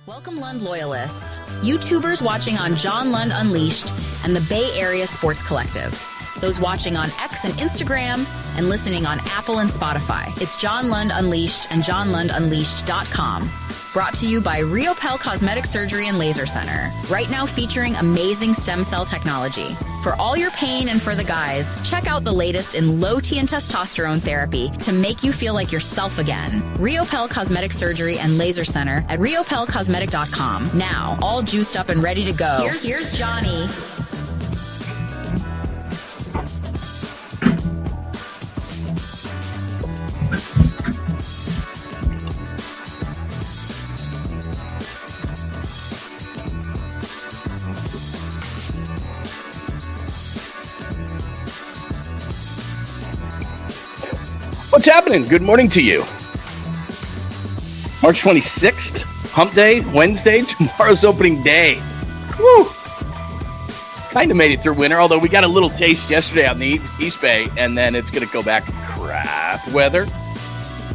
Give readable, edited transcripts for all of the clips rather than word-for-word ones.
Welcome, Lund loyalists, YouTubers watching on John Lund Unleashed and the Bay Area Sports Collective, those watching on X and Instagram and listening on Apple and Spotify. It's John Lund Unleashed and JohnLundUnleashed.com. Brought to you by Riopel Cosmetic Surgery and Laser Center. Right now featuring amazing stem cell technology. For all your pain and for the guys, check out the latest in low T and testosterone therapy to make you feel like yourself again. Riopel Cosmetic Surgery and Laser Center at riopelcosmetic.com. Now, all juiced up and ready to go. Here's Johnny. What's happening? Good morning to you. March 26th, hump day, Wednesday, tomorrow's opening day. Woo! Kind of made it through winter, although we got a little taste yesterday on the East Bay, and then it's going to go back to crap weather.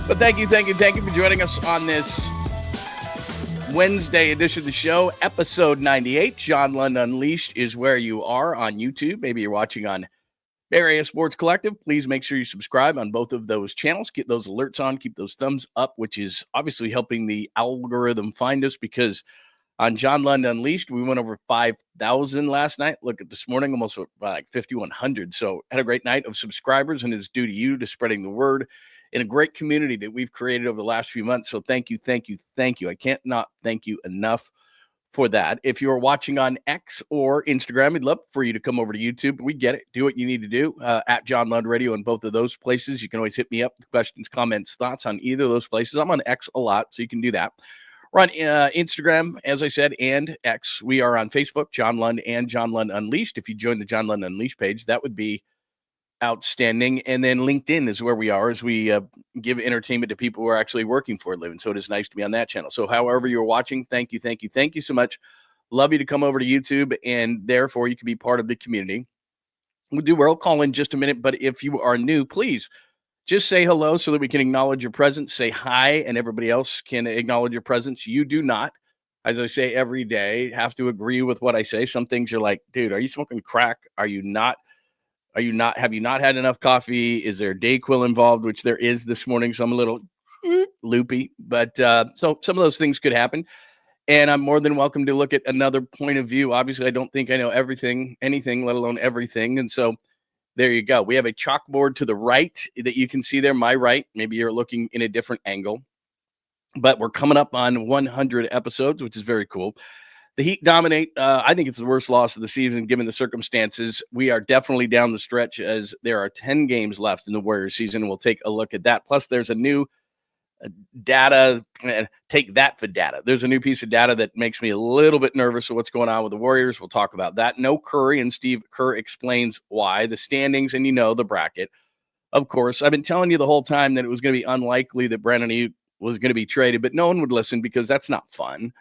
But thank you for joining us on this Wednesday edition of the show, episode 98. John Lund Unleashed is where you are on YouTube. Maybe you're watching on Bay Area Sports Collective. Please make sure you subscribe on both of those channels. Get those alerts on. Keep those thumbs up, which is obviously helping the algorithm find us, because on John Lund Unleashed, we went over 5,000 last night. Look at this morning, almost like 5,100. So had a great night of subscribers, and it's due to you to spreading the word in a great community that we've created over the last few months. So thank you. I can't not thank you enough for that. If you're watching on X or Instagram, we'd love for you to come over to YouTube. We get it. Do what you need to do at John Lund Radio in both of those places. You can always hit me up with questions, comments, thoughts on either of those places. I'm on X a lot, so you can do that. We're on Instagram, as I said, and X. We are on Facebook, John Lund and John Lund Unleashed. If you join the John Lund Unleashed page, that would be outstanding. And then LinkedIn is where we are, as we give entertainment to people who are actually working for a living. So it is nice to be on that channel. So however you're watching, thank you so much. Love you to come over to YouTube, and therefore you can be part of the community. We'll do roll call in just a minute, but if you are new, please just say hello so that we can acknowledge your presence. Say hi, and everybody else can acknowledge your presence. You do not, as I say every day, have to agree with what I say. Some things you're like, dude, are you smoking crack? Are you not? Have you not had enough coffee? Is there Dayquil involved, which there is this morning? So I'm a little loopy, but so some of those things could happen. And I'm more than welcome to look at another point of view. Obviously, I don't think I know anything, let alone everything. And so there you go. We have a chalkboard to the right that you can see there, my right. Maybe you're looking in a different angle. But we're coming up on 100 episodes, which is very cool. The Heat dominate. I think it's the worst loss of the season, given the circumstances. We are definitely down the stretch, as there are 10 games left in the Warriors season. We'll take a look at that. Plus, there's a new data. Take that for data. There's a new piece of data that makes me a little bit nervous of what's going on with the Warriors. We'll talk about that. No Curry, and Steve Kerr explains why. The standings, and the bracket. Of course, I've been telling you the whole time that it was going to be unlikely that Brandon Aiyuk was going to be traded, but no one would listen, because that's not fun.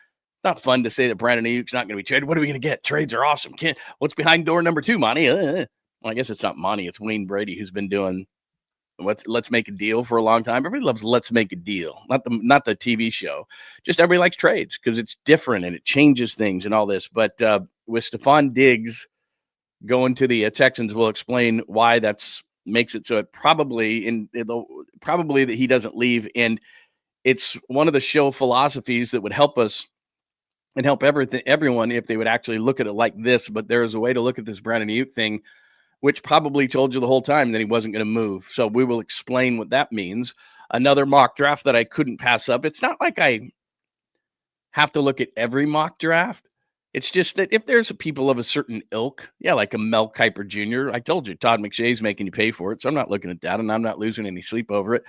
Not fun to say that Brandon Ayuk's not going to be traded. What are we going to get? Trades are awesome. What's behind door number 2, Monty? Well, I guess it's not Monty. It's Wayne Brady, who's been doing let's make a deal for a long time. Everybody loves Let's Make a Deal, not the TV show. Just everybody likes trades because it's different and it changes things and all this. But with Stephon Diggs going to the Texans, we'll explain why that's makes it so it probably that he doesn't leave. And it's one of the show philosophies that would help us and help everyone if they would actually look at it like this. But there is a way to look at this Brandon Ayuk thing, which probably told you the whole time that he wasn't going to move. So we will explain what that means. Another mock draft that I couldn't pass up. It's not like I have to look at every mock draft. It's just that if there's people of a certain ilk, like a Mel Kiper Jr., I told you, Todd McShay's making you pay for it. So I'm not looking at that, and I'm not losing any sleep over it.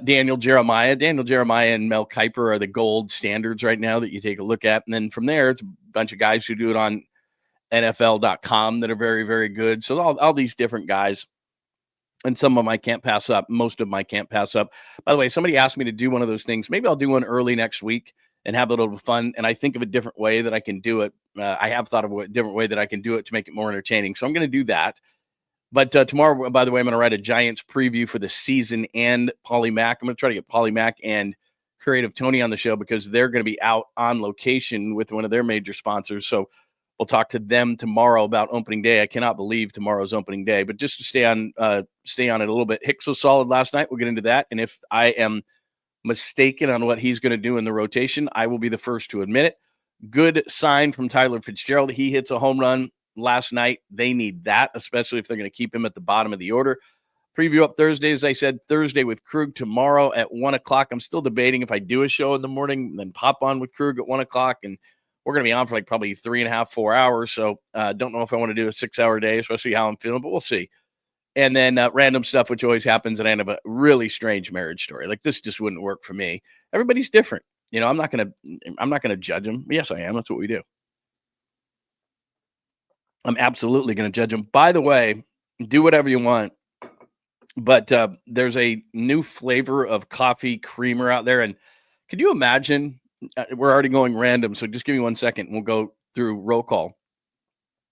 Daniel Jeremiah and Mel Kiper are the gold standards right now that you take a look at. And then from there, it's a bunch of guys who do it on NFL.com that are very, very good. So all these different guys, and some of them I can't pass up. Most of them I can't pass up. By the way, somebody asked me to do one of those things. Maybe I'll do one early next week and have a little fun. And I think of a different way that I can do it. I have thought of a different way that I can do it to make it more entertaining. So I'm going to do that. But tomorrow, by the way, I'm going to write a Giants preview for the season and Paulie Mack. I'm going to try to get Paulie Mack and Creative Tony on the show because they're going to be out on location with one of their major sponsors. So we'll talk to them tomorrow about opening day. I cannot believe tomorrow's opening day, but just to stay on it a little bit. Hicks was solid last night. We'll get into that. And if I am mistaken on what he's going to do in the rotation, I will be the first to admit it. Good sign from Tyler Fitzgerald. He hits a home run last night. They need that, especially if they're going to keep him at the bottom of the order. Preview up Thursday, as I said, Thursday with Krug tomorrow at 1 o'clock. I'm still debating if I do a show in the morning, then pop on with Krug at 1 o'clock. And we're going to be on for like probably 3.5, 4 hours. So don't know if I want to do a 6-hour day, especially how I'm feeling, but we'll see. And then random stuff, which always happens at the end of a really strange marriage story. Like this just wouldn't work for me. Everybody's different. I'm not going to judge them. Yes, I am. That's what we do. I'm absolutely going to judge them. By the way, do whatever you want. But there's a new flavor of coffee creamer out there. And could you imagine? We're already going random. So just give me 1 second. And we'll go through roll call.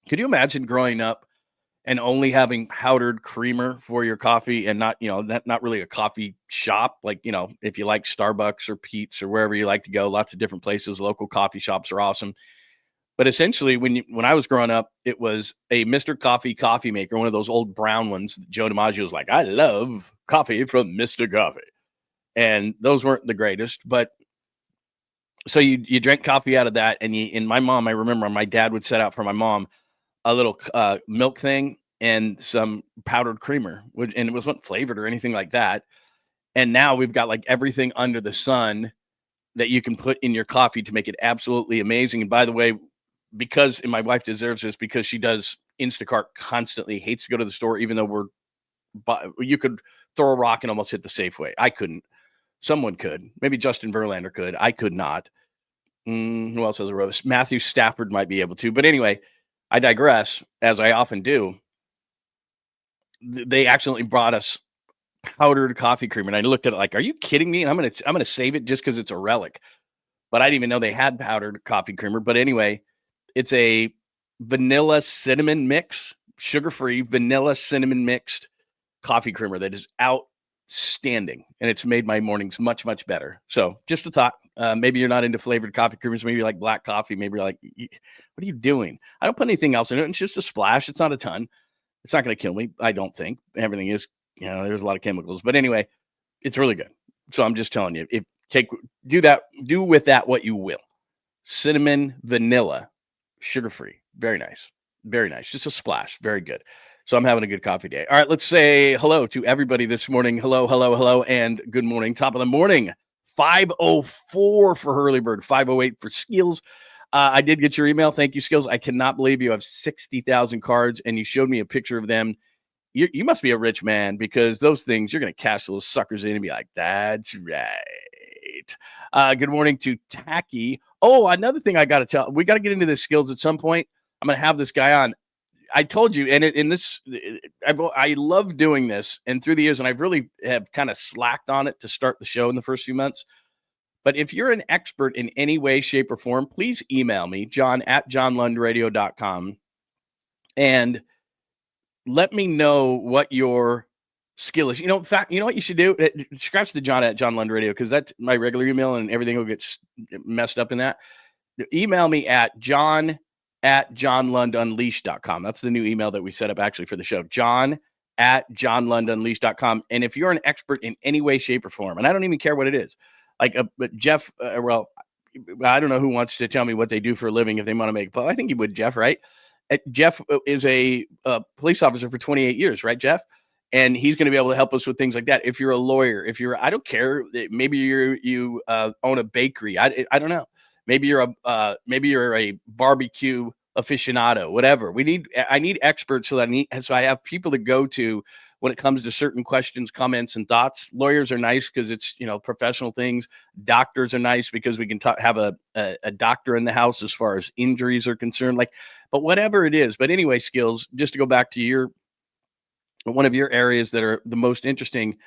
Could you imagine growing up and only having powdered creamer for your coffee and not really a coffee shop? Like, if you like Starbucks or Pete's or wherever you like to go, lots of different places, local coffee shops are awesome. But essentially, when I was growing up, it was a Mr. Coffee maker, one of those old brown ones. Joe DiMaggio was like, I love coffee from Mr. Coffee. And those weren't the greatest. But so you drank coffee out of that. And my mom, I remember my dad would set out for my mom a little milk thing and some powdered creamer, and it wasn't flavored or anything like that. And now we've got like everything under the sun that you can put in your coffee to make it absolutely amazing. And by the way, and my wife deserves this because she does Instacart constantly, hates to go to the store, even though you could throw a rock and almost hit the Safeway. I couldn't. Someone could. Maybe Justin Verlander could. I could not. Who else has a roast? Matthew Stafford might be able to. But anyway, I digress, as I often do. They accidentally brought us powdered coffee creamer, and I looked at it like, are you kidding me? And I'm gonna save it just because it's a relic. But I didn't even know they had powdered coffee creamer. But anyway, it's a vanilla cinnamon mix, sugar-free vanilla cinnamon mixed coffee creamer that is outstanding. And it's made my mornings much, much better. So just a thought. Maybe you're not into flavored coffee creamers. Maybe you like black coffee. Maybe you're like, what are you doing? I don't put anything else in it. It's just a splash. It's not a ton. It's not going to kill me. I don't think. Everything is, there's a lot of chemicals. But anyway, it's really good. So I'm just telling you, do with that what you will. Cinnamon, vanilla, sugar-free. Very nice. Very nice. Just a splash. Very good. So I'm having a good coffee day. All right, let's say hello to everybody this morning. Hello, hello, hello, and good morning. Top of the morning, 5:04 for Hurley Bird, 5:08 for Skills. I did get your email. Thank you, Skills. I cannot believe you have 60,000 cards, and you showed me a picture of them. You must be a rich man because those things, you're going to cash those suckers in and be like, that's right. Good morning to Tacky. Oh, another thing I got to tell. We got to get into this, Skills, at some point. I'm going to have this guy on. I told you, and I love doing this, and through the years, and I really have kind of slacked on it to start the show in the first few months. But if you're an expert in any way, shape, or form, please email me, john@johnlundradio.com, and let me know what your skill is. In fact, you know what you should do? Scratch the john@johnlundradio, because that's my regular email, and everything will get messed up in that. Email me at john@johnlundunleashed.com. That's the new email that we set up actually for the show. john@johnlundunleashed.com. And if you're an expert in any way, shape, or form, and I don't even care what it is, like Jeff, I don't know who wants to tell me what they do for a living if they want to make, but I think you would, Jeff, right? Jeff is a police officer for 28 years, right, Jeff? And he's going to be able to help us with things like that. If you're a lawyer, I don't care, maybe you own a bakery. I don't know. Maybe you're a barbecue aficionado, whatever. I need experts so I have people to go to when it comes to certain questions, comments, and thoughts. Lawyers are nice because it's, professional things. Doctors are nice because we can have a doctor in the house as far as injuries are concerned. But whatever it is. But anyway, Skills, just to go back to one of your areas that are the most interesting,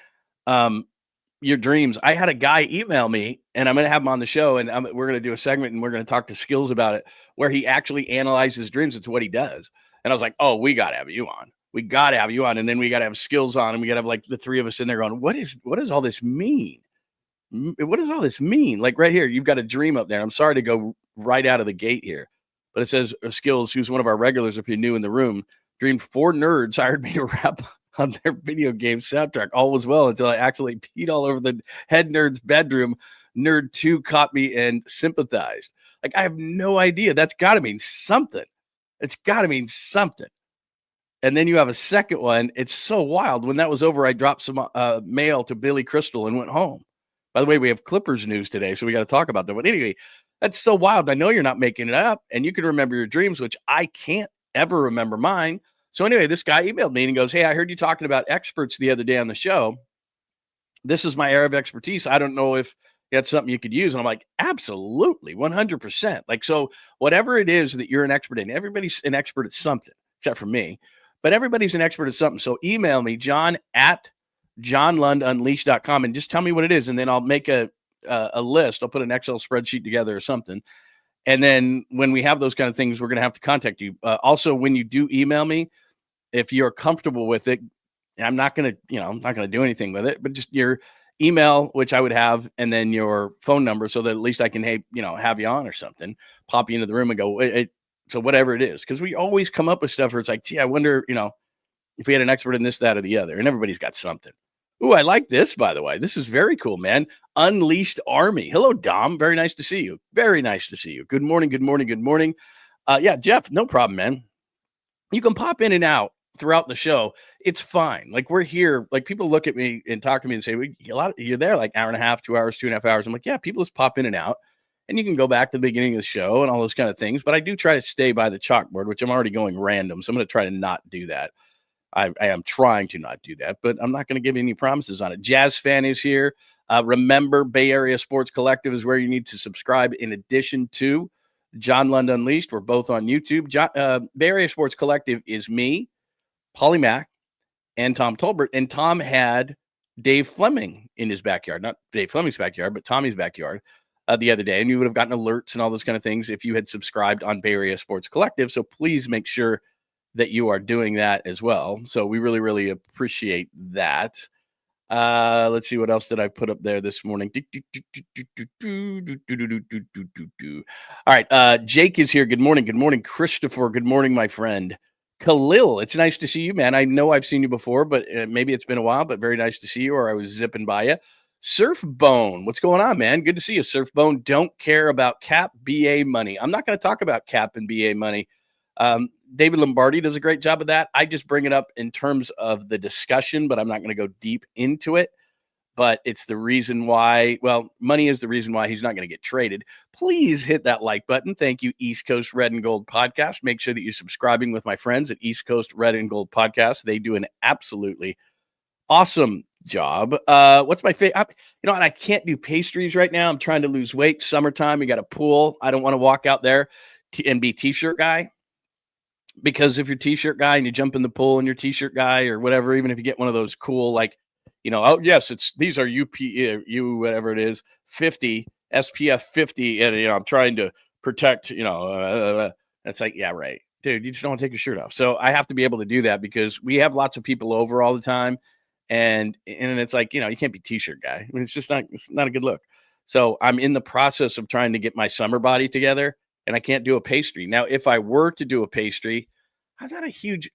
your dreams. I had a guy email me, and I'm going to have him on the show, and we're going to do a segment, and we're going to talk to Skills about it, where he actually analyzes dreams. It's what he does. And I was like, oh, we got to have you on. We got to have you on. And then we got to have Skills on, and we got to have like the three of us in there going, what does all this mean? what does all this mean? Like right here, you've got a dream up there. I'm sorry to go right out of the gate here, but it says Skills, who's one of our regulars, if you're new in the room, dreamed 4 nerds hired me to rap on their video game soundtrack. All was well until I accidentally peed all over the head nerd's bedroom. Nerd 2 caught me and sympathized. Like, I have no idea. That's got to mean something. It's got to mean something. And then you have a second one. It's so wild. When that was over, I dropped some mail to Billy Crystal and went home. By the way, we have Clippers news today, so we got to talk about that. But anyway, that's so wild. I know you're not making it up, and you can remember your dreams, which I can't ever remember mine. So anyway, this guy emailed me and he goes, hey, I heard you talking about experts the other day on the show. This is my area of expertise. I don't know if that's something you could use. And I'm like, absolutely, 100%. Like, so whatever it is that you're an expert in, everybody's an expert at something, except for me. But everybody's an expert at something. So email me, john@johnlundunleashed.com, and just tell me what it is. And then I'll make a list. I'll put an Excel spreadsheet together or something. And then when we have those kind of things, we're going to have to contact you. Also, when you do email me, if you're comfortable with it, I'm not going to do anything with it, but just your email, which I would have, and then your phone number, so that at least I can, have you on or something, pop you into the room and go, so whatever it is. Because we always come up with stuff where it's like, gee, I wonder, if we had an expert in this, that, or the other, and everybody's got something. Ooh, I like this, by the way. This is very cool, man. Unleashed Army. Hello, Dom. Very nice to see you. Very nice to see you. Good morning, good morning, good morning. Yeah, Jeff, no problem, man. You can pop in and out throughout the show. It's fine. Like, we're here. Like, people look at me and talk to me and say, you're there like hour and a half, 2 hours, 2.5 hours. I'm like, yeah, people just pop in and out. And you can go back to the beginning of the show and all those kind of things. But I do try to stay by the chalkboard, which I'm already going random. So I'm going to try to not do that. I am trying to not do that, but I'm not going to give any promises on it. Jazz Fan is here. Remember, Bay Area Sports Collective is where you need to subscribe in addition to John Lund Unleashed. We're both on YouTube. Bay Area Sports Collective is me, Paulie Mack, and Tom Tolbert. And Tom had Dave Fleming in his backyard. Not Dave Fleming's backyard, but Tommy's backyard the other day. And you would have gotten alerts and all those kind of things if you had subscribed on Bay Area Sports Collective. So please make sure that you are doing that as well. So we really, really appreciate that. Let's see, what else did I put up there this morning? All right, Jake is here. Good morning. Good morning, Christopher. Good morning, my friend. Khalil, it's nice to see you, man. I know I've seen you before, but maybe it's been a while, but very nice to see you, or I was zipping by you. Surfbone, what's going on, man? Good to see you, Surfbone. Don't care about cap BA money. I'm not going to talk about cap and BA money. David Lombardi does a great job of that. I just bring it up in terms of the discussion, but I'm not going to go deep into it. But it's the reason why, money is the reason why he's not going to get traded. Please hit that like button. Thank you, East Coast Red and Gold Podcast. Make sure that you're subscribing with my friends at East Coast Red and Gold Podcast. They do an absolutely awesome job. What's my favorite? And I can't do pastries right now. I'm trying to lose weight. Summertime, you got a pool. I don't want to walk out there and be t-shirt guy. Because if you're t-shirt guy and you jump in the pool and you're t-shirt guy or whatever, even if you get one of those cool, like, oh yes, these are whatever it is, 50 SPF 50, and I'm trying to protect, it's like, yeah, right, dude, you just don't want to take your shirt off. So I have to be able to do that because we have lots of people over all the time, and it's like, you can't be t-shirt guy. I mean, it's not a good look. So I'm in the process of trying to get my summer body together. And I can't do a pastry. Now, if I were to do a pastry, I'm not a huge,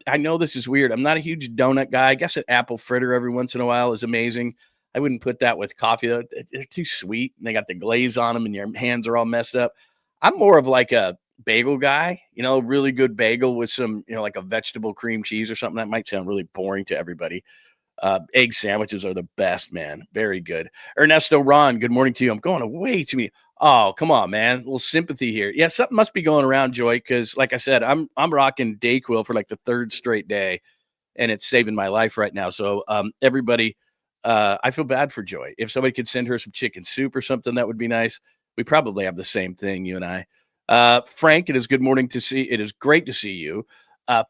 I know this is weird. I'm not a huge donut guy. I guess an apple fritter every once in a while is amazing. I wouldn't put that with coffee. They're too sweet. And they got the glaze on them and your hands are all messed up. I'm more of like a bagel guy, really good bagel with some, like a vegetable cream cheese or something. That might sound really boring to everybody. Egg sandwiches are the best, man. Very good. Ernesto Ron, good morning to you. I'm going away to me. Oh, come on, man. A little sympathy here. Yeah, something must be going around, Joy, because like I said, I'm rocking Dayquil for like the 3rd straight day, and it's saving my life right now. So everybody, I feel bad for Joy. If somebody could send her some chicken soup or something, that would be nice. We probably have the same thing, you and I. Frank, it is good morning to see. It is great to see you.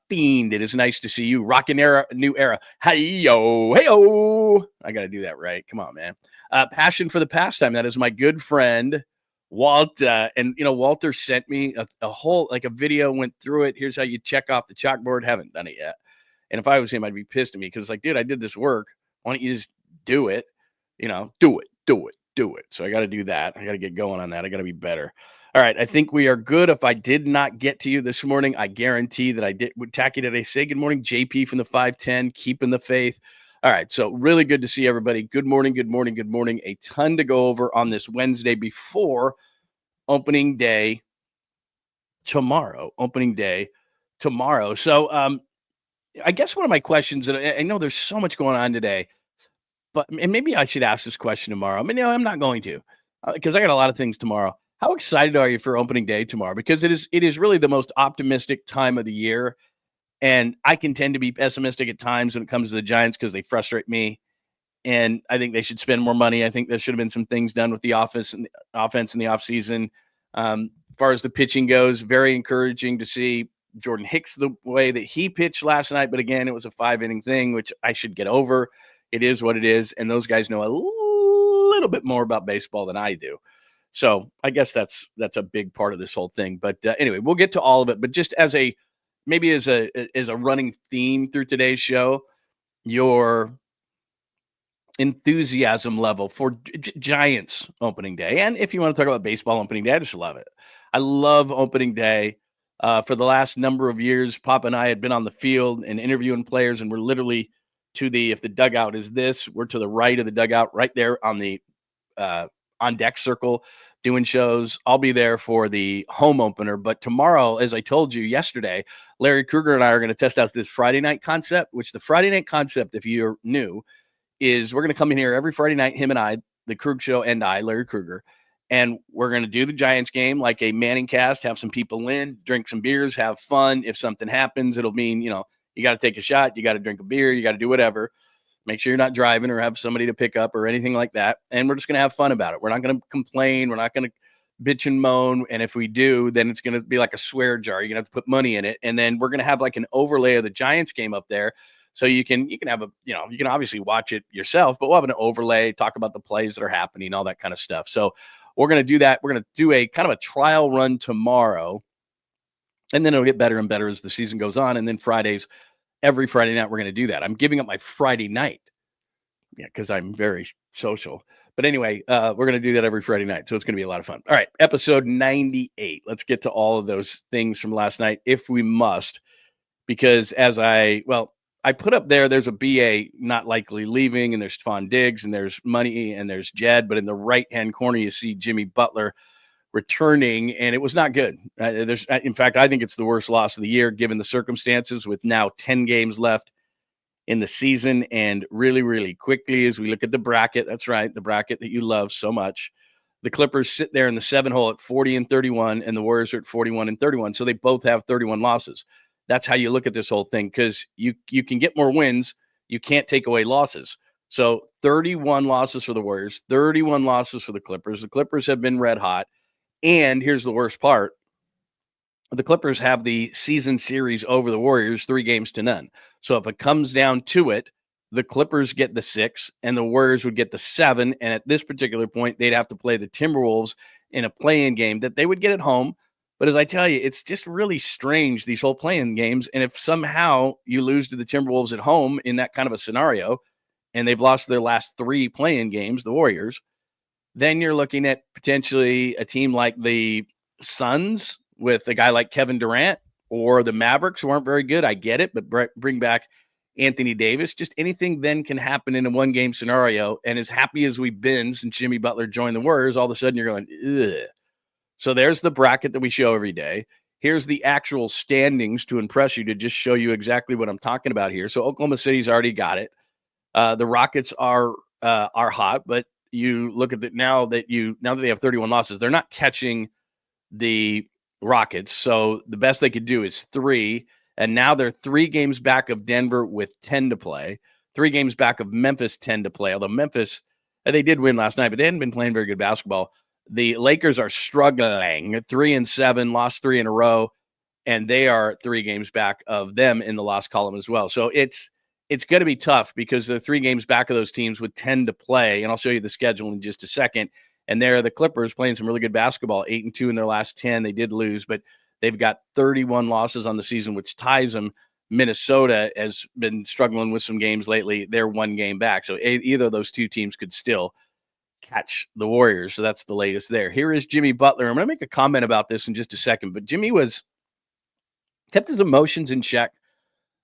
Fiend, it is nice to see you. Rockin' era, new era. Hey-yo, hey-yo. I got to do that right. Come on, man. Passion for the pastime. That is my good friend, Walter. And, Walter sent me a whole, like a video, went through it. Here's how you check off the chalkboard. Haven't done it yet. And if I was him, I'd be pissed at me because, like, dude, I did this work. Why don't you just do it? Do it. do it. So I got to do that. I got to get going on that. I got to be better. All right. I think we are good. If I did not get to you this morning, I guarantee that I did. Tacky, did I say good morning? JP from the 510, keeping the faith. All right. So really good to see everybody. Good morning. Good morning. Good morning. A ton to go over on this Wednesday before opening day tomorrow. Opening day tomorrow. So I guess one of my questions, and I know there's so much going on today, but and maybe I should ask this question tomorrow. I mean, no, I'm not going to, because I got a lot of things tomorrow. How excited are you for opening day tomorrow? Because it is really the most optimistic time of the year, and I can tend to be pessimistic at times when it comes to the Giants because they frustrate me. And I think they should spend more money. I think there should have been some things done with the offense in the offseason. As far as the pitching goes, very encouraging to see Jordan Hicks the way that he pitched last night. But again, it was a 5-inning thing, which I should get over. It is what it is. And those guys know a little bit more about baseball than I do. So I guess that's a big part of this whole thing. But anyway, we'll get to all of it. But just as a running theme through today's show, your enthusiasm level for Giants opening day. And if you want to talk about baseball opening day, I just love it. I love opening day. For the last number of years, Pop and I had been on the field and interviewing players, and we're literally if the dugout is this, we're to the right of the dugout, right there on the on deck circle doing shows. I'll be there for the home opener. But tomorrow, as I told you yesterday, Larry Krueger and I are going to test out this Friday night concept, which the Friday night concept, if you're new, is we're going to come in here every Friday night, him and I, the Krug Show and I, Larry Krueger, and we're going to do the Giants game like a Manning cast, have some people in, drink some beers, have fun. If something happens, it'll mean, you got to take a shot, you got to drink a beer, you got to do whatever. Make sure you're not driving or have somebody to pick up or anything like that. And we're just going to have fun about it. We're not going to complain. We're not going to bitch and moan. And if we do, then it's going to be like a swear jar. You're going to have to put money in it. And then we're going to have like an overlay of the Giants game up there. So you can have you can obviously watch it yourself, but we'll have an overlay, talk about the plays that are happening, all that kind of stuff. So we're going to do that. We're going to do a kind of a trial run tomorrow, and then it'll get better and better as the season goes on. And then every Friday night, we're going to do that. I'm giving up my Friday night, because I'm very social. But anyway, we're going to do that every Friday night. So it's going to be a lot of fun. All right, episode 98. Let's get to all of those things from last night, if we must, because I put up there's a BA not likely leaving, and there's Stephon Diggs, and there's Money, and there's Jed. But in the right-hand corner, you see Jimmy Butler returning, and it was not good. In fact, I think it's the worst loss of the year, given the circumstances, with now 10 games left in the season. And really, really quickly, as we look at the bracket, that's right, the bracket that you love so much, the Clippers sit there in the 7 hole at 40-31, and the Warriors are at 41-31. So they both have 31 losses. That's how you look at this whole thing, because you can get more wins. You can't take away losses. So 31 losses for the Warriors, 31 losses for the Clippers. The Clippers have been red hot. And here's the worst part. The Clippers have the season series over the Warriors 3-0. So if it comes down to it, the Clippers get the 6 and the Warriors would get the 7. And at this particular point, they'd have to play the Timberwolves in a play-in game that they would get at home. But as I tell you, it's just really strange, these whole play-in games. And if somehow you lose to the Timberwolves at home in that kind of a scenario, and they've lost their last 3 play-in games, the Warriors, then you're looking at potentially a team like the Suns with a guy like Kevin Durant, or the Mavericks, who aren't very good. I get it, but bring back Anthony Davis. Just anything then can happen in a one-game scenario. And as happy as we've been since Jimmy Butler joined the Warriors, all of a sudden you're going, ugh. So there's the bracket that we show every day. Here's the actual standings to impress you, to just show you exactly what I'm talking about here. So Oklahoma City's already got it. The Rockets are hot, but you look at it now that they have 31 losses, they're not catching the Rockets. So the best they could do is 3. And now they're 3 games back of Denver with 10 to play, 3 games back of Memphis, 10 to play. Although Memphis, they did win last night, but they hadn't been playing very good basketball. The Lakers are struggling, 3-7, lost 3 in a row, and they are 3 games back of them in the loss column as well. So it's going to be tough, because they're 3 games back of those teams with 10 to play, and I'll show you the schedule in just a second. And there are the Clippers playing some really good basketball, 8-2 in their last 10. They did lose, but they've got 31 losses on the season, which ties them. Minnesota has been struggling with some games lately. They're 1 game back. So either of those 2 teams could still catch the Warriors. So that's the latest there. Here is Jimmy Butler. I'm going to make a comment about this in just a second, but Jimmy kept his emotions in check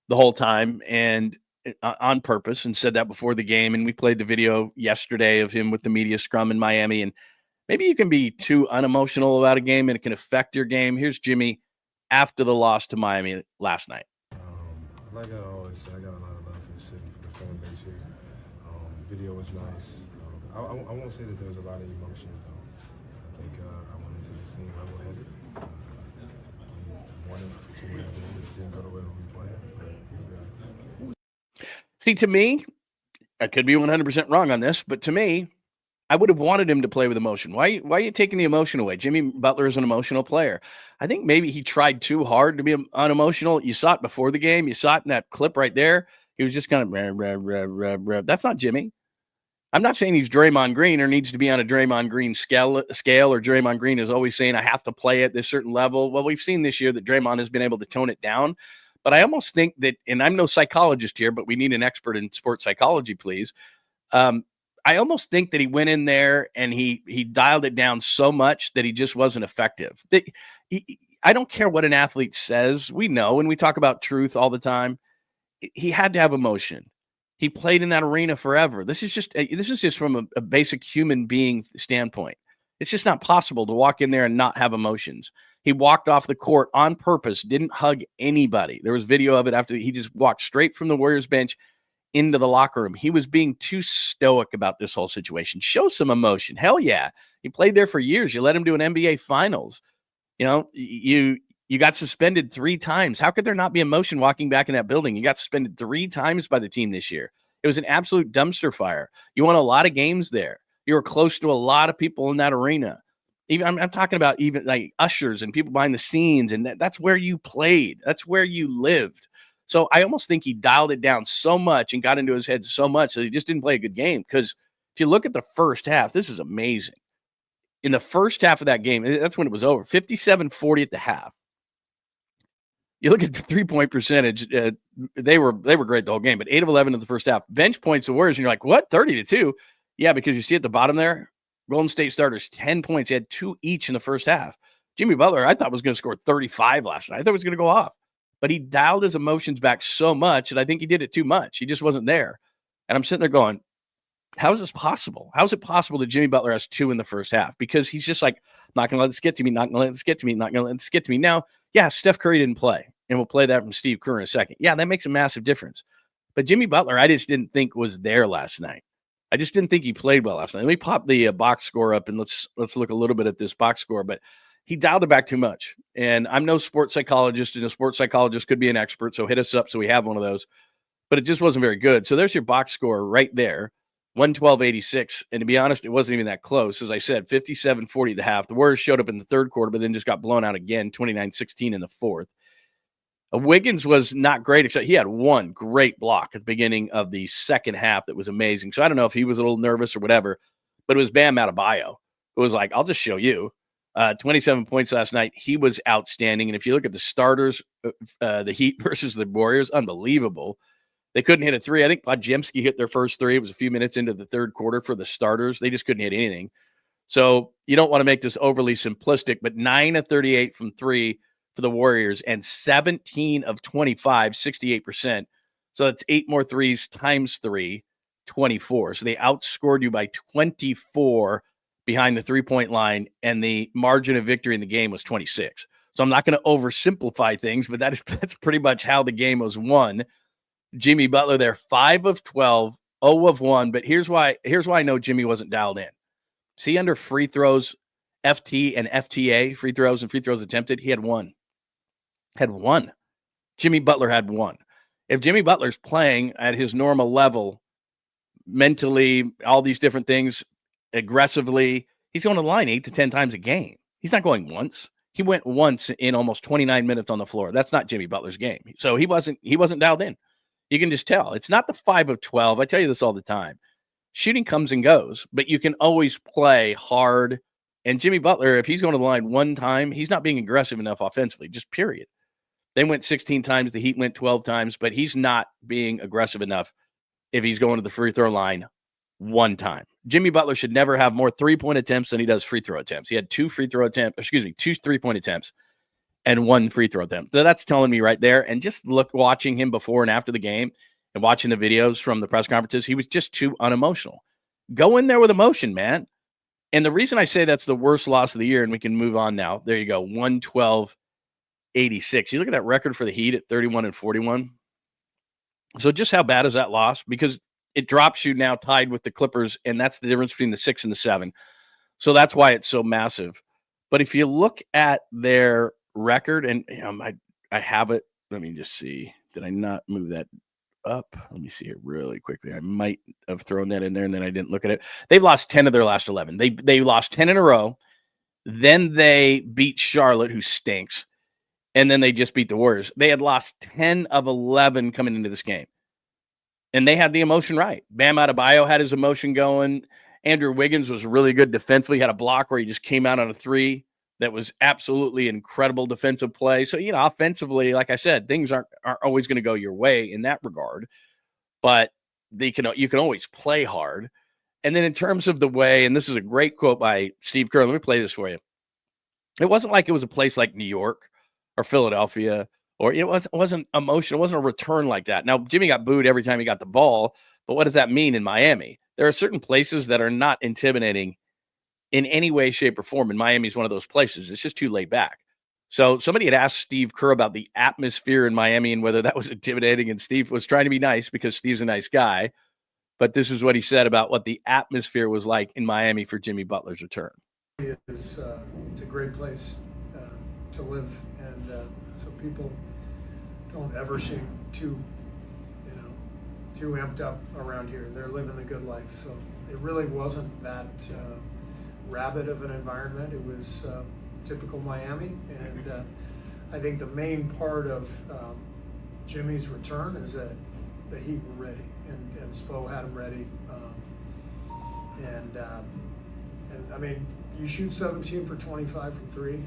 the whole time and on purpose, and said that before the game. And we played the video yesterday of him with the media scrum in Miami. And maybe you can be too unemotional about a game and it can affect your game. Here's Jimmy after the loss to Miami last night. Like I always say, I got a lot of love for the city, for the fan base here. The video was nice. I won't say that there was a lot of emotions, though. I think I went into this thing level-headed. One or two games didn't go the way we planned, but we got. See, to me, I could be 100% wrong on this, but to me, I would have wanted him to play with emotion. Why are you taking the emotion away? Jimmy Butler is an emotional player. I think maybe he tried too hard to be unemotional. You saw it before the game. You saw it in that clip right there. He was just kind of, that's not Jimmy. I'm not saying he's Draymond Green or needs to be on a Draymond Green scale, or Draymond Green is always saying I have to play at this certain level. Well, we've seen this year that Draymond has been able to tone it down. But I almost think that, and I'm no psychologist here, but we need an expert in sports psychology, please. I almost think that he went in there and he dialed it down so much that he just wasn't effective. I don't care what an athlete says. We know, and we talk about truth all the time. He had to have emotion. He played in that arena forever. This is just from a basic human being standpoint. It's just not possible to walk in there and not have emotions. He walked off the court on purpose, didn't hug anybody. There was video of it after he just walked straight from the Warriors bench into the locker room. He was being too stoic about this whole situation. Show some emotion. Hell yeah. He played there for years. You let him do an NBA finals. You know, you got suspended 3 times. How could there not be emotion walking back in that building? You got suspended 3 times by the team this year. It was an absolute dumpster fire. You won a lot of games there. You were close to a lot of people in that arena. Even I'm talking about even like ushers and people behind the scenes, and that's where you played. That's where you lived. So I almost think he dialed it down so much and got into his head so much that he just didn't play a good game. Because if you look at the first half, this is amazing. In the first half of that game, that's when it was over, 57-40 at the half. You look at the three-point percentage, they were great the whole game, but 8 of 11 in the first half. Bench points the Warriors, and you're like, what, 30-2? Yeah, because you see at the bottom there, Golden State starters, 10 points. They had 2 each in the first half. Jimmy Butler, I thought was going to score 35 last night. I thought he was going to go off. But he dialed his emotions back so much, and I think he did it too much. He just wasn't there. And I'm sitting there going, how is this possible? How is it possible that Jimmy Butler has 2 in the first half? Because he's just like, not going to let this get to me, not going to let this get to me, not going to let this get to me. Now, yeah, Steph Curry didn't play, and we'll play that from Steve Kerr in a second. Yeah, that makes a massive difference. But Jimmy Butler, I just didn't think was there last night. I just didn't think he played well last night. Let me pop the box score up, and let's look a little bit at this box score. But he dialed it back too much. And I'm no sports psychologist, and a sports psychologist could be an expert, so hit us up so we have one of those. But it just wasn't very good. So there's your box score right there, 112-86. And to be honest, it wasn't even that close. As I said, 57-40 at the half. The Warriors showed up in the third quarter, but then just got blown out again, 29-16 in the fourth. Wiggins was not great, except he had one great block at the beginning of the second half that was amazing. So I don't know if he was a little nervous or whatever, but it was Bam Adebayo. It was like, I'll just show you. 27 points last night. He was outstanding. And if you look at the starters, the Heat versus the Warriors, unbelievable. They couldn't hit a 3. I think Podziemski hit their first 3. It was a few minutes into the third quarter for the starters. They just couldn't hit anything. So you don't want to make this overly simplistic, but 9 of 38 from 3 for the Warriors and 17 of 25, 68%. So that's 8 more threes times 3, 24. So they outscored you by 24 behind the three-point line, and the margin of victory in the game was 26. So I'm not going to oversimplify things, but that's pretty much how the game was won. Jimmy Butler there, 5 of 12, 0 of 1. But here's why I know Jimmy wasn't dialed in. See, under free throws, FT and FTA, free throws and free throws attempted, he had 1. Had 1. Jimmy Butler had 1. If Jimmy Butler's playing at his normal level, mentally, all these different things, aggressively, he's going to the line 8 to 10 times a game. He's not going once. He went once in almost 29 minutes on the floor. That's not Jimmy Butler's game. So he wasn't dialed in. You can just tell. It's not the 5 of 12. I tell you this all the time. Shooting comes and goes, but you can always play hard. And Jimmy Butler, if he's going to the line one time, he's not being aggressive enough offensively, just period. They went 16 times. The Heat went 12 times, but he's not being aggressive enough if he's going to the free throw line one time. Jimmy Butler should never have more 3-point attempts than he does free throw attempts. He had 2 3-point attempts and 1 free throw attempt. So that's telling me right there. And just watching him before and after the game and watching the videos from the press conferences, he was just too unemotional. Go in there with emotion, man. And the reason I say that's the worst loss of the year, and we can move on now. There you go, 112-86. You look at that record for the Heat at 31-41. So just how bad is that loss? Because it drops you now tied with the Clippers, and that's the difference between the 6 and the 7. So that's why it's so massive. But if you look at their record, and I have it. Let me just see. Did I not move that up? Let me see it really quickly. I might have thrown that in there, and then I didn't look at it. They've lost 10 of their last 11. They lost 10 in a row. Then they beat Charlotte, who stinks. And then they just beat the Warriors. They had lost 10 of 11 coming into this game. And they had the emotion right. Bam Adebayo had his emotion going. Andrew Wiggins was really good defensively. He had a block where he just came out on a 3 that was absolutely incredible defensive play. So, offensively, like I said, things aren't always going to go your way in that regard. But you can always play hard. And then in terms of the way, and this is a great quote by Steve Kerr. Let me play this for you. It wasn't like it was a place like New York or Philadelphia, or it wasn't emotional. It wasn't a return like that. Now, Jimmy got booed every time he got the ball, but what does that mean in Miami? There are certain places that are not intimidating in any way, shape, or form, and Miami is one of those places. It's just too laid back. So somebody had asked Steve Kerr about the atmosphere in Miami and whether that was intimidating, and Steve was trying to be nice because Steve's a nice guy, but this is what he said about what the atmosphere was like in Miami for Jimmy Butler's return. It's a great place to live, and so people don't ever seem too amped up around here. They're living the good life. So it really wasn't that rabid of an environment. It was typical Miami, and I think the main part of Jimmy's return is that the Heat were ready, and Spo had them ready, and I mean, you shoot 17 for 25 from 3,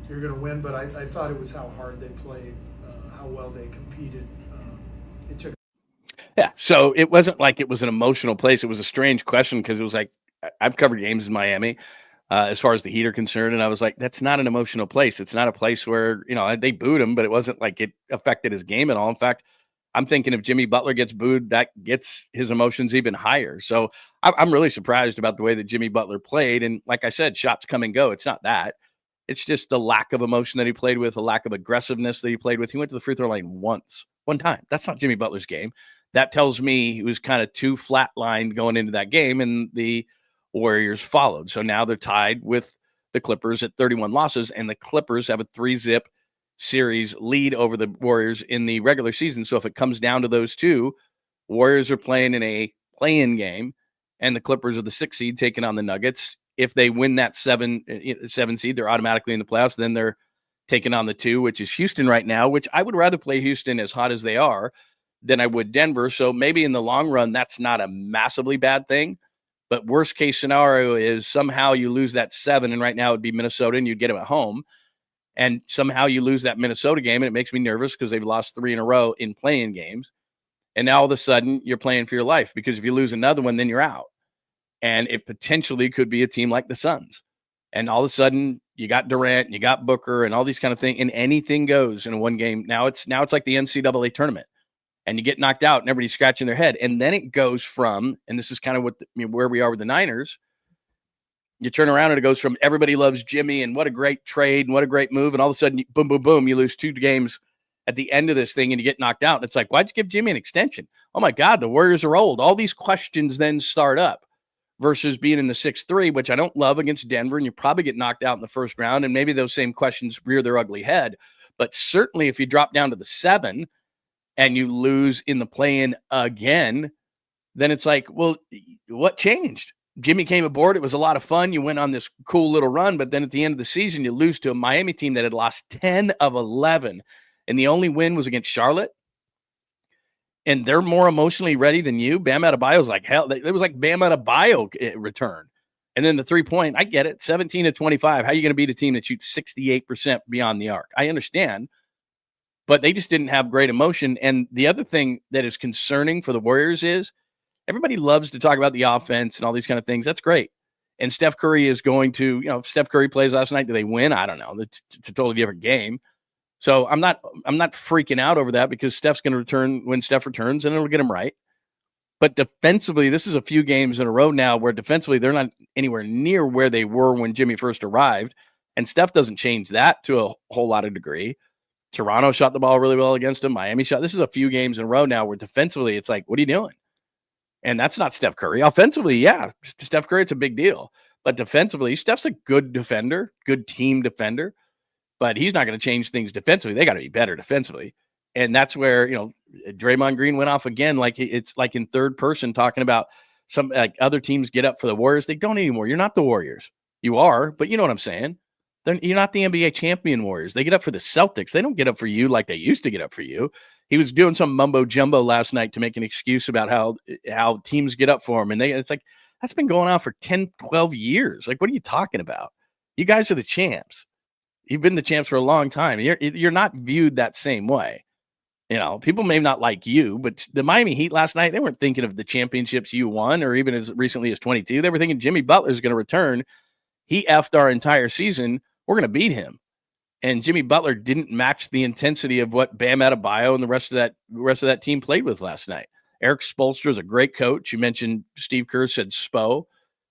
you're going to win. But I thought it was how hard they played, how well they competed. It took. Yeah, so it wasn't like it was an emotional place. It was a strange question because it was like, I've covered games in Miami as far as the Heat are concerned, and I was like, that's not an emotional place. It's not a place where, they booed him, but it wasn't like it affected his game at all. In fact, I'm thinking if Jimmy Butler gets booed, that gets his emotions even higher. So I'm really surprised about the way that Jimmy Butler played. And like I said, shots come and go. It's not that. It's just the lack of emotion that he played with, the lack of aggressiveness that he played with. He went to the free throw line one time. That's not Jimmy Butler's game. That tells me he was kind of too flatlined going into that game, and the Warriors followed. So now they're tied with the Clippers at 31 losses, and the Clippers have a 3-zip series lead over the Warriors in the regular season. So if it comes down to those two, Warriors are playing in a play-in game, and the Clippers are the 6 seed taking on the Nuggets. If they win that 7 seed, they're automatically in the playoffs. Then they're taking on the 2, which is Houston right now, which I would rather play Houston as hot as they are than I would Denver. So maybe in the long run, that's not a massively bad thing. But worst case scenario is somehow you lose that 7, and right now it would be Minnesota, and you'd get them at home. And somehow you lose that Minnesota game, and it makes me nervous because they've lost 3 in a row in playing games. And now all of a sudden you're playing for your life, because if you lose another one, then you're out. And it potentially could be a team like the Suns. And all of a sudden you got Durant, and you got Booker, and all these kind of things, and anything goes in a one game. Now it's like the NCAA tournament, and you get knocked out and everybody's scratching their head. And then it goes from, and this is kind of where we are with the Niners, you turn around and it goes from everybody loves Jimmy and what a great trade and what a great move. And all of a sudden, boom, boom, boom, you lose 2 games at the end of this thing and you get knocked out. And it's like, why'd you give Jimmy an extension? Oh my God, the Warriors are old. All these questions then start up versus being in the 6-3, which I don't love, against Denver. And you probably get knocked out in the first round. And maybe those same questions rear their ugly head. But certainly if you drop down to the 7 and you lose in the play-in again, then it's like, well, what changed? Jimmy came aboard. It was a lot of fun. You went on this cool little run, but then at the end of the season, you lose to a Miami team that had lost 10 of 11, and the only win was against Charlotte. And they're more emotionally ready than you. Bam Adebayo's like hell. It was like Bam Adebayo return. And then the 3-point, I get it, 17 to 25. How are you going to beat a team that shoots 68% beyond the arc? I understand, but they just didn't have great emotion. And the other thing that is concerning for the Warriors is everybody loves to talk about the offense and all these kind of things. That's great. And Steph Curry is going to, if Steph Curry plays last night, do they win? I don't know. It's a totally different game. So I'm not freaking out over that because Steph's going to return when Steph returns and it'll get him right. But defensively, this is a few games in a row now where defensively they're not anywhere near where they were when Jimmy first arrived. And Steph doesn't change that to a whole lot of degree. Toronto shot the ball really well against him. Miami shot. This is a few games in a row now where defensively it's like, what are you doing? And that's not Steph Curry. Offensively, yeah, Steph Curry, it's a big deal. But defensively, Steph's a good defender, good team defender. But he's not going to change things defensively. They got to be better defensively. And that's where, Draymond Green went off again. Like it's like in third person talking about some like other teams get up for the Warriors. They don't anymore. You're not the Warriors. You are, but you know what I'm saying? You're not the NBA champion Warriors. They get up for the Celtics. They don't get up for you like they used to get up for you. He was doing some mumbo jumbo last night to make an excuse about how teams get up for him. And it's like, that's been going on for 10, 12 years. Like, what are you talking about? You guys are the champs. You've been the champs for a long time. You're not viewed that same way. People may not like you, but the Miami Heat last night, they weren't thinking of the championships you won or even as recently as 22. They were thinking Jimmy Butler is going to return. He effed our entire season. We're going to beat him. And Jimmy Butler didn't match the intensity of what Bam Adebayo and the rest of that team played with last night. Eric Spoelstra is a great coach. You mentioned Steve Kerr said Spo.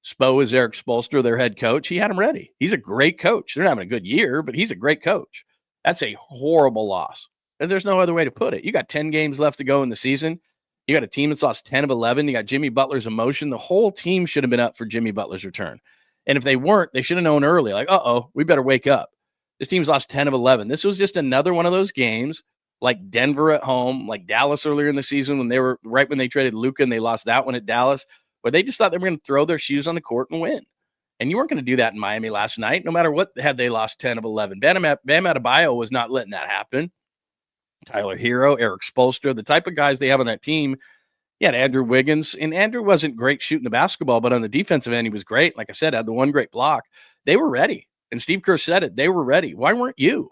Spo is Eric Spoelstra, their head coach. He had him ready. He's a great coach. They're not having a good year, but he's a great coach. That's a horrible loss. And there's no other way to put it. You got 10 games left to go in the season. You got a team that's lost 10 of 11. You got Jimmy Butler's emotion. The whole team should have been up for Jimmy Butler's return. And if they weren't, they should have known early. Like, we better wake up. This team's lost 10 of 11. This was just another one of those games like Denver at home, like Dallas earlier in the season when they traded Luka and they lost that one at Dallas, where they just thought they were going to throw their shoes on the court and win. And you weren't going to do that in Miami last night, no matter what had they lost 10 of 11. Bam Adebayo was not letting that happen. Tyler Hero, Eric Spoelstra, the type of guys they have on that team. You had Andrew Wiggins, and Andrew wasn't great shooting the basketball, but on the defensive end, he was great. Like I said, had the one great block. They were ready. And Steve Kerr said it. They were ready. Why weren't you?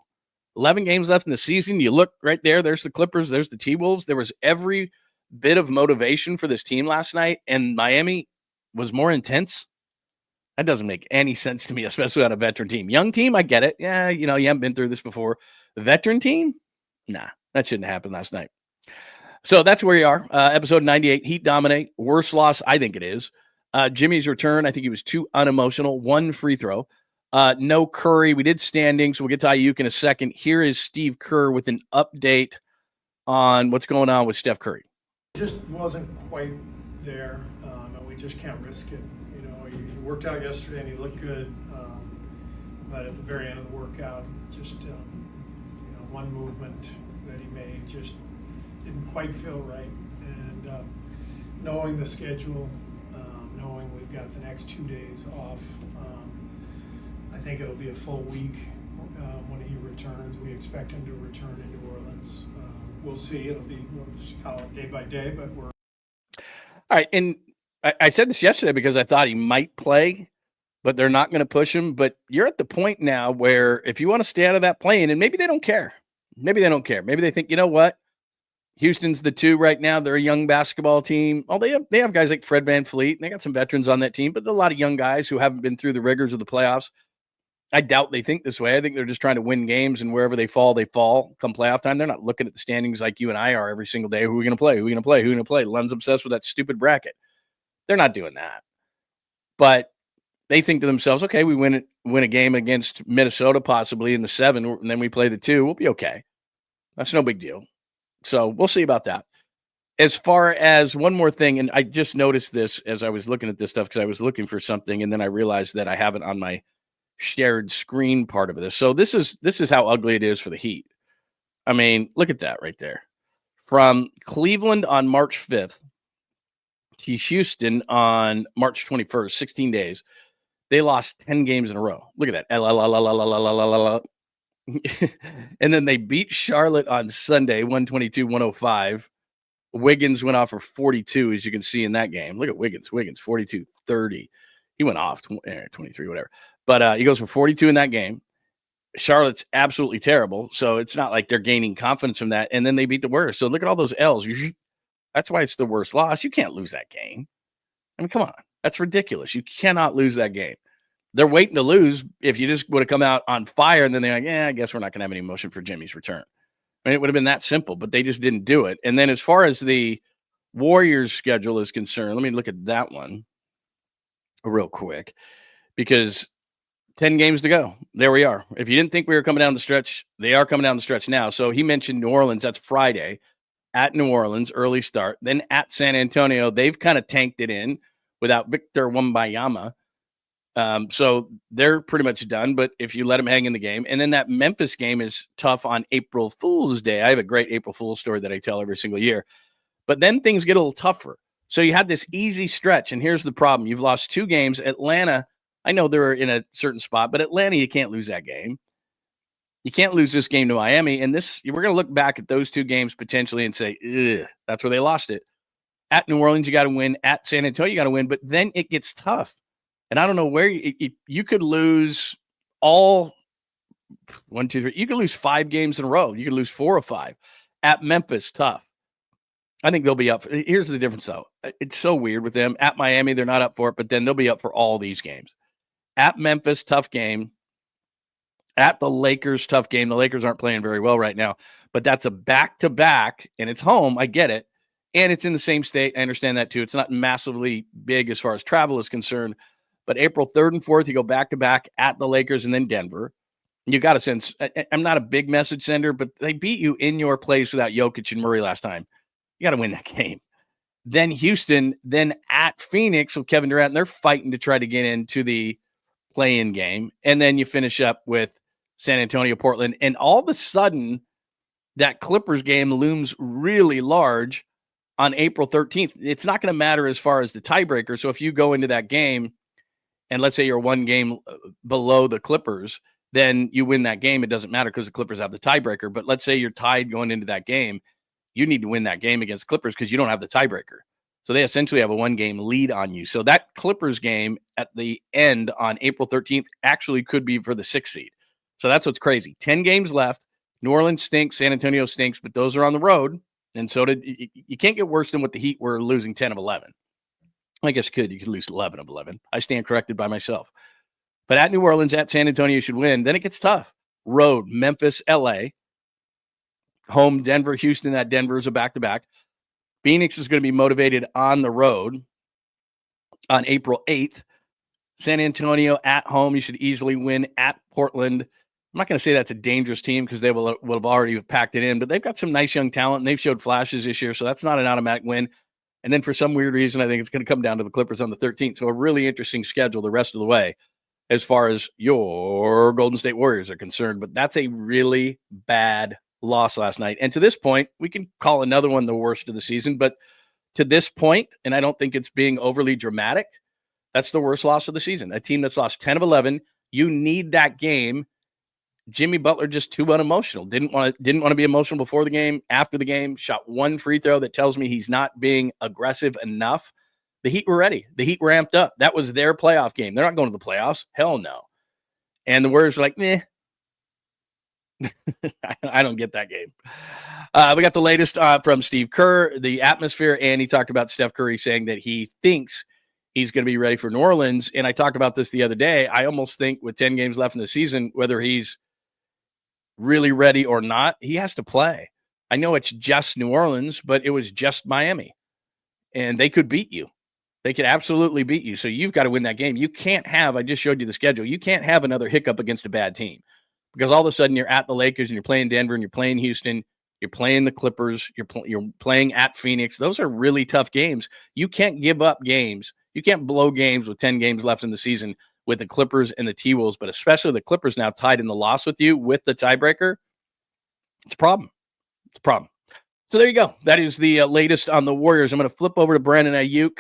11 games left in the season. You look right there. There's the Clippers. There's the T-Wolves. There was every bit of motivation for this team last night, and Miami was more intense. That doesn't make any sense to me, especially on a veteran team. Young team, I get it. Yeah, you haven't been through this before. Veteran team? Nah, that shouldn't happen last night. So that's where you are. Episode 98, Heat dominate. Worst loss, I think it is. Jimmy's return, I think he was too unemotional. One free throw. No Curry. We did standings. We'll get to Ayuk in a second. Here is Steve Kerr with an update on what's going on with Steph Curry. Just wasn't quite there, and we just can't risk it. He worked out yesterday and he looked good, but at the very end of the workout, just one movement that he made just didn't quite feel right. And knowing the schedule, knowing we've got the next 2 days off, I think it'll be a full week when he returns. We expect him to return in New Orleans. We'll see. We'll just call it day by day, but we're all right. And I said this yesterday because I thought he might play, but they're not going to push him. But you're at the point now where if you want to stay out of that plane, and maybe they don't care. Maybe they don't care. Maybe they think, you know what? Houston's the 2 right now. They're a young basketball team. Oh, they have guys like Fred VanVleet, and they got some veterans on that team, but a lot of young guys who haven't been through the rigors of the playoffs. I doubt they think this way. I think they're just trying to win games, and wherever they fall come playoff time. They're not looking at the standings like you and I are every single day. Who are we going to play? Who are we going to play? Who are we going to play? Lund's obsessed with that stupid bracket. They're not doing that. But they think to themselves, okay, we win a game against Minnesota possibly in the 7, and then we play the 2. We'll be okay. That's no big deal. So we'll see about that. As far as one more thing, and I just noticed this as I was looking at this stuff because I was looking for something, and then I realized that I have it on my shared screen part of this. So this is how ugly it is for the Heat. I mean, look at that right there. From Cleveland on March 5th to Houston on March 21st, 16 days, they lost 10 games in a row. Look at that. And then they beat Charlotte on Sunday, 122-105. Wiggins went off for 42, as you can see in that game. Look at Wiggins, 42-30. He went off 23, whatever. But he goes for 42 in that game. Charlotte's absolutely terrible, so it's not like they're gaining confidence from that. And then they beat the worst. So look at all those L's. That's why it's the worst loss. You can't lose that game. I mean, come on. That's ridiculous. You cannot lose that game. They're waiting to lose if you just would have come out on fire and then they're like, I guess we're not going to have any motion for Jimmy's return. I mean, it would have been that simple, but they just didn't do it. And then as far as the Warriors schedule is concerned, let me look at that one real quick because 10 games to go. There we are. If you didn't think we were coming down the stretch, they are coming down the stretch now. So he mentioned New Orleans. That's Friday at New Orleans, early start. Then at San Antonio, they've kind of tanked it in without Victor Wembanyama. So they're pretty much done, but if you let them hang in the game, and then that Memphis game is tough on April Fool's Day. I have a great April Fool's story that I tell every single year, but then things get a little tougher. So you had this easy stretch, and here's the problem. You've lost 2 games. Atlanta, I know they're in a certain spot, but Atlanta, you can't lose that game. You can't lose this game to Miami, and we're going to look back at those 2 games potentially and say, that's where they lost it. At New Orleans, you got to win. At San Antonio, you got to win, but then it gets tough. And I don't know where you could lose all 1, 2, 3. You could lose 5 games in a row. You could lose 4 or 5. At Memphis, tough. I think they'll be up. Here's the difference, though. It's so weird with them. At Miami, they're not up for it, but then they'll be up for all these games. At Memphis, tough game. At the Lakers, tough game. The Lakers aren't playing very well right now, but that's a back-to-back, and it's home. I get it. And it's in the same state. I understand that, too. It's not massively big as far as travel is concerned. But April 3rd and 4th, you go back-to-back at the Lakers and then Denver. You got to sense – I'm not a big message sender, but they beat you in your place without Jokic and Murray last time. You got to win that game. Then Houston, then at Phoenix with Kevin Durant, and they're fighting to try to get into the play-in game. And then you finish up with San Antonio, Portland. And all of a sudden, that Clippers game looms really large on April 13th. It's not going to matter as far as the tiebreaker. So if you go into that game – and let's say you're 1 game below the Clippers, then you win that game. It doesn't matter because the Clippers have the tiebreaker. But let's say you're tied going into that game. You need to win that game against Clippers because you don't have the tiebreaker. So they essentially have a 1-game lead on you. So that Clippers game at the end on April 13th actually could be for the 6th seed. So that's what's crazy. 10 games left. New Orleans stinks. San Antonio stinks, but those are on the road. And so you can't get worse than what the Heat were losing 10 of 11. I guess you could lose 11 of 11. I stand corrected by myself. But at New Orleans, at San Antonio, you should win. Then it gets tough. Road, Memphis, LA. Home, Denver, Houston. That Denver is a back-to-back. Phoenix is going to be motivated on the road on April 8th. San Antonio at home, you should easily win. At Portland, I'm not going to say that's a dangerous team because they will have already packed it in, but they've got some nice young talent, and they've showed flashes this year, so that's not an automatic win. And then for some weird reason, I think it's going to come down to the Clippers on the 13th. So a really interesting schedule the rest of the way as far as your Golden State Warriors are concerned. But that's a really bad loss last night. And to this point, we can call another one the worst of the season. But to this point, and I don't think it's being overly dramatic, that's the worst loss of the season. A team that's lost 10 of 11, you need that game. Jimmy Butler just too unemotional. Didn't want to be emotional before the game, after the game. Shot 1 free throw that tells me he's not being aggressive enough. The Heat were ready. The Heat were amped up. That was their playoff game. They're not going to the playoffs. Hell no. And the Warriors were like, meh. I don't get that game. We got the latest from Steve Kerr, the atmosphere, and he talked about Steph Curry saying that he thinks he's going to be ready for New Orleans. And I talked about this the other day. I almost think with 10 games left in the season, whether he's really ready or not, he has to play. I know it's just New Orleans, but it was just Miami. And they could beat you. They could absolutely beat you. So you've got to win that game. You can't have, I just showed you the schedule, you can't have another hiccup against a bad team. Because all of a sudden you're at the Lakers and you're playing Denver and you're playing Houston, you're playing the Clippers, you're playing at Phoenix. Those are really tough games. You can't give up games. You can't blow games with 10 games left in the season with the Clippers and the T-Wolves, but especially the Clippers now tied in the loss with you with the tiebreaker. It's a problem. It's a problem. So there you go. That is the latest on the Warriors. I'm going to flip over to Brandon Aiyuk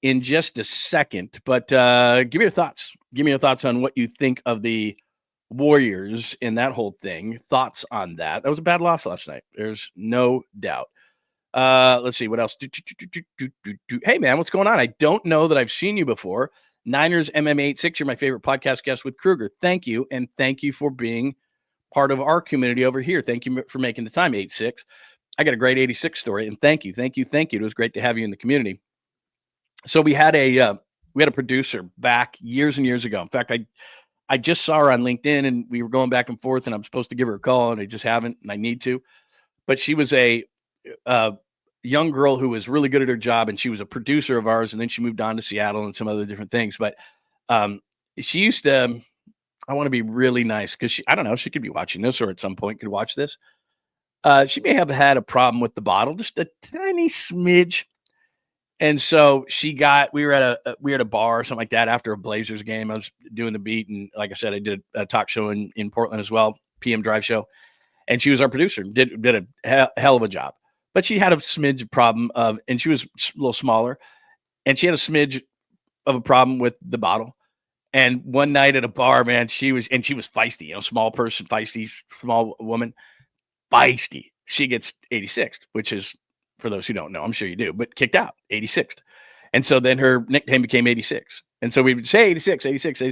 in just a second, but give me your thoughts. Give me your thoughts on what you think of the Warriors in that whole thing. Thoughts on that. That was a bad loss last night. There's no doubt. Let's see what else. Hey, man, what's going on? I don't know that I've seen you before. Niners MM86, you're my favorite podcast guest with Kruger. Thank you, and thank you for being part of our community over here. Thank you for making the time, 86. I got a great 86 story, and thank you. It was great to have you in the community. So we had a producer back years and years ago. In fact, I just saw her on LinkedIn, and we were going back and forth, and I'm supposed to give her a call, and I just haven't, and I need to. But she was a young girl who was really good at her job, and she was a producer of ours, and then she moved on to Seattle and some other different things. But she used to, I want to be really nice because I don't know, she could be watching this or at some point could watch this. She may have had a problem with the bottle, just a tiny smidge. And so we were at a bar or something like that after a Blazers game. I was doing the beat. And like I said, I did a talk show in Portland as well, PM Drive show. And she was our producer, did a hell of a job. But she had a smidge problem and she was a little smaller, and she had a smidge of a problem with the bottle. And one night at a bar, man, she was feisty, small person, feisty, small woman, feisty. She gets 86th, which is, for those who don't know, I'm sure you do, but kicked out, 86th. And so then her nickname became 86. And so we would say 86,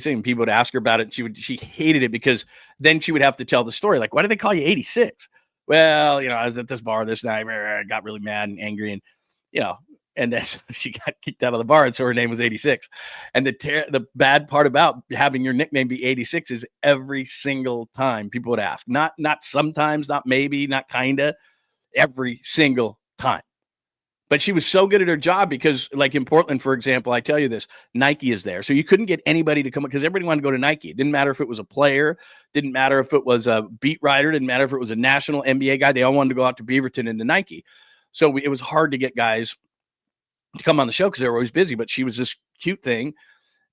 and people would ask her about it. And she hated it because then she would have to tell the story. Like, why do they call you 86? Well, I was at this bar this night, I got really mad and angry, and, and then she got kicked out of the bar. And so her name was 86. And the bad part about having your nickname be 86 is every single time people would ask, not sometimes, not maybe, not kinda, every single time. But she was so good at her job because, like in Portland, for example, I tell you this, Nike is there. So you couldn't get anybody to come because everybody wanted to go to Nike. It didn't matter if it was a player, didn't matter if it was a beat writer, didn't matter if it was a national NBA guy. They all wanted to go out to Beaverton and to Nike. So it was hard to get guys to come on the show because they were always busy. But she was this cute thing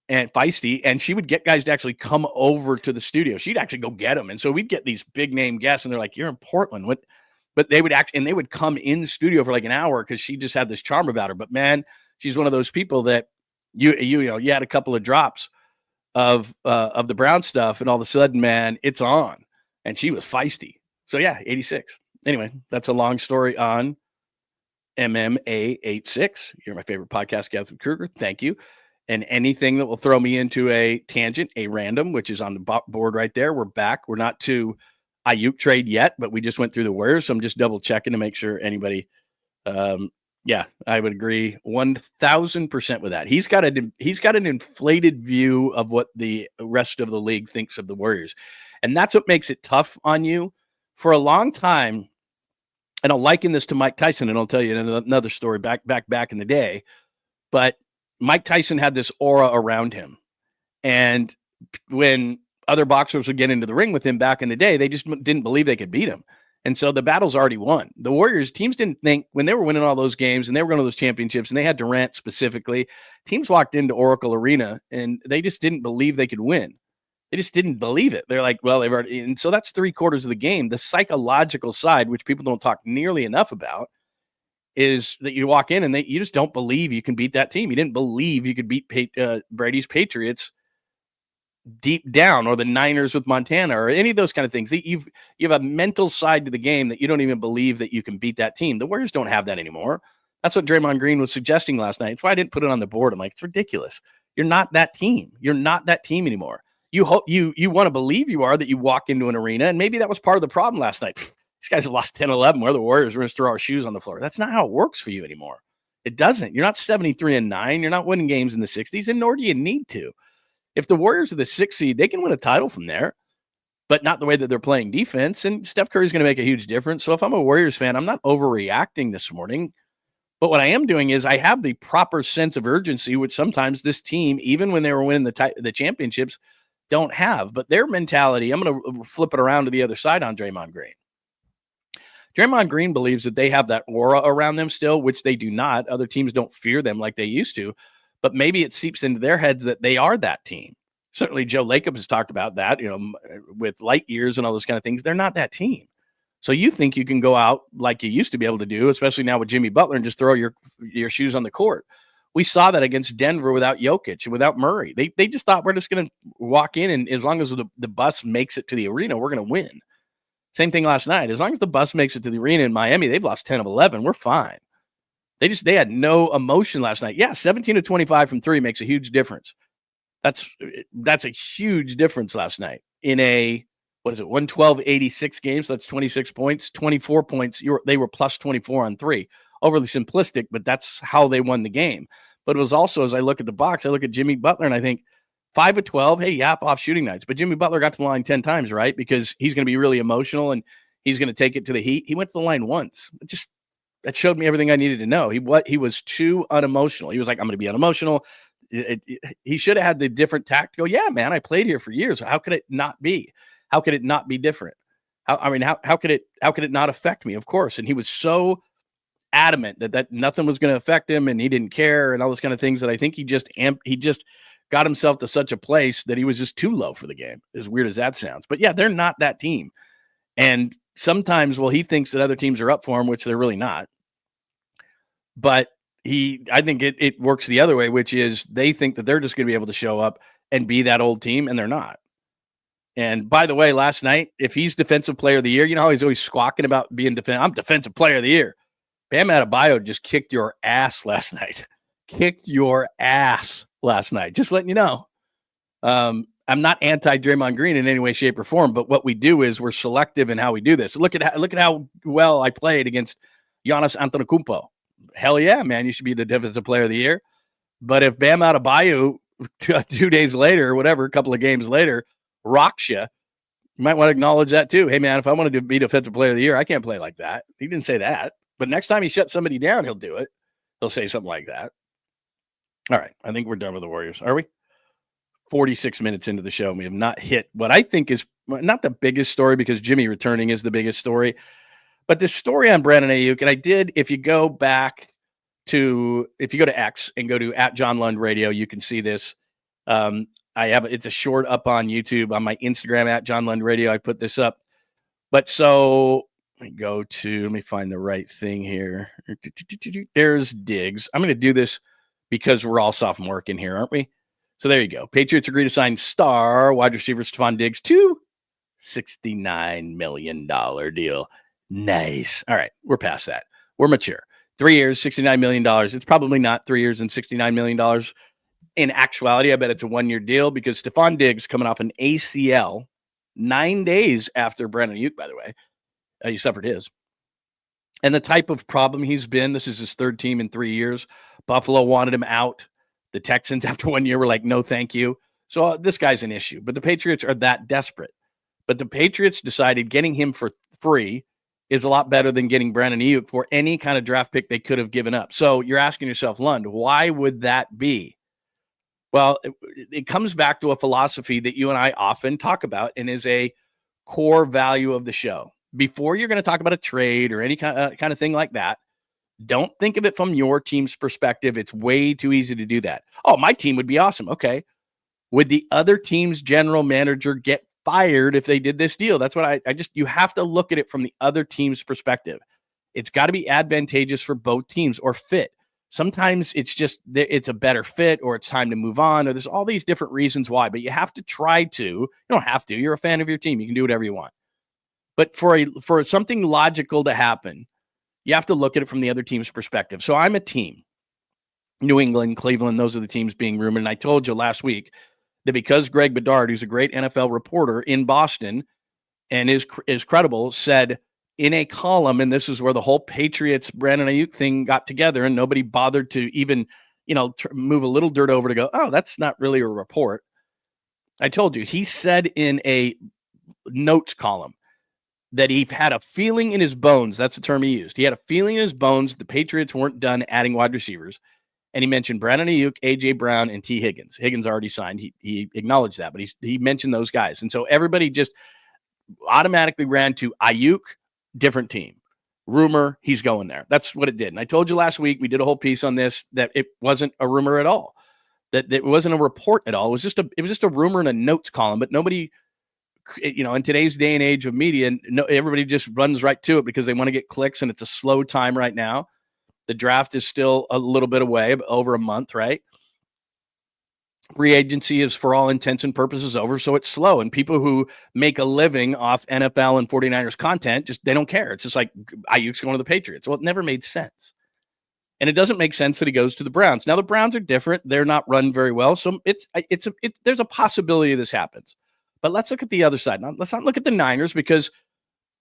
and feisty, and she would get guys to actually come over to the studio. She'd actually go get them. And so we'd get these big name guests, and they're like, "You're in Portland. What?" But they would come in the studio for like an hour because she just had this charm about her. But man, she's one of those people that you had a couple of drops of the brown stuff, and all of a sudden, man, it's on. And she was feisty. So yeah, 86. Anyway, that's a long story on MMA 86. You're my favorite podcast guest with Kruger. Thank you. And anything that will throw me into a tangent, a random, which is on the board right there. We're back. We're not to Ayuk trade yet, but we just went through the Warriors, so I'm just double checking to make sure anybody. Yeah, I would agree 1,000% with that. He's got an inflated view of what the rest of the league thinks of the Warriors, and that's what makes it tough on you. For a long time, and I'll liken this to Mike Tyson, and I'll tell you another story back in the day. But Mike Tyson had this aura around him, and when other boxers would get into the ring with him back in the day, they just didn't believe they could beat him. And so the battle's already won. The Warriors teams didn't think when they were winning all those games and they were going to those championships and they had Durant specifically, teams walked into Oracle Arena and they just didn't believe they could win. They just didn't believe it. They're like, well, they've already, and so that's 3/4 of the game. The psychological side, which people don't talk nearly enough about, is that you walk in and you just don't believe you can beat that team. You didn't believe you could beat Brady's Patriots deep down, or the Niners with Montana, or any of those kind of things. You have a mental side to the game that you don't even believe that you can beat that team. The Warriors don't have that anymore. That's what Draymond Green was suggesting last night. That's why I didn't put it on the board. I'm like, it's ridiculous. You're not that team. You're not that team anymore. You hope you want to believe you are, that you walk into an arena, and maybe that was part of the problem last night. These guys have lost 10-11. We're the Warriors. We're going to throw our shoes on the floor. That's not how it works for you anymore. It doesn't. You're not 73-9. You're not winning games in the 60s, and nor do you need to. If the Warriors are the 6th seed, they can win a title from there, but not the way that they're playing defense. And Steph Curry's going to make a huge difference. So if I'm a Warriors fan, I'm not overreacting this morning. But what I am doing is I have the proper sense of urgency, which sometimes this team, even when they were winning the championships, don't have. But their mentality, I'm going to flip it around to the other side on Draymond Green. Draymond Green believes that they have that aura around them still, which they do not. Other teams don't fear them like they used to. But maybe it seeps into their heads that they are that team. Certainly Joe Lacob has talked about that, with light years and all those kind of things. They're not that team. So you think you can go out like you used to be able to do, especially now with Jimmy Butler, and just throw your shoes on the court. We saw that against Denver without Jokic and without Murray. They just thought, we're just going to walk in, and as long as the bus makes it to the arena, we're going to win. Same thing last night. As long as the bus makes it to the arena in Miami, they've lost 10 of 11. We're fine. They had no emotion last night. Yeah, 17 of 25 from three makes a huge difference. That's a huge difference last night in a what is it, 112-86 games. So that's 26 points, 24 points. They were plus 24 on three. Overly simplistic, but that's how they won the game. But it was also, as I look at the box, I look at Jimmy Butler and I think 5 of 12, hey, yap off shooting nights. But Jimmy Butler got to the line 10 times, right? Because he's going to be really emotional and he's going to take it to the Heat. He went to the line once. That showed me everything I needed to know. He was too unemotional. He was like, I'm going to be unemotional. He should have had the different tact to go, yeah, man, I played here for years. How could it not be? How could it not be different? How could it not affect me? Of course. And he was so adamant that nothing was going to affect him and he didn't care and all those kind of things that I think he just got himself to such a place that he was just too low for the game, as weird as that sounds. But yeah, they're not that team. And sometimes, he thinks that other teams are up for him, which they're really not. But I think it works the other way, which is they think that they're just going to be able to show up and be that old team, and they're not. And by the way, last night, if he's defensive player of the year, you know how he's always squawking about being I'm defensive player of the year. Bam Adebayo just kicked your ass last night. Kicked your ass last night. Just letting you know. I'm not anti Draymond Green in any way, shape, or form, but what we do is we're selective in how we do this. Look at how well I played against Giannis Antetokounmpo. Hell yeah, man, you should be the defensive player of the year. But if Bam Adebayo 2 days later, or whatever, a couple of games later, rocks you might want to acknowledge that too. Hey, man, if I wanted to be defensive player of the year, I can't play like that. He didn't say that. But next time he shuts somebody down, he'll do it. He'll say something like that. All right, I think we're done with the Warriors. Are we? 46 minutes into the show, and we have not hit what I think is not the biggest story, because Jimmy returning is the biggest story. But this story on Brandon Aiyuk, and I did, if you go to X and go to @JohnLundRadio, you can see this. It's a short up on YouTube, on my Instagram @JohnLundRadio. I put this up. But so let me find the right thing here. There's Diggs. I'm going to do this because we're all sophomore in here, aren't we? So there you go. Patriots agree to sign star wide receiver Stephon Diggs to $69 million deal. Nice. All right. We're past that. We're mature. 3 years, $69 million. It's probably not 3 years and $69 million. In actuality, I bet it's a 1-year deal, because Stephon Diggs, coming off an ACL 9 days after Brandon Aiyuk, by the way, he suffered his. And the type of problem he's been, this is his third team in 3 years. Buffalo wanted him out. The Texans, after 1 year, were like, no, thank you. So this guy's an issue. But the Patriots are that desperate. But the Patriots decided getting him for free is a lot better than getting Brandon Aiyuk for any kind of draft pick they could have given up. So you're asking yourself, Lund, why would that be? Well, it comes back to a philosophy that you and I often talk about and is a core value of the show. Before you're going to talk about a trade or any kind of thing like that, don't think of it from your team's perspective. It's way too easy to do that. Oh, my team would be awesome. Okay. Would the other team's general manager get fired if they did this deal? That's what you have to look at it from the other team's perspective. It's got to be advantageous for both teams or fit. Sometimes it's a better fit, or it's time to move on, or there's all these different reasons why, but you have to try to. You don't have to. You're a fan of your team. You can do whatever you want. But for something logical to happen, you have to look at it from the other team's perspective. So I'm a team. New England, Cleveland, those are the teams being rumored. And I told you last week that because Greg Bedard, who's a great NFL reporter in Boston and is credible, said in a column, and this is where the whole Patriots Brandon Ayuk thing got together, and nobody bothered to even, move a little dirt over to go, oh, that's not really a report. I told you, he said in a notes column that he had a feeling in his bones. That's the term he used. He had a feeling in his bones the Patriots weren't done adding wide receivers. And he mentioned Brandon Ayuk, A.J. Brown, and T. Higgins. Higgins already signed. He acknowledged that, but he mentioned those guys. And so everybody just automatically ran to Ayuk, different team. Rumor, he's going there. That's what it did. And I told you last week, we did a whole piece on this, that it wasn't a rumor at all. That it wasn't a report at all. It was just a rumor in a notes column, but nobody, in today's day and age of media, everybody just runs right to it because they want to get clicks, and it's a slow time right now. The draft is still a little bit away, over a month, right? Free agency is, for all intents and purposes, over, so it's slow. And people who make a living off NFL and 49ers content, they don't care. It's just like Ayuk's going to the Patriots. Well, it never made sense. And it doesn't make sense that he goes to the Browns. Now, the Browns are different. They're not run very well, so there's a possibility this happens. But let's look at the other side. Now, let's not look at the Niners, because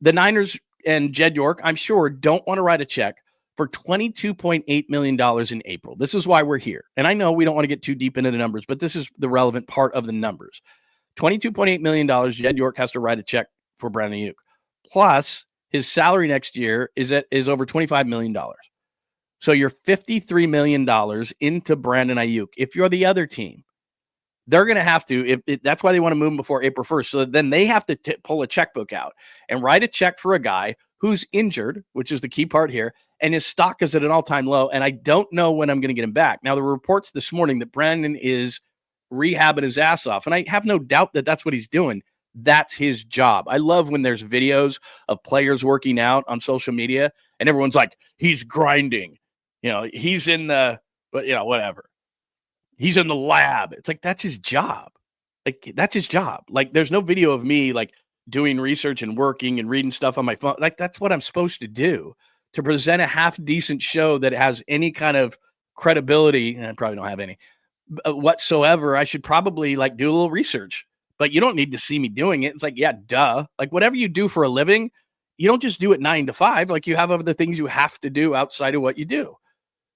the Niners and Jed York, I'm sure, don't want to write a check for $22.8 million in April. This is why we're here. And I know we don't want to get too deep into the numbers, but this is the relevant part of the numbers. $22.8 million, Jed York has to write a check for Brandon Ayuk. Plus, his salary next year is over $25 million. So you're $53 million into Brandon Ayuk. If you're the other team, they're going to have to, that's why they want to move him before April 1st. So then they have to pull a checkbook out and write a check for a guy who's injured, which is the key part here, and his stock is at an all-time low, and I don't know when I'm going to get him back. Now, there were reports this morning that Brandon is rehabbing his ass off, and I have no doubt that that's what he's doing. That's his job. I love when there's videos of players working out on social media, and everyone's like, he's grinding. He's in the, whatever. He's in the lab. It's like, that's his job. Like, that's his job. Like, there's no video of me, like, doing research and working and reading stuff on my phone. Like, that's what I'm supposed to do to present a half-decent show that has any kind of credibility, and I probably don't have any whatsoever. I should probably, like, do a little research. But you don't need to see me doing it. It's like, yeah, duh. Like, whatever you do for a living, you don't just do it 9 to 5. Like, you have other things you have to do outside of what you do.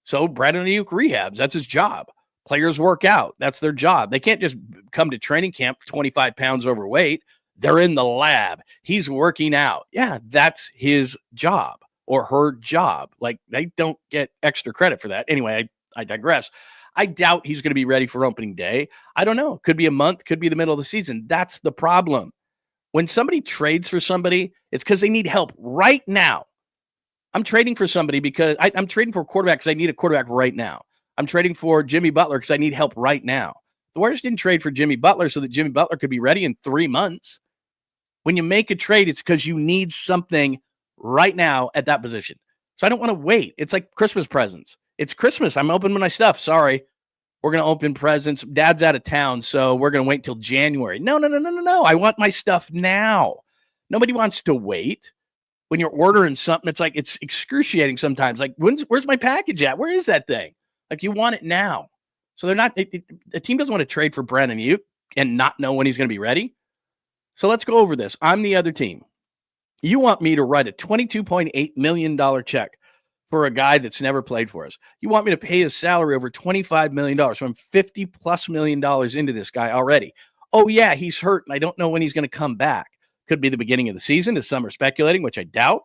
So Brandon Ayuk rehabs. That's his job. Players work out. That's their job. They can't just come to training camp 25 pounds overweight. They're in the lab. He's working out. Yeah, that's his job or her job. Like, they don't get extra credit for that. Anyway, I digress. I doubt he's going to be ready for opening day. I don't know. Could be a month. Could be the middle of the season. That's the problem. When somebody trades for somebody, it's because they need help right now. I'm trading for somebody because I'm trading for a quarterback because I need a quarterback right now. I'm trading for Jimmy Butler because I need help right now. The Warriors didn't trade for Jimmy Butler so that Jimmy Butler could be ready in 3 months. When you make a trade, it's because you need something right now at that position. So I don't want to wait. It's like Christmas presents. It's Christmas. I'm opening my stuff. Sorry. We're going to open presents. Dad's out of town, so we're going to wait till January. No. I want my stuff now. Nobody wants to wait. When you're ordering something, it's like, it's excruciating sometimes. Like, where's my package at? Where is that thing? Like, you want it now. So they're not, the team doesn't want to trade for Brandon Ayuk and not know when he's going to be ready. So let's go over this. I'm the other team. You want me to write a $22.8 million check for a guy that's never played for us. You want me to pay his salary over $25 million. So I'm $50+ million into this guy already. Oh, yeah, he's hurt, and I don't know when he's going to come back. Could be the beginning of the season, as some are speculating, which I doubt.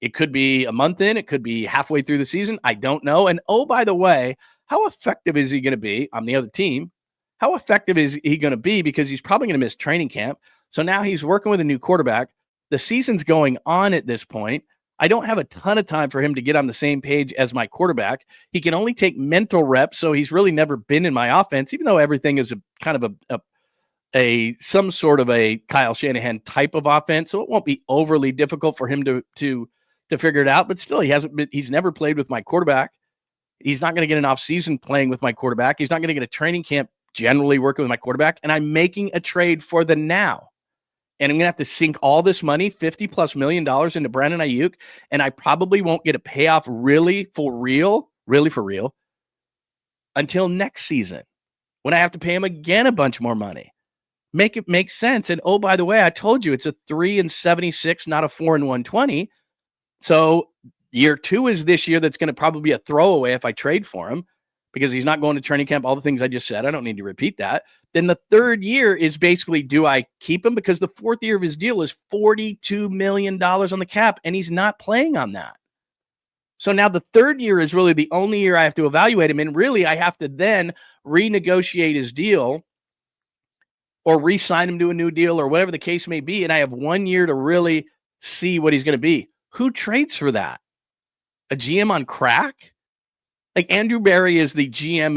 It could be a month in. It could be halfway through the season. I don't know. And, oh, by the way, how effective is he going to be on the other team? How effective is he going to be? Because he's probably going to miss training camp. So now he's working with a new quarterback. The season's going on at this point. I don't have a ton of time for him to get on the same page as my quarterback. He can only take mental reps, so he's really never been in my offense, even though everything is a kind of some sort of a Kyle Shanahan type of offense. So it won't be overly difficult for him to figure it out. But still, he's never played with my quarterback. He's not going to get an offseason playing with my quarterback. He's not going to get a training camp generally working with my quarterback. And I'm making a trade for the now. And I'm going to have to sink all this money, $50+ million into Brandon Ayuk, and I probably won't get a payoff really for real, until next season when I have to pay him again a bunch more money. Make it make sense. And, oh, by the way, I told you it's a 3-76, not a 4-120. So year 2 is this year. That's going to probably be a throwaway if I trade for him because he's not going to training camp, all the things I just said. I don't need to repeat that. Then the 3rd year is basically, do I keep him? Because the 4th year of his deal is $42 million on the cap, and he's not playing on that. So now the 3rd year is really the only year I have to evaluate him, and really I have to then renegotiate his deal or re-sign him to a new deal or whatever the case may be, and I have 1 year to really see what he's going to be. Who trades for that? A GM on crack? Like, Andrew Berry is the GM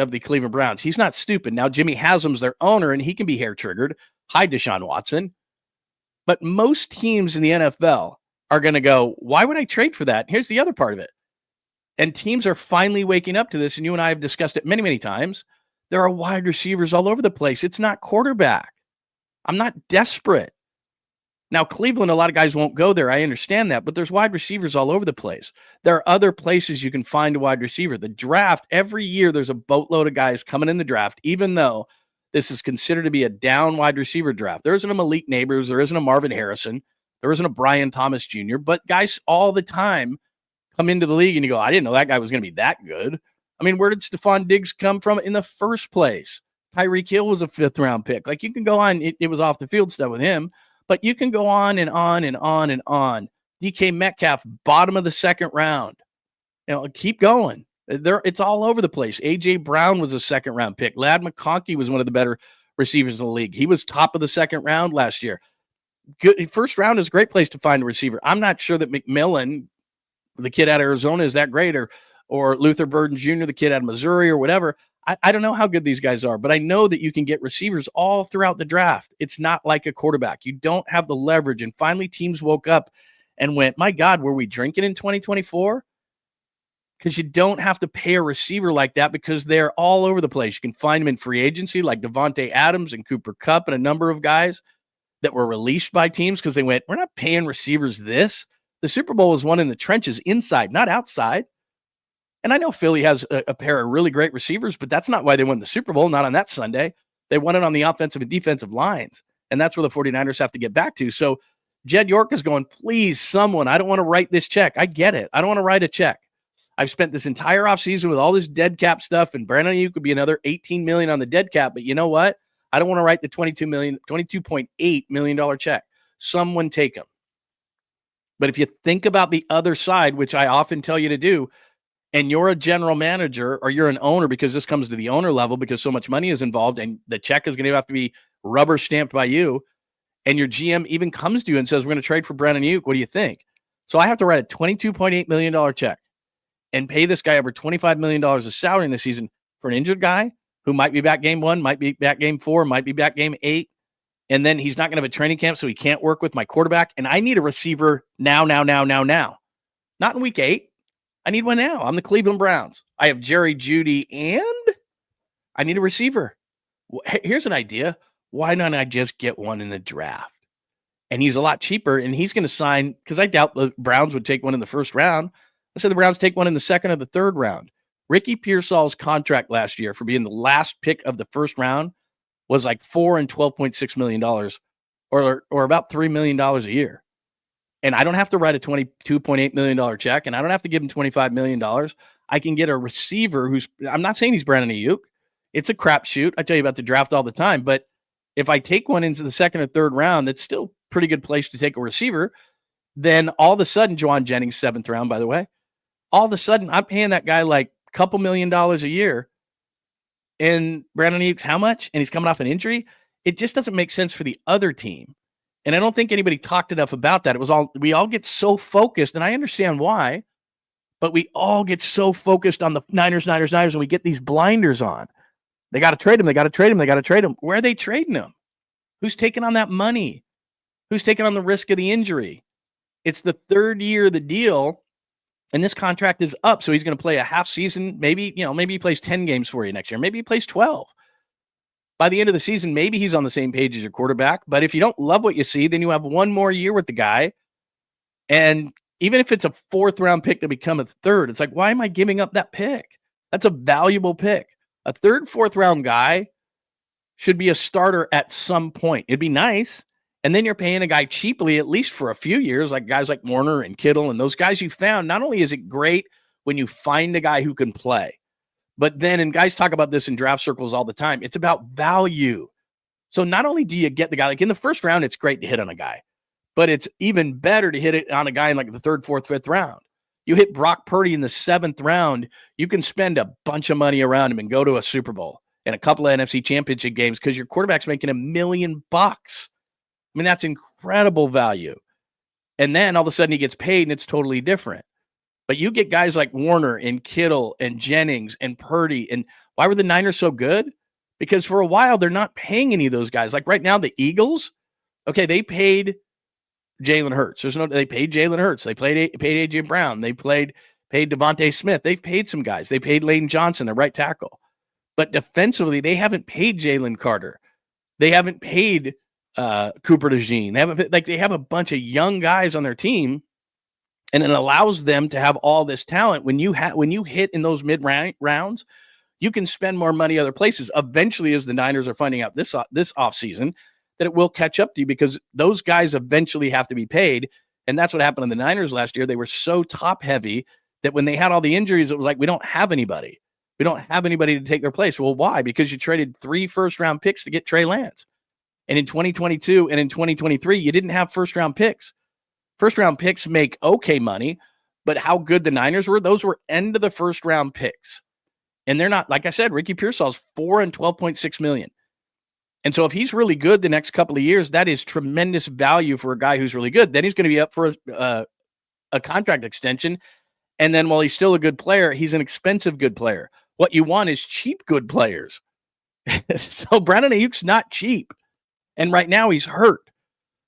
of the Cleveland Browns. He's not stupid. Now, Jimmy Haslam's their owner, and he can be hair-triggered. Hi, Deshaun Watson. But most teams in the NFL are going to go, why would I trade for that? Here's the other part of it. And teams are finally waking up to this, and you and I have discussed it many, many times. There are wide receivers all over the place. It's not quarterback. I'm not desperate. Now, Cleveland, a lot of guys won't go there. I understand that, but there's wide receivers all over the place. There are other places you can find a wide receiver. The draft, every year, there's a boatload of guys coming in the draft, even though this is considered to be a down wide receiver draft. There isn't a Malik Neighbors. There isn't a Marvin Harrison. There isn't a Brian Thomas Jr., but guys all the time come into the league and you go, I didn't know that guy was going to be that good. I mean, where did Stephon Diggs come from in the first place? Tyreek Hill was a 5th-round pick. Like, you can go on. It was off the field stuff with him, but you can go on and on and on and on. DK Metcalf, bottom of the 2nd round. Keep going. It's all over the place. A.J. Brown was a 2nd-round pick. Ladd McConkey was one of the better receivers in the league. He was top of the 2nd round last year. Good. First round is a great place to find a receiver. I'm not sure that McMillan, the kid out of Arizona, is that great, or Luther Burden Jr., the kid out of Missouri, or whatever. I don't know how good these guys are, but I know that you can get receivers all throughout the draft. It's not like a quarterback. You don't have the leverage. And finally, teams woke up and went, my God, were we drinking in 2024? Because you don't have to pay a receiver like that because they're all over the place. You can find them in free agency like Devontae Adams and Cooper Kupp and a number of guys that were released by teams because they went, we're not paying receivers this. The Super Bowl was won in the trenches inside, not outside. And I know Philly has a pair of really great receivers, but that's not why they won the Super Bowl, not on that Sunday. They won it on the offensive and defensive lines, and that's where the 49ers have to get back to. So Jed York is going, please, someone, I don't want to write this check. I get it. I don't want to write a check. I've spent this entire offseason with all this dead cap stuff, and Brandon Ayuk could be another $18 million on the dead cap, but you know what? I don't want to write the $22.8 million check. Someone take him. But if you think about the other side, which I often tell you to do, and you're a general manager or you're an owner, because this comes to the owner level because so much money is involved and the check is going to have to be rubber stamped by you, and your GM even comes to you and says, we're going to trade for Brandon Ayuk. What do you think? So I have to write a $22.8 million check and pay this guy over $25 million of salary in the season for an injured guy who might be back game 1, might be back game 4, might be back game 8. And then he's not going to have a training camp, so he can't work with my quarterback. And I need a receiver now. Not in week 8. I need one now. I'm the Cleveland Browns. I have Jerry Jeudy, and I need a receiver. Here's an idea. Why don't I just get one in the draft? And he's a lot cheaper, and he's going to sign, because I doubt the Browns would take one in the 1st round. I said the Browns take one in the 2nd or the 3rd round. Ricky Pearsall's contract last year for being the last pick of the 1st round was like $4 and $12.6 million, or about $3 million a year. And I don't have to write a $22.8 million check, and I don't have to give him $25 million. I can get a receiver who's, I'm not saying he's Brandon Ayuk. It's a crapshoot. I tell you about the draft all the time. But if I take one into the 2nd or 3rd round, that's still a pretty good place to take a receiver. Then all of a sudden, Juwan Jennings, 7th round, by the way, all of a sudden I'm paying that guy like a couple $1 million a year. And Brandon Ayuk's how much? And he's coming off an injury. It just doesn't make sense for the other team. And I don't think anybody talked enough about that. We all get so focused, and I understand why, but we all get so focused on the Niners, and we get these blinders on. They got to trade him. Where are they trading him? Who's taking on that money? Who's taking on the risk of the injury? It's the 3rd year of the deal, and this contract is up, so he's going to play a half season. Maybe he plays 10 games for you next year. Maybe he plays 12. By the end of the season, maybe he's on the same page as your quarterback. But if you don't love what you see, then you have one more year with the guy. And even if it's a 4th round pick to become a 3rd, it's like, why am I giving up that pick? That's a valuable pick. A 3rd, 4th round guy should be a starter at some point. It'd be nice. And then you're paying a guy cheaply, at least for a few years, like guys like Warner and Kittle and those guys you found. Not only is it great when you find a guy who can play, but then, and guys talk about this in draft circles all the time, it's about value. So not only do you get the guy, like in the 1st round, it's great to hit on a guy, but it's even better to hit it on a guy in like the 3rd, 4th, 5th round. You hit Brock Purdy in the 7th round, you can spend a bunch of money around him and go to a Super Bowl and a couple of NFC championship games because your quarterback's making $1 million. I mean, that's incredible value. And then all of a sudden he gets paid and it's totally different. But you get guys like Warner and Kittle and Jennings and Purdy. And why were the Niners so good? Because for a while, they're not paying any of those guys. Like right now, the Eagles, okay, they paid Jalen Hurts. They paid Jalen Hurts. They paid A.J. Brown. They paid Devontae Smith. They've paid some guys. They paid Lane Johnson, their right tackle. But defensively, they haven't paid Jalen Carter. They haven't paid Cooper DeJean. They have a bunch of young guys on their team. And it allows them to have all this talent. When you hit in those mid rounds, You can spend more money other places. Eventually, as the Niners are finding out this offseason, that it will catch up to you because those guys eventually have to be paid. And that's what happened in the Niners last year. They were so top heavy that when they had all the injuries, it was like, we don't have anybody. We don't have anybody to take their place. Well, why? Because you traded 3 first-round picks to get Trey Lance. And in 2022 and in 2023, you didn't have first-round picks. First-round picks make okay money, but how good the Niners were, those were end of the first-round picks. And they're not, like I said, Ricky Pearsall's $4 and $12.6 million. And so if he's really good the next couple of years, that is tremendous value for a guy who's really good. Then he's going to be up for a contract extension. And then while he's still a good player, he's an expensive good player. What you want is cheap good players. So Brandon Ayuk's not cheap. And right now he's hurt.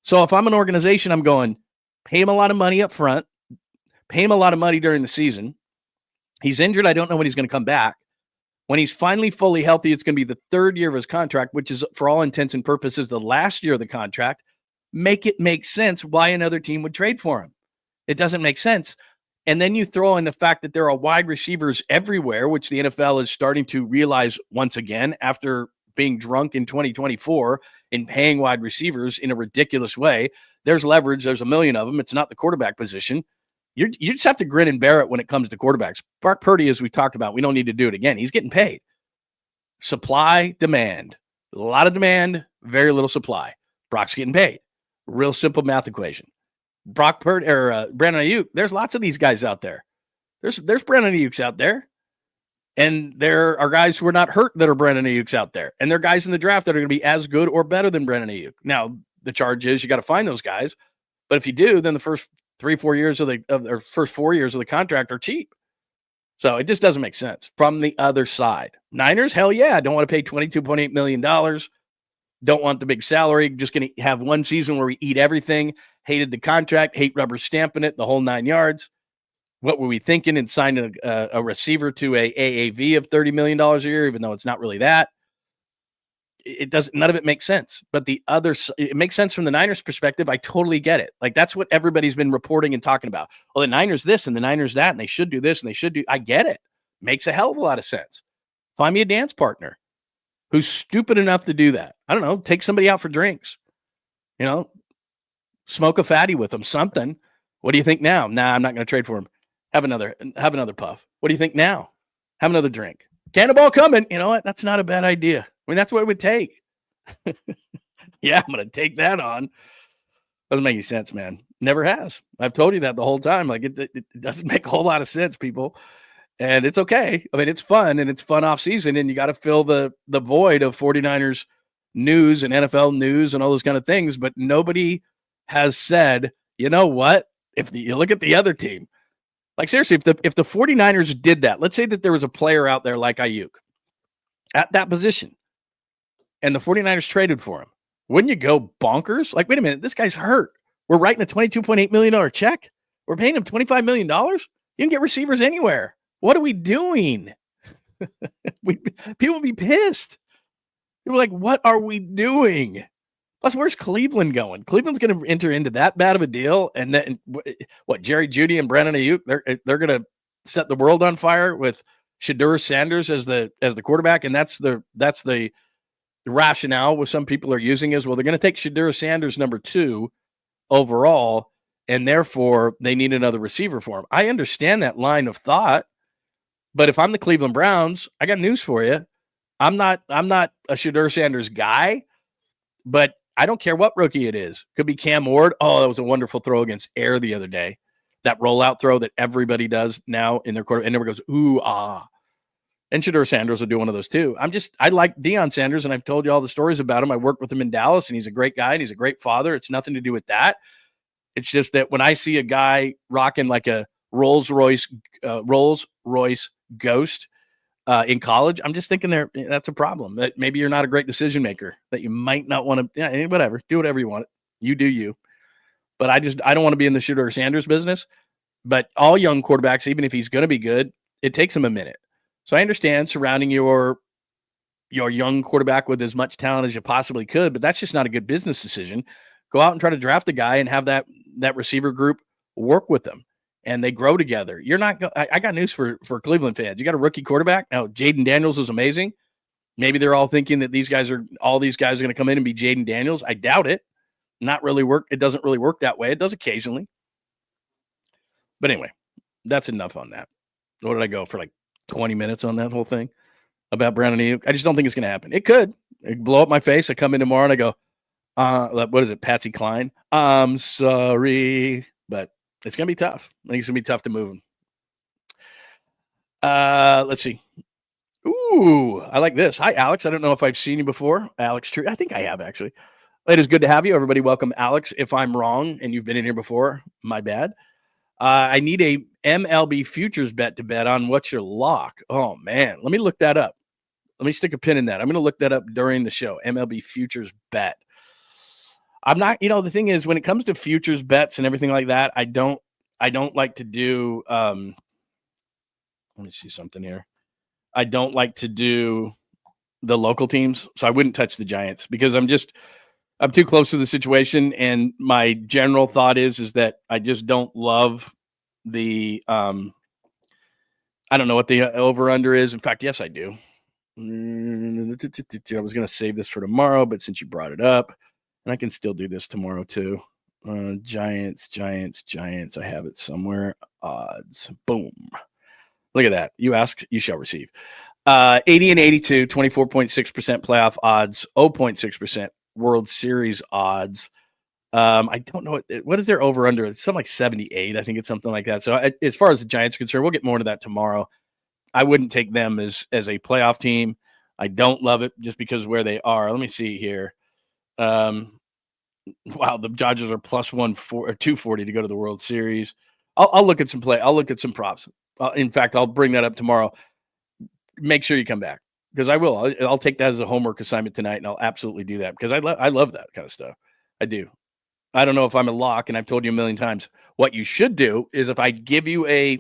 So if I'm an organization, I'm going, pay him a lot of money up front, pay him a lot of money during the season. He's injured. I don't know when he's going to come back. When he's finally fully healthy, it's going to be the 3rd year of his contract, which is, for all intents and purposes, the last year of the contract. Make it make sense why another team would trade for him. It doesn't make sense. And then you throw in the fact that there are wide receivers everywhere, which the NFL is starting to realize once again after being drunk in 2024 in paying wide receivers in a ridiculous way. There's leverage. There's a million of them. It's not the quarterback position. You just have to grin and bear it when it comes to quarterbacks. Brock Purdy, as we talked about, we don't need to do it again. He's getting paid. Supply, demand. A lot of demand, very little supply. Brock's getting paid. Real simple math equation. Brock Purdy or Brandon Ayuk, there's lots of these guys out there. There's Brandon Ayuk's out there. And there are guys who are not hurt that are Brandon Ayuk's out there. And there are guys in the draft that are going to be as good or better than Brandon Ayuk. Now, the charge is you got to find those guys. But if you do, then the first 3-4 years or first 4 years of the contract are cheap. So it just doesn't make sense. From the other side, Niners, hell yeah, don't want to pay $22.8 million. Don't want the big salary. Just going to have one season where we eat everything. Hated the contract, hate rubber stamping it, the whole 9 yards. What were we thinking in signing a receiver to a AAV of $30 million a year, even though it's not really that? It doesn't, none of it makes sense. But it makes sense from the Niners perspective. I totally get it. Like, that's what everybody's been reporting and talking about. Well, the Niners this and the Niners that, and they should do this and they should do. I get it. Makes a hell of a lot of sense. Find me a dance partner who's stupid enough to do that. I don't know. Take somebody out for drinks. Smoke a fatty with them. Something. What do you think now? Nah, I'm not going to trade for him. Have another puff. What do you think now? Have another drink. Cannonball coming. You know what? That's not a bad idea. I mean, that's what it would take. Yeah, I'm going to take that on. Doesn't make any sense, man. Never has. I've told you that the whole time. Like, it doesn't make a whole lot of sense, people. And it's okay. I mean, it's fun, and it's fun off season, and you got to fill the void of 49ers news and NFL news and all those kind of things. But nobody has said, you know what? If you look at the other team, like, seriously, if the 49ers did that, let's say that there was a player out there like Ayuk at that position, and the 49ers traded for him, wouldn't you go bonkers? Like, wait a minute, this guy's hurt. We're writing a $22.8 million check. We're paying him $25 million. You can get receivers anywhere. What are we doing? People would be pissed. People are like, what are we doing? Plus, where's Cleveland going? Cleveland's going to enter into that bad of a deal, and then what? Jerry Jeudy and Brandon Ayuk, they're going to set the world on fire with Shedeur Sanders as the quarterback, and that's the rationale what some people are using is, well, they're going to take Shedeur Sanders number 2 overall, and therefore they need another receiver for him. I understand that line of thought, but if I'm the Cleveland Browns, I got news for you. I'm not a Shedeur Sanders guy, but I don't care what rookie it is. Could be Cam Ward. Oh, that was a wonderful throw against Air the other day. That rollout throw that everybody does now in their quarter and never goes, ooh, ah. And Shedeur Sanders will do one of those too. I like Deion Sanders, and I've told you all the stories about him. I worked with him in Dallas, and he's a great guy, and he's a great father. It's nothing to do with that. It's just that when I see a guy rocking like a Rolls Royce Ghost in college, I'm just thinking that's a problem. That maybe you're not a great decision maker, that you might not want to, whatever, do whatever you want. You do you. But I don't want to be in the Shedeur Sanders business. But all young quarterbacks, even if he's going to be good, it takes him a minute. So I understand surrounding your young quarterback with as much talent as you possibly could, but that's just not a good business decision. Go out and try to draft a guy and have that receiver group work with them and they grow together. You're not. I got news for Cleveland fans. You got a rookie quarterback now. Jaden Daniels is amazing. Maybe they're all thinking that all these guys are going to come in and be Jaden Daniels. I doubt it. Not really work. It doesn't really work that way. It does occasionally. But anyway, that's enough on that. What did I go for, like 20 minutes on that whole thing about Brandon Aiyuk? I just don't think it's going to happen. It could. It blow up my face. I come in tomorrow and I go, what is it, Patsy Cline? I'm sorry, but it's going to be tough. I think it's going to be tough to move him. Let's see. Ooh, I like this. Hi, Alex. I don't know if I've seen you before. Alex Tree. I think I have, actually. It is good to have you. Everybody welcome Alex. If I'm wrong and you've been in here before, my bad. I need a MLB futures bet to bet on. What's your lock? Oh, man. Let me look that up. Let me stick a pin in that. I'm going to look that up during the show. MLB futures bet. I'm not, the thing is, when it comes to futures bets and everything like that, I don't like to do, let me see something here. I don't like to do the local teams, so I wouldn't touch the Giants because I'm too close to the situation, and my general thought is that I just don't love the I don't know what the over-under is. In fact, yes, I do. I was going to save this for tomorrow, but since you brought it up, and I can still do this tomorrow too. Giants. I have it somewhere. Odds. Boom. Look at that. You ask, you shall receive. 80 and 82, 24.6% playoff odds, 0.6% World Series odds. I don't know what is their over under. It's something like 78. I think it's something like that. So as far as the Giants are concerned, we'll get more into that tomorrow. I wouldn't take them as a playoff team. I don't love it just because of where they are. Let me see here. Wow, the Dodgers are plus 240 to go to the World Series. I'll look at some play. I'll look at some props. In fact, I'll bring that up tomorrow. Make sure you come back because I will. I'll take that as a homework assignment tonight, and I'll absolutely do that because I love that kind of stuff. I do. I don't know if I'm a lock, and I've told you a million times. What you should do is if I give you a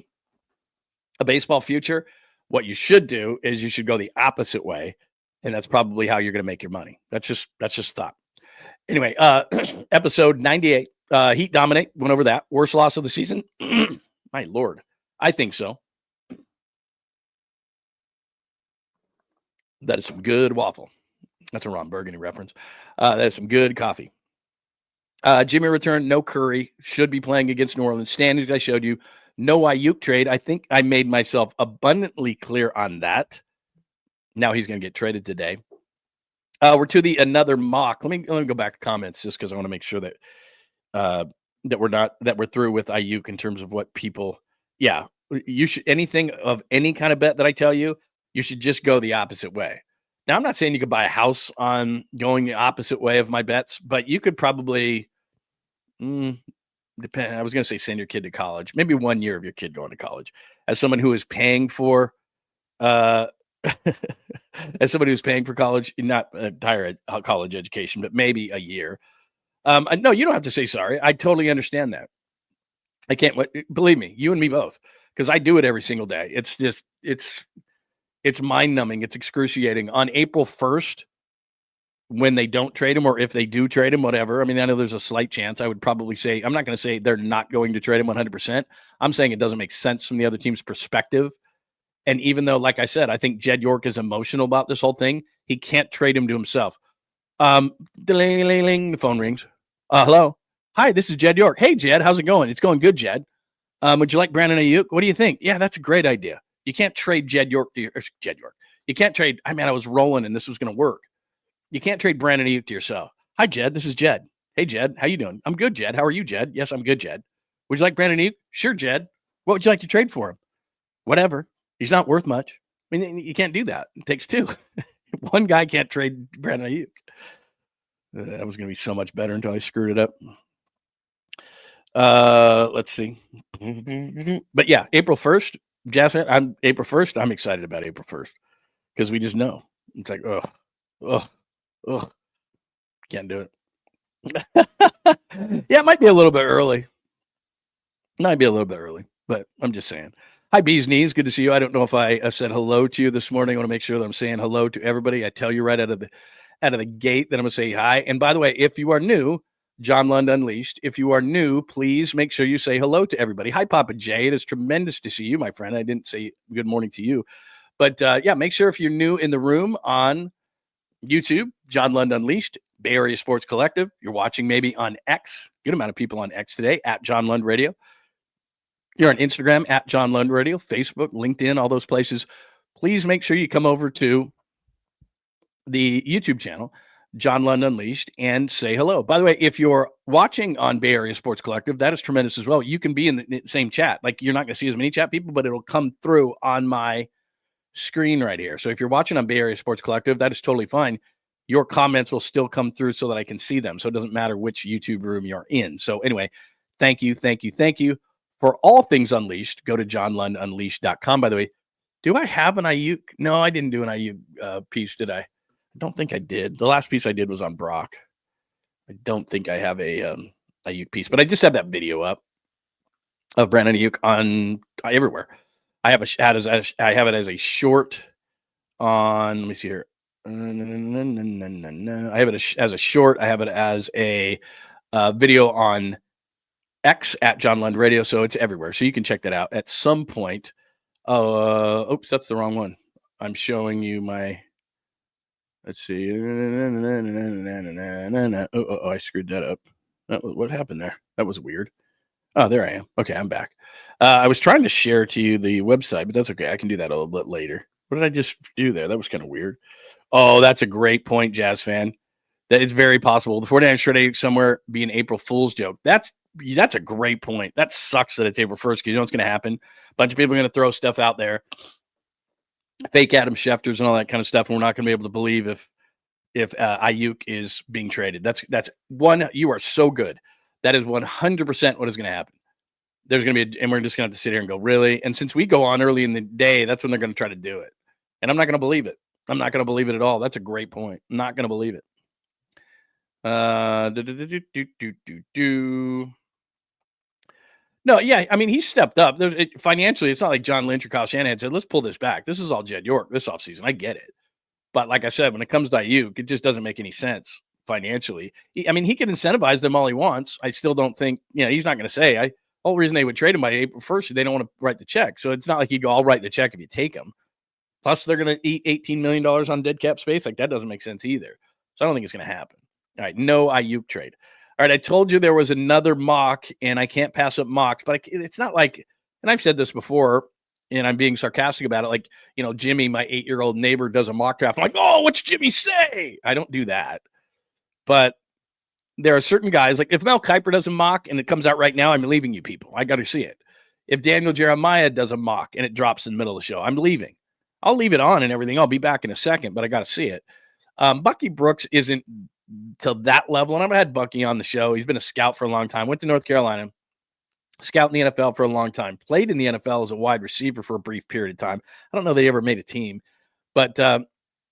baseball future, what you should do is you should go the opposite way, and that's probably how you're going to make your money. That's just thought. Anyway, episode 98. Heat dominate. Went over that. Worst loss of the season. My Lord. I think so. That is some good waffle. That's a Ron Burgundy reference. That is some good coffee. Jimmy returned. No Curry. Should be playing against New Orleans. Standings I showed you. No Ayuk trade. I think I made myself abundantly clear on that. Now he's going to get traded today. We're to another mock. Let me go back to comments just because I want to make sure that we're through with Ayuk in terms of what people. Yeah, you should anything of any kind of bet that I tell you, you should just go the opposite way. Now, I'm not saying you could buy a house on going the opposite way of my bets, but you could probably depend. I was going to say send your kid to college, maybe 1 year of your kid going to college. As someone who is paying for, college, not entire college education, but maybe a year. No, you don't have to say sorry. I totally understand that. I can't believe me, you and me both, because I do it every single day. It's just, it's mind numbing. It's excruciating. On April 1st, when they don't trade him, or if they do trade him, whatever. I mean, I know there's a slight chance. I would probably say, I'm not going to say they're not going to trade him 100%. I'm saying it doesn't make sense from the other team's perspective. And even though, like I said, I think Jed York is emotional about this whole thing, he can't trade him to himself. The phone rings. Hello. Hi, this is Jed York. Hey, Jed, how's it going? It's going good, Jed. Would you like Brandon Ayuk? What do you think? Yeah, that's a great idea. You can't trade Jed York. You can't trade. I was rolling and this was going to work. You can't trade Brandon Ayuk to yourself. Hi, Jed. This is Jed. Hey, Jed. How you doing? I'm good, Jed. How are you, Jed? Yes, I'm good, Jed. Would you like Brandon Ayuk? Sure, Jed. What would you like to trade for him? Whatever. He's not worth much. I mean, you can't do that. It takes two. One guy can't trade Brandon Ayuk. That was going to be so much better until I screwed it up. Let's see. But yeah, April 1st, Jasmine, April 1st. I'm excited about April 1st because we just know. It's like, can't do it. Yeah, it might be a little bit early. But I'm just saying. Hi, Bee's Knees. Good to see you. I don't know if I said hello to you this morning. I want to make sure that I'm saying hello to everybody. I tell you right out of the gate that I'm going to say hi. And by the way, if you are new, John Lund Unleashed. If you are new, please make sure you say hello to everybody. Hi, Papa Jay. It is tremendous to see you, my friend. I didn't say good morning to you. But yeah, make sure if you're new in the room on YouTube, John Lund Unleashed, Bay Area Sports Collective. You're watching maybe on X. Good amount of people on X today, at John Lund Radio. You're on Instagram, at John Lund Radio, Facebook, LinkedIn, all those places. Please make sure you come over to the YouTube channel, John Lund Unleashed, and say hello. By the way, if you're watching on Bay Area Sports Collective, that is tremendous as well. You can be in the same chat. Like, you're not going to see as many chat people, but it'll come through on my screen right here. So if you're watching on Bay Area Sports Collective, that is totally fine. Your comments will still come through so that I can see them. So it doesn't matter which YouTube room you're in. So anyway, thank you. For all things Unleashed, go to johnlundunleashed.com. By the way, do I have an Ayuk? No, I didn't do an Ayuk piece, did I? I don't think I did. The last piece I did was on Brock. I don't think I have a Ayuk piece, but I just have that video up of Brandon Ayuk on everywhere. I have it as a short on. Let me see here. I have it as a short. I have it as a video on X at John Lund Radio, so it's everywhere. So you can check that out at some point. Oops, that's the wrong one. I'm showing you my. Let's see. Oh, I screwed that up. What happened there? That was weird. Oh, there I am. Okay, I'm back. I was trying to share to you the website, but that's okay. I can do that a little bit later. What did I just do there? That was kind of weird. Oh, that's a great point, Jazz fan. That it's very possible. The 49ers should somewhere be an April Fool's joke. That's a great point. That sucks that it's April 1st because you know what's going to happen. A bunch of people are going to throw stuff out there. Fake Adam Schefters and all that kind of stuff, and we're not going to be able to believe if Ayuk is being traded. That's one. You are so good. That is 100% what is going to happen. There's going to be, and we're just going to have to sit here and go, really? And since we go on early in the day, that's when they're going to try to do it. And I'm not going to believe it. I'm not going to believe it at all. That's a great point. I'm not going to believe it. No, yeah, I mean, he's stepped up. Financially, it's not like John Lynch or Kyle Shanahan said, let's pull this back. This is all Jed York this offseason. I get it. But like I said, when it comes to Ayuk, it just doesn't make any sense financially. He can incentivize them all he wants. I still don't think, he's not going to say, the whole reason they would trade him by April 1st is they don't want to write the check. So it's not like you go, I'll write the check if you take him. Plus, they're going to eat $18 million on dead cap space. Like, that doesn't make sense either. So I don't think it's going to happen. All right, no Ayuk trade. All right, I told you there was another mock, and I can't pass up mocks, but it's not like, and I've said this before, and I'm being sarcastic about it, like, Jimmy, my 8-year-old neighbor, does a mock draft. I'm like, oh, what's Jimmy say? I don't do that. But there are certain guys, like if Mel Kiper does a mock and it comes out right now, I'm leaving you people. I got to see it. If Daniel Jeremiah does a mock and it drops in the middle of the show, I'm leaving. I'll leave it on and everything. I'll be back in a second, but I got to see it. Bucky Brooks isn't to that level, and I've had Bucky on the show. He's been a scout for a long time. Went to North Carolina, scout in the NFL for a long time. Played in the NFL as a wide receiver for a brief period of time. I don't know that he ever made a team, but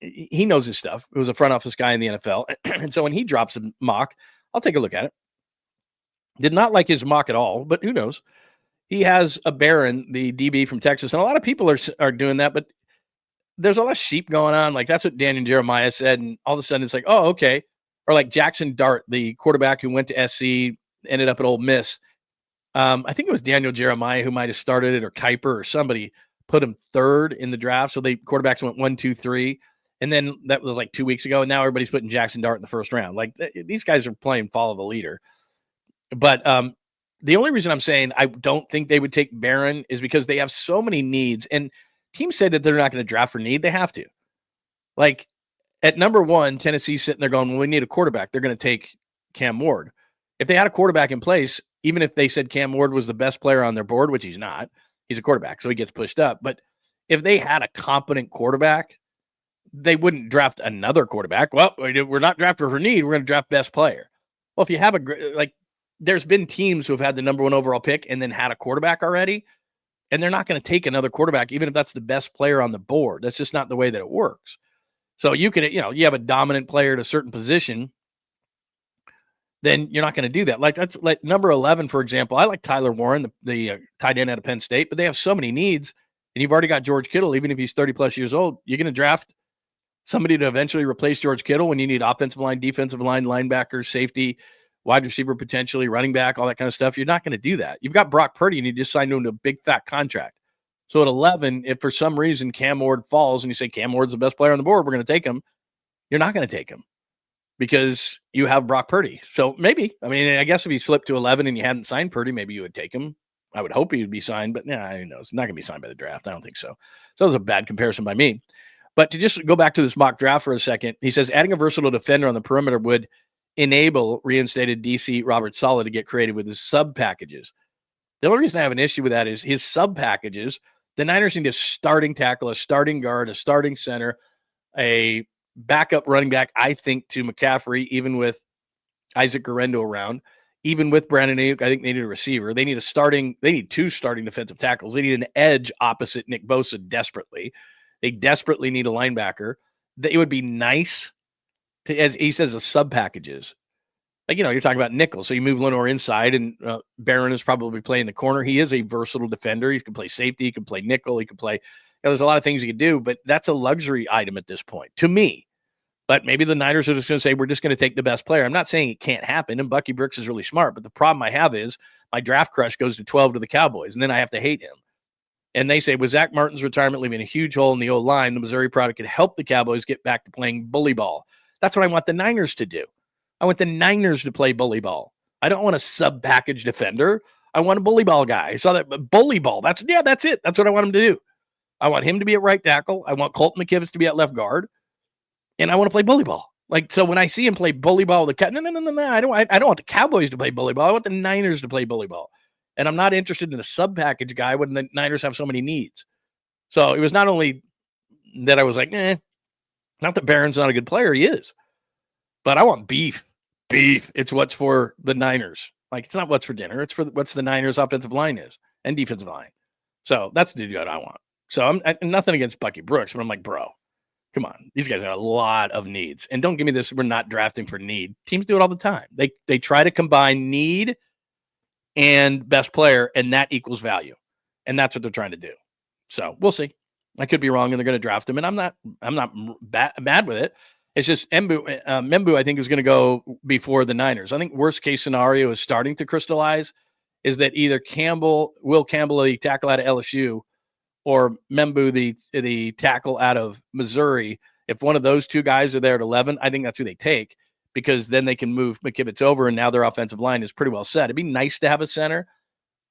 he knows his stuff. He was a front office guy in the NFL, and so when he drops a mock, I'll take a look at it. Did not like his mock at all, but who knows? He has a Barron, the DB from Texas, and a lot of people are doing that, but there's a lot of sheep going on. Like, that's what Daniel Jeremiah said, and all of a sudden it's like, oh, okay. Or like Jackson Dart, the quarterback who went to SC, ended up at Ole Miss. I think it was Daniel Jeremiah who might have started it, or Kiper, or somebody put him third in the draft. So the quarterbacks went 1, 2, 3. And then that was like 2 weeks ago. And now everybody's putting Jackson Dart in the first round. Like, these guys are playing follow the leader. But the only reason I'm saying I don't think they would take Barron is because they have so many needs. And teams said that they're not going to draft for need. They have to. Like, at number 1, Tennessee's sitting there going, well, we need a quarterback. They're going to take Cam Ward. If they had a quarterback in place, even if they said Cam Ward was the best player on their board, which he's not, he's a quarterback, so he gets pushed up. But if they had a competent quarterback, they wouldn't draft another quarterback. Well, we're not drafting for need. We're going to draft best player. Well, if you have there's been teams who have had the number 1 overall pick and then had a quarterback already, and they're not going to take another quarterback, even if that's the best player on the board. That's just not the way that it works. So you can, you have a dominant player at a certain position, then you're not going to do that. Like, that's like number 11, for example. I like Tyler Warren, the tight end out of Penn State, but they have so many needs, and you've already got George Kittle. Even if he's 30 plus years old, you're going to draft somebody to eventually replace George Kittle when you need offensive line, defensive line, linebacker, safety, wide receiver potentially, running back, all that kind of stuff. You're not going to do that. You've got Brock Purdy, and you just signed him to a big fat contract. So at 11, if for some reason Cam Ward falls and you say Cam Ward's the best player on the board, we're going to take him. You're not going to take him because you have Brock Purdy. So maybe, I mean, I guess if he slipped to 11 and you hadn't signed Purdy, maybe you would take him. I would hope he would be signed, but who knows? It's not going to be signed by the draft. I don't think so. So that was a bad comparison by me. But to just go back to this mock draft for a second, he says adding a versatile defender on the perimeter would enable reinstated DC Robert Saleh to get creative with his sub packages. The only reason I have an issue with that is his sub packages. The Niners need a starting tackle, a starting guard, a starting center, a backup running back, I think, to McCaffrey, even with Isaac Guerrero around, even with Brandon Aiyuk. I think they need a receiver. They need two starting defensive tackles. They need an edge opposite Nick Bosa desperately. They desperately need a linebacker. It would be nice to, as he says, the sub packages. Like, you're talking about nickel. So you move Lenore inside, and Barron is probably playing the corner. He is a versatile defender. He can play safety. He can play nickel. He can play, there's a lot of things he could do, but that's a luxury item at this point to me. But maybe the Niners are just going to say, we're just going to take the best player. I'm not saying it can't happen, and Bucky Brooks is really smart, but the problem I have is my draft crush goes to 12 to the Cowboys, and then I have to hate him. And they say, with Zach Martin's retirement leaving a huge hole in the O-line, the Missouri product could help the Cowboys get back to playing bully ball. That's what I want the Niners to do. I want the Niners to play bully ball. I don't want a sub-package defender. I want a bully ball guy. I saw that bully ball. That's it. That's what I want him to do. I want him to be at right tackle. I want Colton McKivitz to be at left guard. And I want to play bully ball. Like, so when I see him play bully ball, no. I don't want the Cowboys to play bully ball. I want the Niners to play bully ball. And I'm not interested in a sub-package guy when the Niners have so many needs. So it was not only that I was like, not that Barron's not a good player. He is. But I want beef. It's what's for the Niners. Like, it's not what's for dinner. It's for what's the Niners' offensive line is and defensive line. So that's the dude I want. So I'm nothing against Bucky Brooks, but I'm like, bro, come on. These guys have a lot of needs. And don't give me this, we're not drafting for need. Teams do it all the time. They try to combine need and best player, and that equals value. And that's what they're trying to do. So we'll see. I could be wrong, and they're going to draft him, and I'm not mad with it. It's just Membu, I think, is going to go before the Niners. I think worst case scenario is starting to crystallize is that either Will Campbell, the tackle out of LSU, or Membu, the tackle out of Missouri. If one of those two guys are there at 11, I think that's who they take, because then they can move McKivitz over, and now their offensive line is pretty well set. It'd be nice to have a center,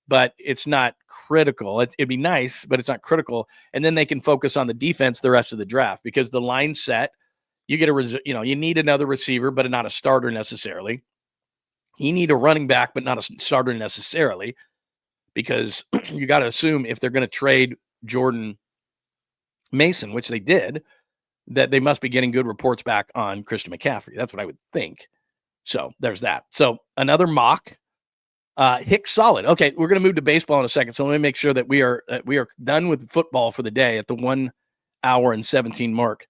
but it's not critical. It'd be nice, but it's not critical. And then they can focus on the defense the rest of the draft, because the line's set. You get you need another receiver, but not a starter necessarily. You need a running back, but not a starter necessarily, because you got to assume if they're going to trade Jordan Mason, which they did, that they must be getting good reports back on Christian McCaffrey. That's what I would think. So there's that. So another mock. Hicks solid. Okay, we're going to move to baseball in a second. So let me make sure that we are done with football for the day at the 1 hour and 17 mark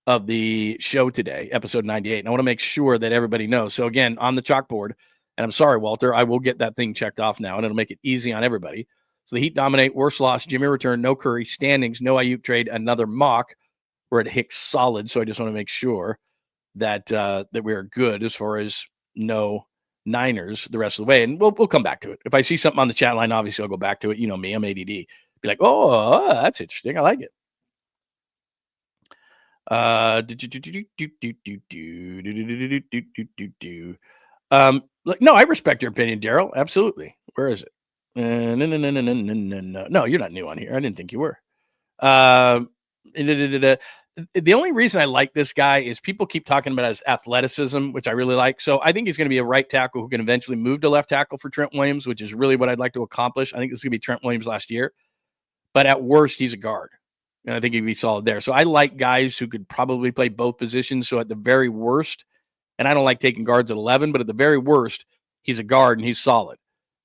of the show today, episode 98. And I want to make sure that everybody knows. So again, on the chalkboard, and I'm sorry, Walter, I will get that thing checked off now, and it'll make it easy on everybody. So the Heat dominate, worst loss, Jimmy return, no Curry, standings, no Ayuk trade, another mock. We're at Hicks solid. So I just want to make sure that that we're good as far as no Niners the rest of the way. And we'll come back to it. If I see something on the chat line, obviously I'll go back to it. You know me, I'm ADD. Be like, oh, that's interesting. I like it. No, I respect your opinion, Daryl. Absolutely. Where is it? No, you're not new on here. I didn't think you were. The only reason I like this guy is people keep talking about his athleticism, which I really like. So I think he's going to be a right tackle who can eventually move to left tackle for Trent Williams, which is really what I'd like to accomplish. I think this is going to be Trent Williams last year. But at worst, he's a guard. And I think he'd be solid there. So I like guys who could probably play both positions. So at the very worst, and I don't like taking guards at 11, but at the very worst, he's a guard and he's solid.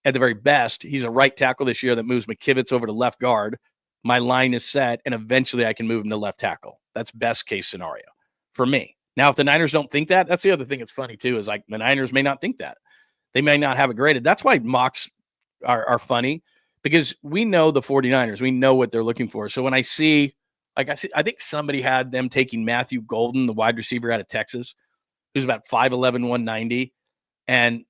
At the very best, he's a right tackle this year that moves McKivitz over to left guard. My line is set, and eventually I can move him to left tackle. That's best case scenario for me. Now, if the Niners don't think that, that's the other thing that's funny too, is like the Niners may not think that. They may not have it graded. That's why mocks are funny, because we know the 49ers. We know what they're looking for. So when I see, I think somebody had them taking Matthew Golden, the wide receiver out of Texas, who's about 5'11", 190, And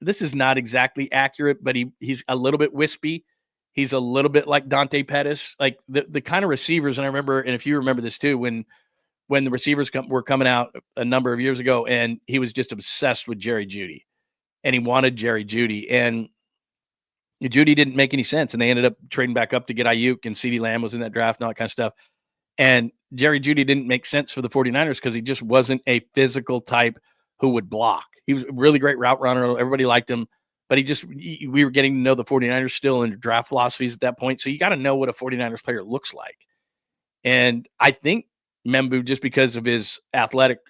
this is not exactly accurate, but he's a little bit wispy. He's a little bit like Dante Pettis, like the kind of receivers. And I remember, and if you remember this too, when the receivers were coming out a number of years ago, and he was just obsessed with Jerry Jeudy, and he wanted Jerry Jeudy, and Jeudy didn't make any sense, and they ended up trading back up to get Aiyuk, and CeeDee Lamb was in that draft and all that kind of stuff. And Jerry Jeudy didn't make sense for the 49ers because he just wasn't a physical type who would block. He was a really great route runner. Everybody liked him, but we were getting to know the 49ers still in draft philosophies at that point. So you got to know what a 49ers player looks like. And I think Membu, just because of his athletic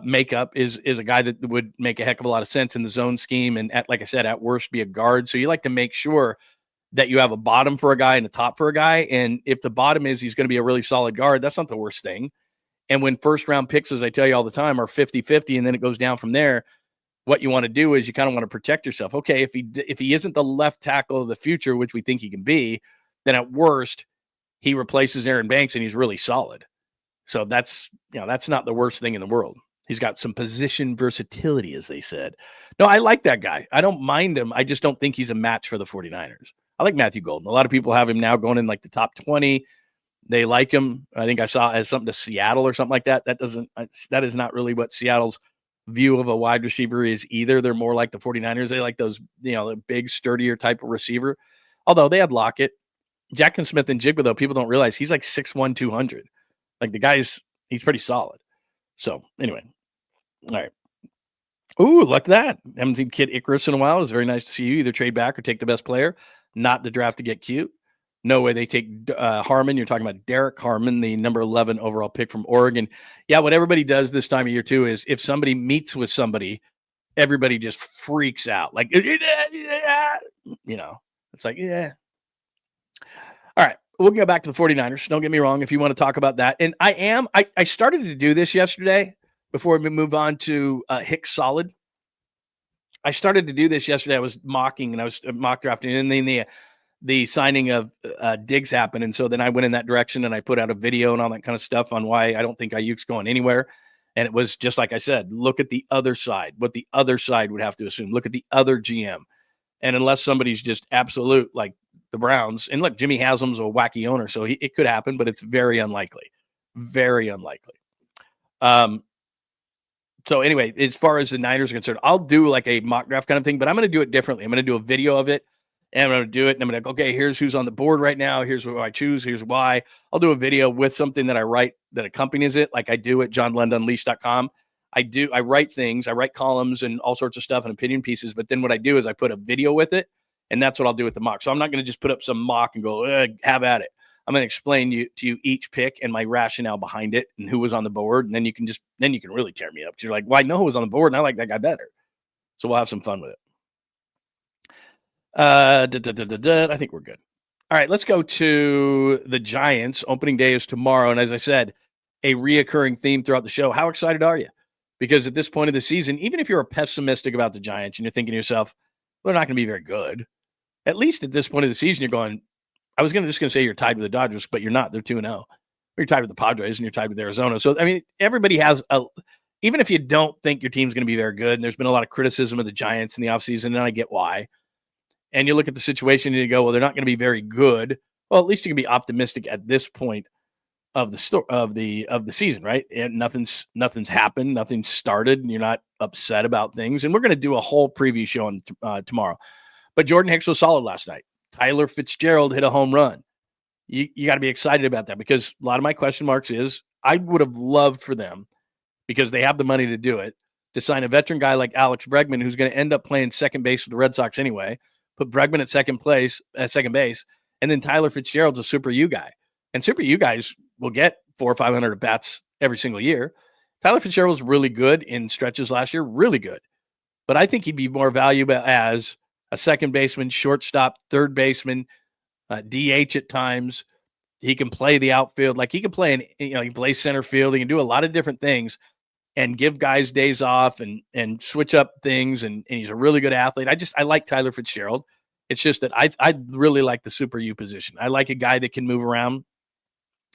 makeup, is a guy that would make a heck of a lot of sense in the zone scheme. And like I said, at worst, be a guard. So you like to make sure that you have a bottom for a guy and a top for a guy. And if the bottom is he's going to be a really solid guard, that's not the worst thing. And when first round picks, as I tell you all the time, are 50-50, and then it goes down from there, what you want to do is you kind of want to protect yourself. Okay, if he isn't the left tackle of the future, which we think he can be, then at worst, he replaces Aaron Banks and he's really solid. So that's not the worst thing in the world. He's got some position versatility, as they said. No, I like that guy. I don't mind him. I just don't think he's a match for the 49ers. I like Matthew Golden. A lot of people have him now going in like the top 20. They like him. I think I saw as something to Seattle or something like that. That is not really what Seattle's view of a wide receiver is either. They're more like the 49ers. They like those, the big, sturdier type of receiver. Although they had Lockett. Jackson Smith and Jigba, though, people don't realize he's like 6'1", 200. Like he's pretty solid. So anyway, all right. Ooh, look at that. Haven't seen Kid Icarus in a while. It was very nice to see you either trade back or take the best player, not the draft to get cute. No way they take Harmon. You're talking about Derek Harmon, the number 11 overall pick from Oregon. Yeah, what everybody does this time of year, too, is if somebody meets with somebody, everybody just freaks out. Like, it's like, yeah. All right, we'll go back to the 49ers. Don't get me wrong if you want to talk about that. And I started to do this yesterday before we move on to Hicks Solid. I started to do this yesterday. I was mocking, and I was mock drafting, and then the signing of Diggs happened. And so then I went in that direction, and I put out a video and all that kind of stuff on why I don't think Ayuk's going anywhere. And it was just like I said, look at the other side, what the other side would have to assume. Look at the other GM. And unless somebody's just absolute, like the Browns, and look, Jimmy Haslam's a wacky owner, so it could happen, but it's very unlikely. Very unlikely. So anyway, as far as the Niners are concerned, I'll do like a mock draft kind of thing, but I'm going to do it differently. I'm going to do a video of it, and I'm going to do it, and I'm going to go, okay, here's who's on the board right now. Here's who I choose. Here's why. I'll do a video with something that I write that accompanies it, like I do at johnlundunleashed.com. I write things. I write columns and all sorts of stuff and opinion pieces, but then what I do is I put a video with it, and that's what I'll do with the mock. So I'm not going to just put up some mock and go, have at it. I'm going to explain to you each pick and my rationale behind it and who was on the board, and then you can really tear me up. Because you're like, well, I know who was on the board, and I like that guy better. So we'll have some fun with it. I think we're good. All right, let's go to the Giants. Opening day is tomorrow, and as I said, a reoccurring theme throughout the show. How excited are you? Because at this point of the season, even if you're pessimistic about the Giants and you're thinking to yourself, well, they're not going to be very good, at least at this point of the season, you're going, I was just going to say you're tied with the Dodgers, but you're not. They're 2-0. You're tied with the Padres, and you're tied with Arizona. So, I mean, everybody has even if you don't think your team's going to be very good, and there's been a lot of criticism of the Giants in the offseason, and I get why. And you look at the situation and you go, well, they're not going to be very good. Well, at least you can be optimistic at this point of the season, right? And nothing's happened, nothing's started, and you're not upset about things. And we're going to do a whole preview show on tomorrow. But Jordan Hicks was solid last night. Tyler Fitzgerald hit a home run. You got to be excited about that, because a lot of my question marks is I would have loved for them, because they have the money to do it, to sign a veteran guy like Alex Bregman, who's going to end up playing second base for the Red Sox anyway, put Bregman at second base, and then Tyler Fitzgerald's a Super U guy. And Super U guys will get 400 or 500 at bats every single year. Tyler Fitzgerald was really good in stretches last year, really good. But I think he'd be more valuable as a second baseman, shortstop, third baseman, DH at times. He can play the outfield. Like he can play he can play center field. He can do a lot of different things and give guys days off and switch up things. And he's a really good athlete. I like Tyler Fitzgerald. It's just that I really like the Super U position. I like a guy that can move around.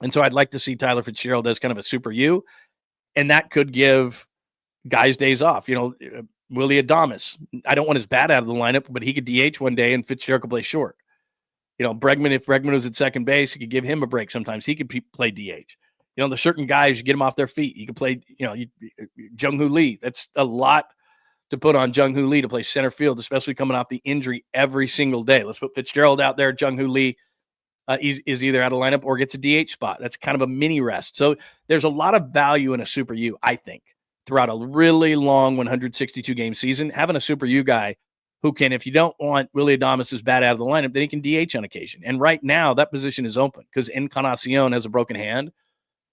And so I'd like to see Tyler Fitzgerald as kind of a Super U. And that could give guys days off. Willie Adames. I don't want his bat out of the lineup, but he could DH one day and Fitzgerald could play short. Bregman, if Bregman was at second base, he could give him a break sometimes. He could play DH. There's certain guys, you get them off their feet. You can play, Jung-Hoo Lee. That's a lot to put on Jung-Hoo Lee to play center field, especially coming off the injury every single day. Let's put Fitzgerald out there. Jung-Hoo Lee is either out of lineup or gets a DH spot. That's kind of a mini rest. So there's a lot of value in a Super U, I think, throughout a really long 162-game season. Having a Super U guy who can, if you don't want Willie Adames' bat out of the lineup, then he can DH on occasion. And right now, that position is open because Encarnacion has a broken hand.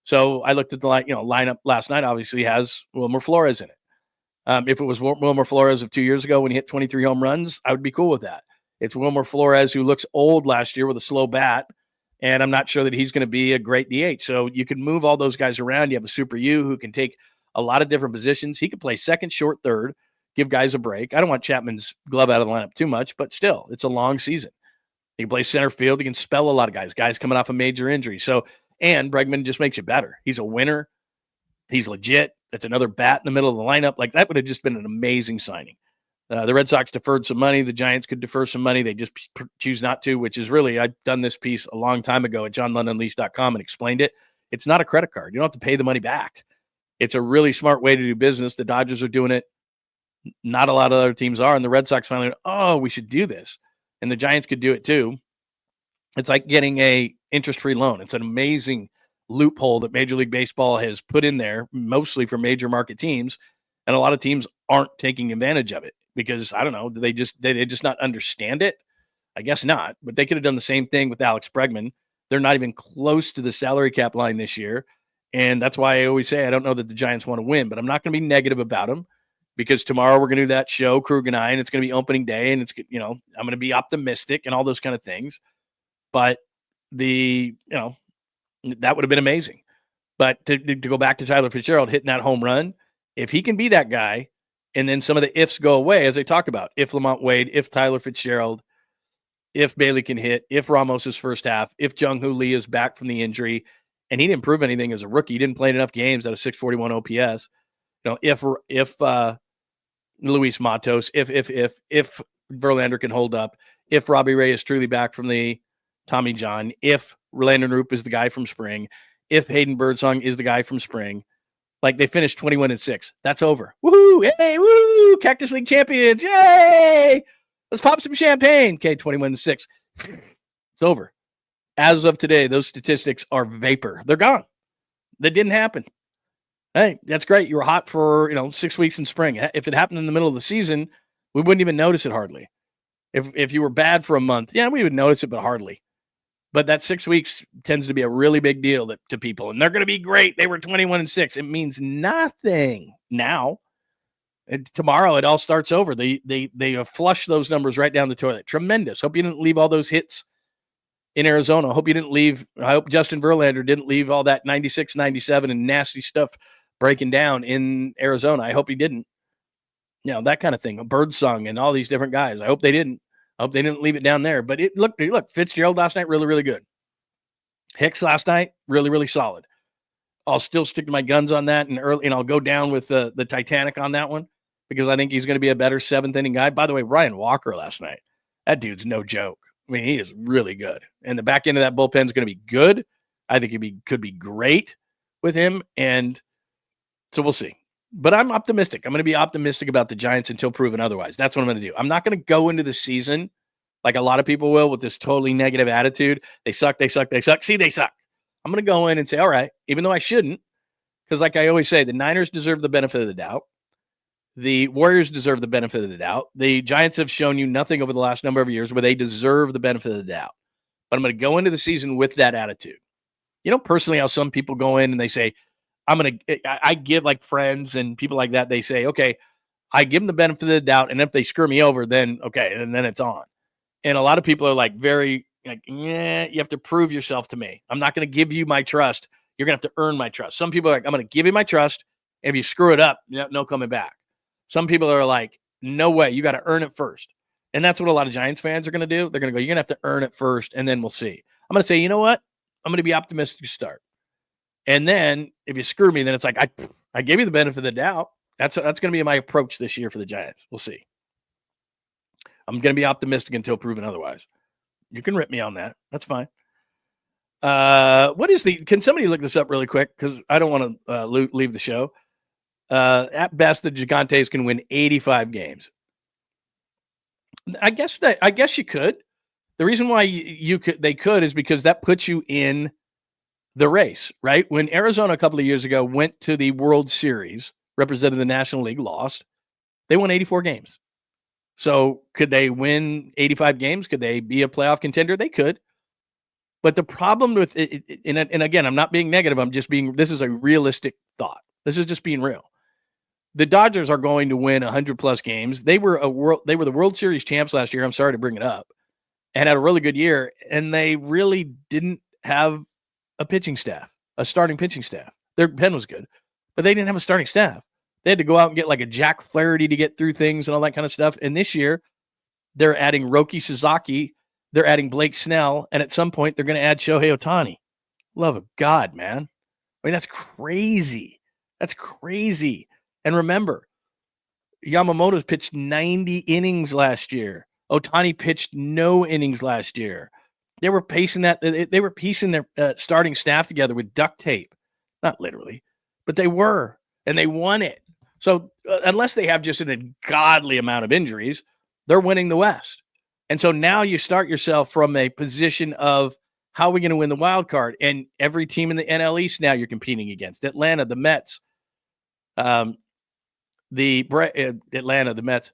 So I looked at the lineup last night, obviously has Wilmer Flores in it. If it was Wilmer Flores of 2 years ago when he hit 23 home runs, I would be cool with that. It's Wilmer Flores who looks old last year with a slow bat, and I'm not sure that he's going to be a great DH. So you can move all those guys around. You have a Super U who can take a lot of different positions. He could play second, short, third, give guys a break. I don't want Chapman's glove out of the lineup too much, but still, it's a long season. He can play center field. He can spell a lot of guys coming off a major injury. So, and Bregman just makes you better. He's a winner. He's legit. That's another bat in the middle of the lineup. Like, that would have just been an amazing signing. The Red Sox deferred some money. The Giants could defer some money. They just choose not to, which is really, I've done this piece a long time ago at johnlundunleashed.com and explained it. It's not a credit card. You don't have to pay the money back. It's a really smart way to do business. The Dodgers are doing it. Not a lot of other teams are. And the Red Sox finally went, oh, we should do this. And the Giants could do it too. It's like getting a interest-free loan. It's an amazing loophole that Major League Baseball has put in there, mostly for major market teams. And a lot of teams aren't taking advantage of it because, I don't know, do they just not understand it? I guess not. But they could have done the same thing with Alex Bregman. They're not even close to the salary cap line this year. And that's why I always say I don't know that the Giants want to win, but I'm not going to be negative about them because tomorrow we're going to do that show, Krug and I, and it's going to be opening day, and it's, I'm going to be optimistic and all those kind of things. But that would have been amazing. But to go back to Tyler Fitzgerald hitting that home run, if he can be that guy, and then some of the ifs go away, as they talk about, if Lamont Wade, if Tyler Fitzgerald, if Bailey can hit, if Ramos' first half, if Jung-Hoo Lee is back from the injury, and he didn't prove anything as a rookie. He didn't play enough games at a 641 OPS. If Luis Matos, if Verlander can hold up, if Robbie Ray is truly back from the Tommy John, if Landon Roop is the guy from spring, if Hayden Birdsong is the guy from spring, like they finished 21-6. That's over. Woohoo! Hey, woo! Cactus League champions! Yay! Let's pop some champagne. Okay, 21-6. It's over. As of today, those statistics are vapor. They're gone. That didn't happen. Hey, that's great. You were hot for 6 weeks in spring. If it happened in the middle of the season, we wouldn't even notice it hardly. If you were bad for a month, yeah, we would notice it, but hardly. But that 6 weeks tends to be a really big deal to people, and they're going to be great. They were 21-6. It means nothing now. Tomorrow, it all starts over. They flush those numbers right down the toilet. Tremendous. Hope you didn't leave all those hits in Arizona. I hope Justin Verlander didn't leave all that 96, 97 and nasty stuff breaking down in Arizona. I hope he didn't. That kind of thing. Birdsong and all these different guys. I hope they didn't. I hope they didn't leave it down there. But look, Fitzgerald last night, really, really good. Hicks last night, really, really solid. I'll still stick to my guns on that, and I'll go down with the Titanic on that one because I think he's going to be a better seventh inning guy. By the way, Ryan Walker last night, that dude's no joke. I mean, he is really good. And the back end of that bullpen is going to be good. I think could be great with him. And so we'll see. But I'm optimistic. I'm going to be optimistic about the Giants until proven otherwise. That's what I'm going to do. I'm not going to go into the season like a lot of people will with this totally negative attitude. They suck, they suck, they suck. See, they suck. I'm going to go in and say, all right, even though I shouldn't, because like I always say, the Niners deserve the benefit of the doubt. The Warriors deserve the benefit of the doubt. The Giants have shown you nothing over the last number of years where they deserve the benefit of the doubt. But I'm going to go into the season with that attitude. Personally, how some people go in and they say, I give like friends and people like that, they say, okay, I give them the benefit of the doubt. And if they screw me over, then okay, and then it's on. And a lot of people are like you have to prove yourself to me. I'm not going to give you my trust. You're going to have to earn my trust. Some people are like, I'm going to give you my trust. If you screw it up, no coming back. Some people are like, no way, you got to earn it first. And that's what a lot of Giants fans are going to do. They're going to go, you're going to have to earn it first, and then we'll see. I'm going to say, you know what? I'm going to be optimistic to start. And then if you screw me, then it's like, I gave you the benefit of the doubt. That's going to be my approach this year for the Giants. We'll see. I'm going to be optimistic until proven otherwise. You can rip me on that. That's fine. Can somebody look this up really quick? Because I don't want to leave the show. At best, the Gigantes can win 85 games. I guess you could. The reason why they could is because that puts you in the race, right? When Arizona a couple of years ago went to the World Series, represented the National League, lost, they won 84 games. So could they win 85 games? Could they be a playoff contender? They could. But the problem with it, and again, I'm not being negative. This is a realistic thought. This is just being real. The Dodgers are going to win 100 plus games. They were the World Series champs last year. I'm sorry to bring it up, and had a really good year. And they really didn't have a starting pitching staff. Their pen was good, but they didn't have a starting staff. They had to go out and get like a Jack Flaherty to get through things and all that kind of stuff. And this year, they're adding Roki Sasaki. They're adding Blake Snell. And at some point, they're going to add Shohei Ohtani. Love of God, man. I mean, that's crazy. That's crazy. And remember, Yamamoto's pitched 90 innings last year. Ohtani pitched no innings last year. They were piecing their starting staff together with duct tape. Not literally, but they were. And they won it. So unless they have just an ungodly amount of injuries, they're winning the West. And so now you start yourself from a position of how are we going to win the wild card? And every team in the NL East now you're competing against. Atlanta, the Mets, the Mets.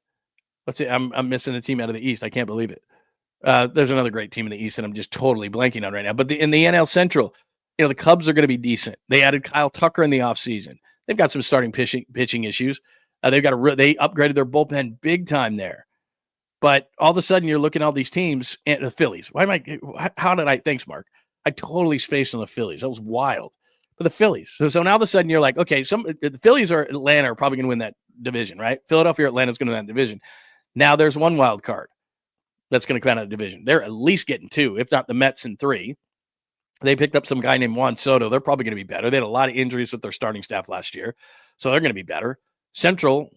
Let's see, I'm missing a team out of the East. I can't believe it. There's another great team in the East that I'm just totally blanking on right now. But in the NL Central, the Cubs are going to be decent. They added Kyle Tucker in the offseason. They've got some starting pitching issues. They upgraded their bullpen big time there. But all of a sudden, you're looking at all these teams and the Phillies. Thanks, Mark. I totally spaced on the Phillies. That was wild. But the Phillies. So now all of a sudden, you're like, okay, the Phillies or Atlanta are probably going to win that division, right? Philadelphia or Atlanta's going to win that division. Now there's one wild card that's going to come out of the division. They're at least getting 2, if not the Mets in 3. They picked up some guy named Juan Soto. They're probably going to be better. They had a lot of injuries with their starting staff last year, so they're going to be better. Central,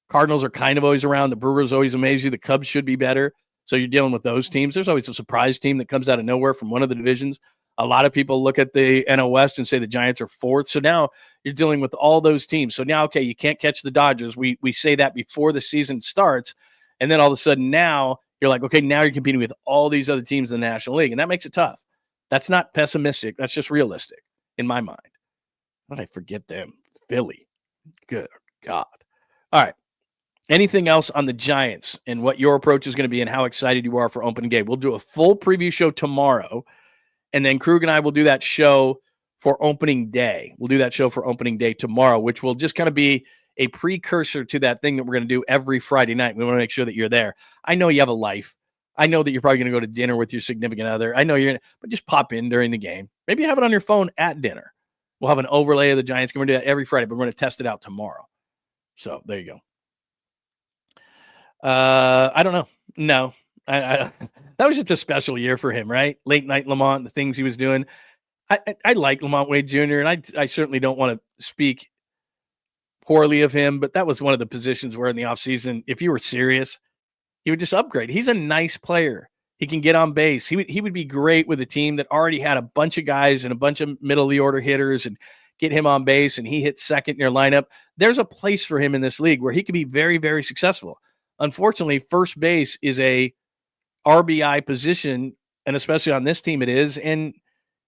Cardinals are kind of always around. The Brewers always amaze you. The Cubs should be better. So you're dealing with those teams. There's always a surprise team that comes out of nowhere from one of the divisions. A lot of people look at the NL West and say the Giants are 4th. So now you're dealing with all those teams. So now, okay, you can't catch the Dodgers. We say that before the season starts. And then all of a sudden now you're like, okay, now you're competing with all these other teams in the National League. And that makes it tough. That's not pessimistic. That's just realistic in my mind. How did I forget them? Philly. Good God. All right. Anything else on the Giants and what your approach is going to be and how excited you are for opening day? We'll do a full preview show tomorrow, and then Krug and I will do that show for opening day. We'll do that show for opening day tomorrow, which will just kind of be a precursor to that thing that we're going to do every Friday night. We want to make sure that you're there. I know you have a life. I know that you're probably going to go to dinner with your significant other. I know you're going to, but just pop in during the game. Maybe have it on your phone at dinner. We'll have an overlay of the Giants. We're going to do that every Friday, but we're going to test it out tomorrow. So there you go. I don't know. No, I that was just a special year for him, right? Late night Lamont, the things he was doing. I like Lamont Wade Jr., and I certainly don't want to speak poorly of him, but that was one of the positions where in the offseason, if you were serious, he would just upgrade. He's a nice player. He can get on base. He would be great with a team that already had a bunch of guys and a bunch of middle of the order hitters and get him on base, and he hits second in your lineup. There's a place for him in this league where he could be very, very successful. Unfortunately, first base is a RBI position, and especially on this team it is, and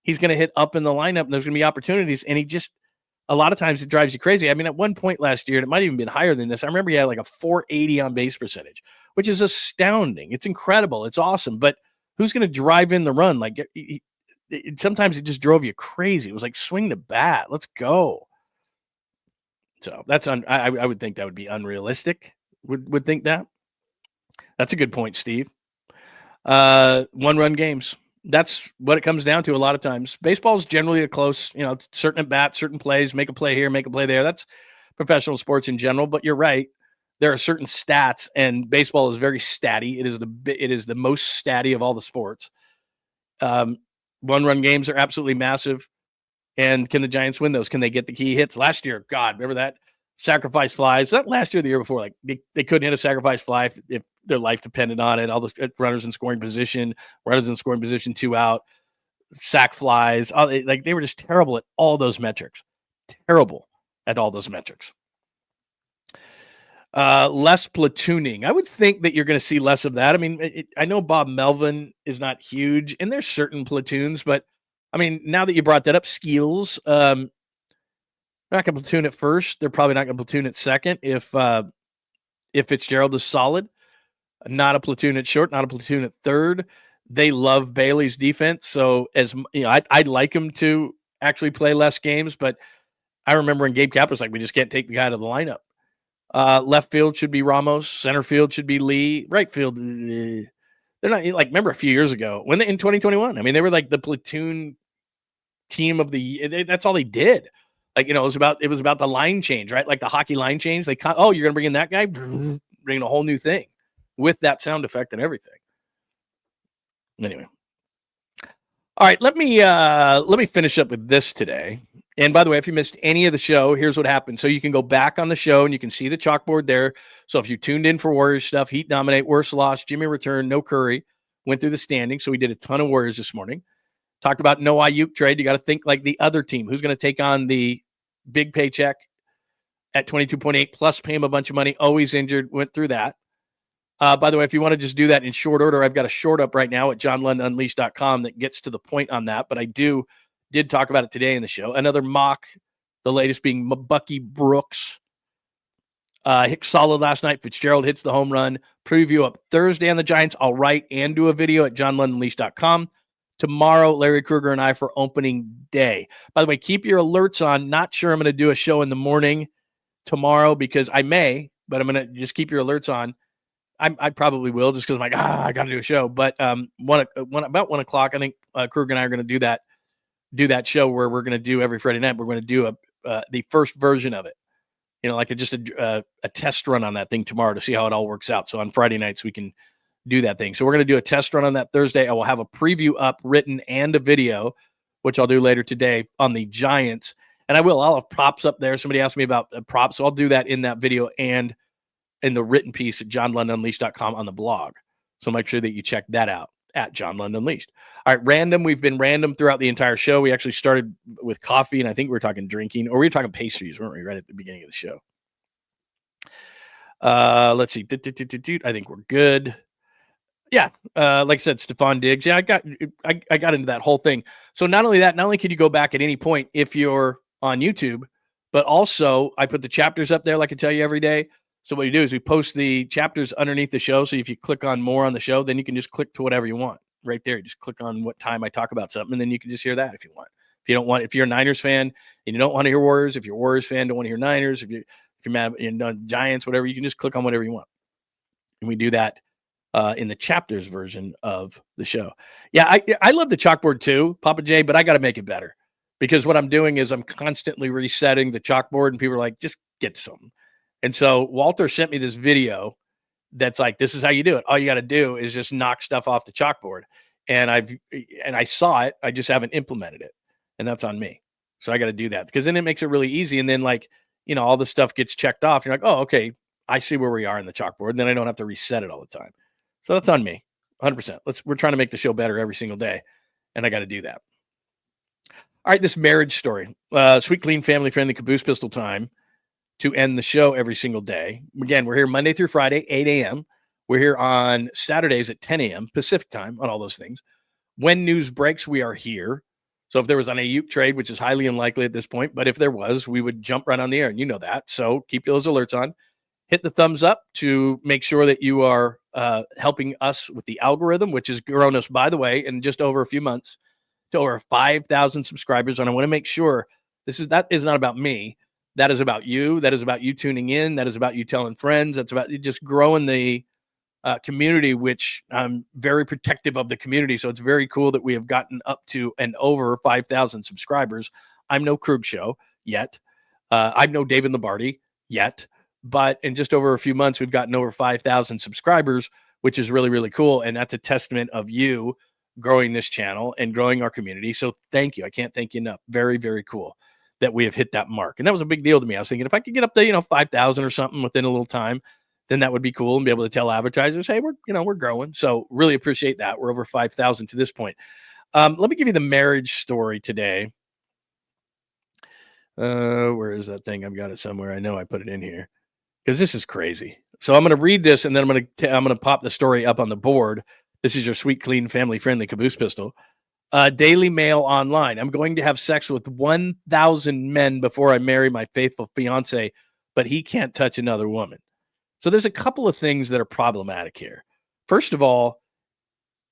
he's going to hit up in the lineup, and there's going to be opportunities, and a lot of times it drives you crazy. I mean, at one point last year, and it might have even been higher than this, I remember he had like a 480 on base percentage, which is astounding. It's incredible. It's awesome, but who's going to drive in the run? Like, sometimes it just drove you crazy. It was like, swing the bat. Let's go. So I would think that would be unrealistic. Would think that. That's a good point, Steve. One-run games. That's what it comes down to a lot of times. Baseball is generally a close, certain at bats, certain plays, make a play here, make a play there. That's professional sports in general, but you're right. There are certain stats, and baseball is very statty. It is the most statty of all the sports. One-run games are absolutely massive. And can the Giants win those? Can they get the key hits? Last year, God, remember that? sacrifice flies. That last year, the year before, like they couldn't hit a sacrifice fly if their life depended on it. All the runners in scoring position, 2 out, sack flies. They were just terrible at all those metrics. Terrible at all those metrics. Less platooning. I would think that you're going to see less of that. I mean, I know Bob Melvin is not huge, and there's certain platoons, but I mean, now that you brought that up, Skeels, they're not going to platoon at first. They're probably not going to platoon at second if Fitzgerald is solid. Not a platoon at short, not a platoon at third. They love Bailey's defense, so as you know, I'd like him to actually play less games, but I remember when Gabe Kapler's like, we just can't take the guy out of the lineup. Left field should be Ramos. Center field should be Lee. Right field, they're not like. Remember a few years ago when in 2021? I mean, they were like the platoon team of the year. That's all they did. Like, you know, it was about the line change, right? Like the hockey line change. You're gonna bring in that guy, bringing a whole new thing with that sound effect and everything. Anyway, all right. Let me finish up with this today. And by the way, if you missed any of the show, here's what happened. So you can go back on the show and you can see the chalkboard there. So if you tuned in for Warriors stuff, Heat dominate, worst loss, Jimmy return, no Curry, went through the standings. So we did a ton of Warriors this morning. Talked about no Aiyuk trade. You got to think like the other team. Who's going to take on the big paycheck at 22.8 plus pay him a bunch of money, always injured, went through that. By the way, if you want to just do that in short order, I've got a short up right now at johnlundunleashed.com that gets to the point on that, but I did talk about it today in the show. Another mock, the latest being Bucky Brooks. Hicks solid last night. Fitzgerald hits the home run. Preview up Thursday on the Giants. I'll write and do a video at johnlundunleashed.com. Tomorrow, Larry Krueger and I for opening day. By the way, keep your alerts on. Not sure I'm going to do a show in the morning tomorrow because I may, but I'm going to just keep your alerts on. I probably will just because I'm like, I got to do a show. But about 1 o'clock, I think Krueger and I are going to do that show where we're going to do every Friday night. We're going to do the first version of it, you know, like just a test run on that thing tomorrow to see how it all works out. So on Friday nights we can do that thing. So we're going to do a test run on that Thursday. I will have a preview up written and a video, which I'll do later today on the Giants. And I'll have props up there. Somebody asked me about props. So I'll do that in that video and in the written piece at johnlundunleashed.com on the blog. So make sure that you check that out at John Lund Unleashed. All right, random. We've been random throughout the entire show. We actually started with coffee, and I think we were talking drinking, or we were talking pastries, weren't we, right at the beginning of the show? Let's see. I think we're good. Yeah, like I said, Stephon Diggs. Yeah, I got into that whole thing. So not only can you go back at any point if you're on YouTube, but also I put the chapters up there like I tell you every day. So what you do is we post the chapters underneath the show. So if you click on more on the show, then you can just click to whatever you want right there. You just click on what time I talk about something, and then you can just hear that if you want. If you're a Niners fan and you don't want to hear Warriors, if you're a Warriors fan, don't want to hear Niners, if you're mad at Giants, whatever, you can just click on whatever you want. And we do that in the chapters version of the show. Yeah, I love the chalkboard too, Papa J, but I got to make it better because what I'm doing is I'm constantly resetting the chalkboard, and people are like, just get to something. And so Walter sent me this video that's like, this is how you do it. All you got to do is just knock stuff off the chalkboard. And I saw it. I just haven't implemented it. And that's on me. So I got to do that because then it makes it really easy. And then all the stuff gets checked off. You're like, oh, okay, I see where we are in the chalkboard. And then I don't have to reset it all the time. So that's on me, 100%. We're trying to make the show better every single day. And I got to do that. All right, this marriage story. Sweet, clean, family-friendly caboose pistol time to end the show every single day. Again, we're here Monday through Friday, 8 a.m. We're here on Saturdays at 10 a.m. Pacific time on all those things. When news breaks, we are here. So if there was an Aiyuk trade, which is highly unlikely at this point, but if there was, we would jump right on the air, and you know that. So keep those alerts on. Hit the thumbs up to make sure that you are helping us with the algorithm, which has grown us, by the way, in just over a few months to over 5,000 subscribers. And I want to make sure that is not about me. That is about you. That is about you tuning in. That is about you telling friends. That's about you just growing the community, which I'm very protective of the community. So it's very cool that we have gotten up to and over 5,000 subscribers. I'm no Krug Show yet. I'm no David Lombardi yet. But in just over a few months, we've gotten over 5,000 subscribers, which is really, really cool. And that's a testament of you growing this channel and growing our community. So thank you. I can't thank you enough. Very, very cool. that we have hit that mark. And that was a big deal to me. I was thinking if I could get up to, 5,000 or something within a little time, then that would be cool and be able to tell advertisers, hey, we're growing. So really appreciate that. We're over 5,000 to this point. Let me give you the marriage story today. Where is that thing? I've got it somewhere. I know I put it in here because this is crazy. So I'm going to read this and then I'm going to pop the story up on the board. This is your sweet, clean, family-friendly caboose pistol. Daily Mail Online. I'm going to have sex with 1,000 men before I marry my faithful fiance, but he can't touch another woman. So there's a couple of things that are problematic here. First of all,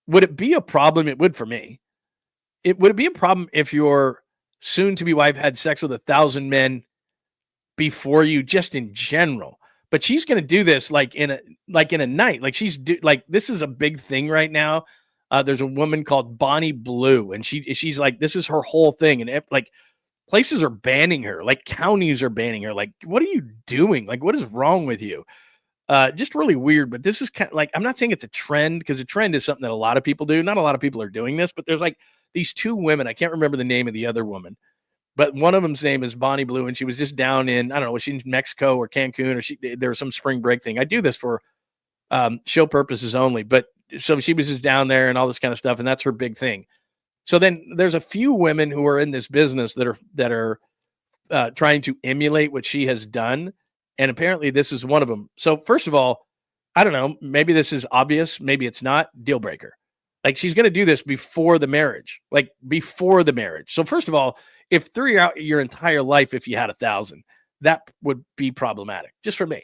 would it be a problem? It would for me. Would it be a problem if your soon-to-be wife had sex with 1,000 men before you, just in general? But she's going to do this like in a night. Like this is a big thing right now. There's a woman called Bonnie Blue, and she's like, this is her whole thing, and like places are banning her, like counties are banning her. Like, what are you doing? Like, what is wrong with you? Just really weird. But this is kind of like, I'm not saying it's a trend because a trend is something that a lot of people do. Not a lot of people are doing this, but there's like these two women. I can't remember the name of the other woman, but one of them's name is Bonnie Blue, and she was just down in, I don't know, was she in Mexico or Cancun, or there was some spring break thing. I do this for show purposes only, but so she was just down there and all this kind of stuff, and that's her big thing. So then there's a few women who are in this business that are trying to emulate what she has done, and apparently this is one of them. So first of all, I don't know, maybe this is obvious, maybe it's not. Deal breaker. Like, she's going to do this before the marriage, So first of all, if throughout your entire life, if you had 1,000, that would be problematic, just for me.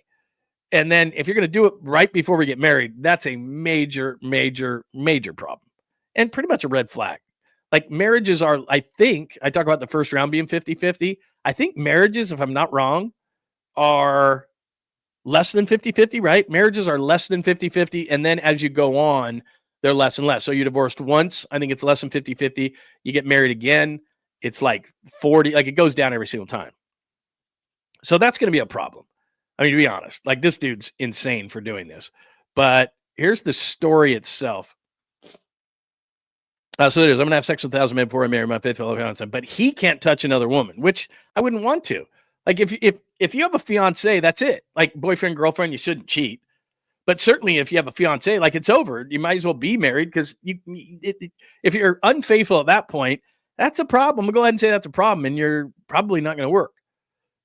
And then if you're going to do it right before we get married, that's a major, major, major problem, and pretty much a red flag. Like, marriages are, I think, I talk about the first round being 50-50. I think marriages, if I'm not wrong, are less than 50-50, right? Marriages are less than 50-50. And then as you go on, they're less and less. So you divorced once, I think it's less than 50-50. You get married again, it's like 40, like it goes down every single time. So that's going to be a problem. I mean, to be honest, like, this dude's insane for doing this. But here's the story itself. So it is. I'm going to have sex with 1,000 men before I marry my faithful fiance, but he can't touch another woman, which I wouldn't want to. Like, if you have a fiance, that's it. Like, boyfriend, girlfriend, you shouldn't cheat. But certainly if you have a fiance, like, it's over. You might as well be married, because if you're unfaithful at that point, that's a problem. We'll go ahead and say that's a problem, and you're probably not going to work.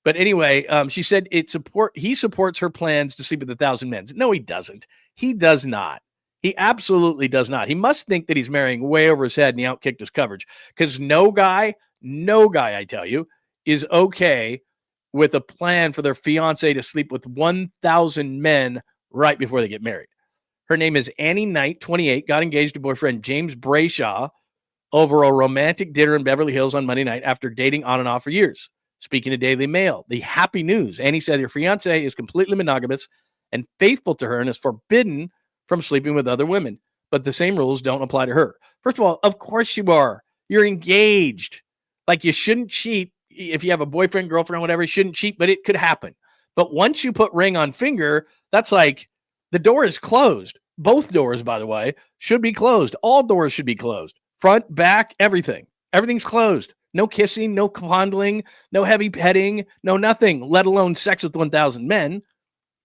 But anyway, she said he supports her plans to sleep with 1,000 men. No, he doesn't. He does not. He absolutely does not. He must think that he's marrying way over his head and he outkicked his coverage, because no guy, I tell you, is okay with a plan for their fiance to sleep with 1,000 men right before they get married. Her name is Annie Knight, 28, got engaged to boyfriend James Brayshaw over a romantic dinner in Beverly Hills on Monday night after dating on and off for years. Speaking to Daily Mail, the happy news: Annie said her fiance is completely monogamous and faithful to her and is forbidden from sleeping with other women. But the same rules don't apply to her. First of all, of course you are. You're engaged. Like, you shouldn't cheat. If you have a boyfriend, girlfriend, whatever, you shouldn't cheat, but it could happen. But once you put ring on finger, that's like, the door is closed. Both doors, by the way, should be closed. All doors should be closed. Front, back, everything. Everything's closed. No kissing, no fondling, no heavy petting, no nothing, let alone sex with 1,000 men.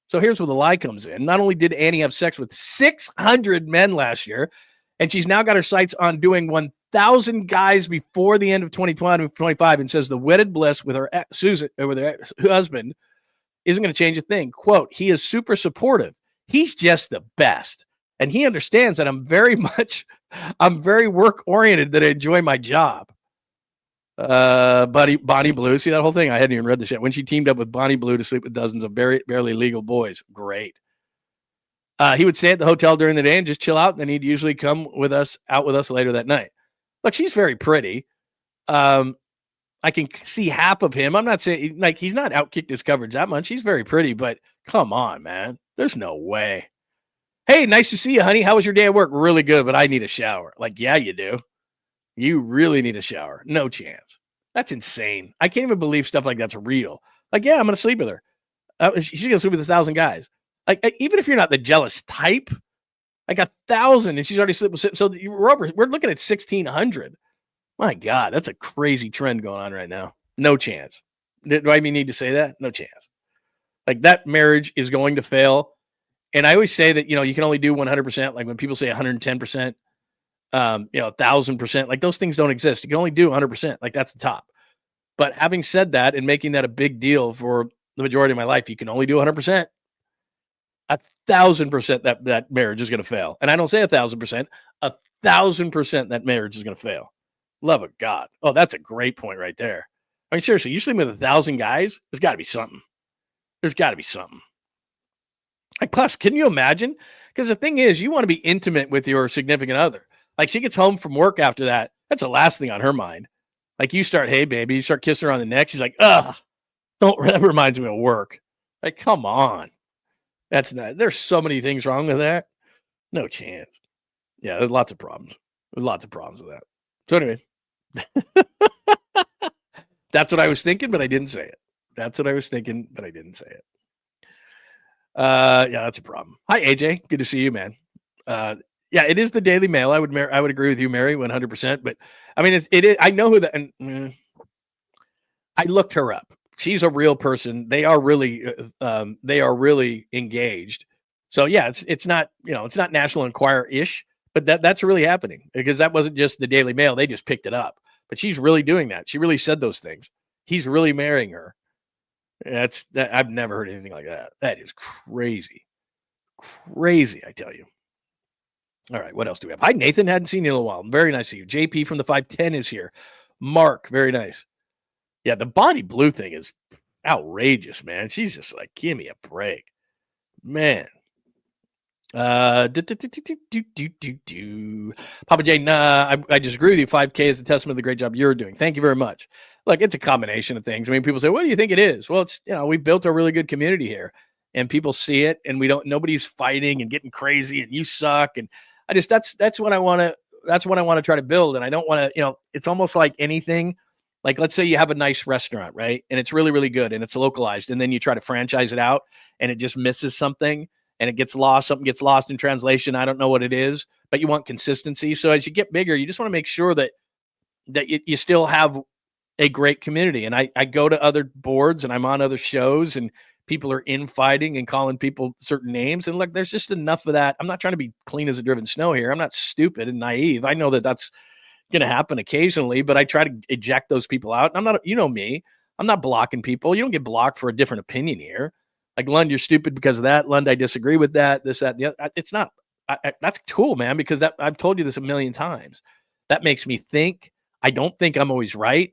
So here's where the lie comes in. Not only did Annie have sex with 600 men last year, and she's now got her sights on doing 1,000 guys before the end of 2025, and says the wedded bliss with her husband isn't going to change a thing. Quote, he is super supportive. He's just the best. And he understands that I'm very work oriented, that I enjoy my job. Bonnie Blue, see that whole thing? I hadn't even read the shit. When she teamed up with Bonnie Blue to sleep with dozens of barely legal boys. Great. He would stay at the hotel during the day and just chill out. Then he'd usually come out with us later that night. Look, she's very pretty. I can see half of him. I'm not saying, like, he's not outkicked his coverage that much. He's very pretty, but come on, man. There's no way. Hey, nice to see you, honey. How was your day at work? Really good, but I need a shower. Like, yeah, you do. You really need a shower. No chance. That's insane. I can't even believe stuff like that's real. Like, yeah, I'm going to sleep with her. She's going to sleep with 1,000 guys. Like, even if you're not the jealous type, like 1,000, and she's already slept with, so we're looking at 1,600. My God, that's a crazy trend going on right now. No chance. Do I even need to say that? No chance. Like that marriage is going to fail. And I always say that, you can only do 100%. Like when people say 110%, 1,000%, like those things don't exist. You can only do 100%. Like that's the top. But having said that and making that a big deal for the majority of my life, you can only do 100%. 1,000% that marriage is going to fail. And I don't say 1,000%, 1,000% that marriage is going to fail. Love of God. Oh, that's a great point right there. I mean, seriously, you sleep with 1,000 guys, there's got to be something. There's got to be something. Like, plus, can you imagine? Because the thing is, you want to be intimate with your significant other. Like, she gets home from work after that. That's the last thing on her mind. Like, you start, hey, baby, you start kissing her on the neck. She's like, ugh, that reminds me of work. Like, come on. There's so many things wrong with that. No chance. Yeah, there's lots of problems. There's lots of problems with that. So anyway, that's what I was thinking, but I didn't say it. That's what I was thinking, but I didn't say it. Yeah, that's a problem. Hi, AJ. Good to see you, man. Yeah, it is the Daily Mail. I would agree with you, Mary, 100%. But I mean, it is. I know who that. And I looked her up. She's a real person. They are really engaged. So yeah, it's not it's not National Enquirer-ish, but that's really happening because that wasn't just the Daily Mail. They just picked it up. But she's really doing that. She really said those things. He's really marrying her. I've never heard anything like that. That is crazy. Crazy, I tell you. All right, what else do we have? Hi, Nathan. Hadn't seen you in a while. Very nice to see you. JP from the 510 is here. Mark, very nice. Yeah, the Bonnie Blue thing is outrageous, man. She's just like, give me a break. Man. Papa J, nah, I disagree with you. 5K is a testament to the great job you're doing. Thank you very much. Look, it's a combination of things. I mean, people say, what do you think it is? Well, it's, we built a really good community here and people see it and nobody's fighting and getting crazy and you suck. And that's what I want to try to build. And I don't want to, it's almost like anything. Like, let's say you have a nice restaurant, right? And it's really, really good and it's localized. And then you try to franchise it out and it just misses something and it gets lost. Something gets lost in translation. I don't know what it is, but you want consistency. So as you get bigger, you just want to make sure that you still have a great community. And I go to other boards and I'm on other shows and people are infighting and calling people certain names. And look, there's just enough of that. I'm not trying to be clean as a driven snow here. I'm not stupid and naive. I know that that's going to happen occasionally, but I try to eject those people out. And I'm not, me, I'm not blocking people. You don't get blocked for a different opinion here. Like, Lund, you're stupid because of that. Lund, I disagree with that, this, that, the other. It's not, that's cool, man, because I've told you this a million times. That makes me think. I don't think I'm always right.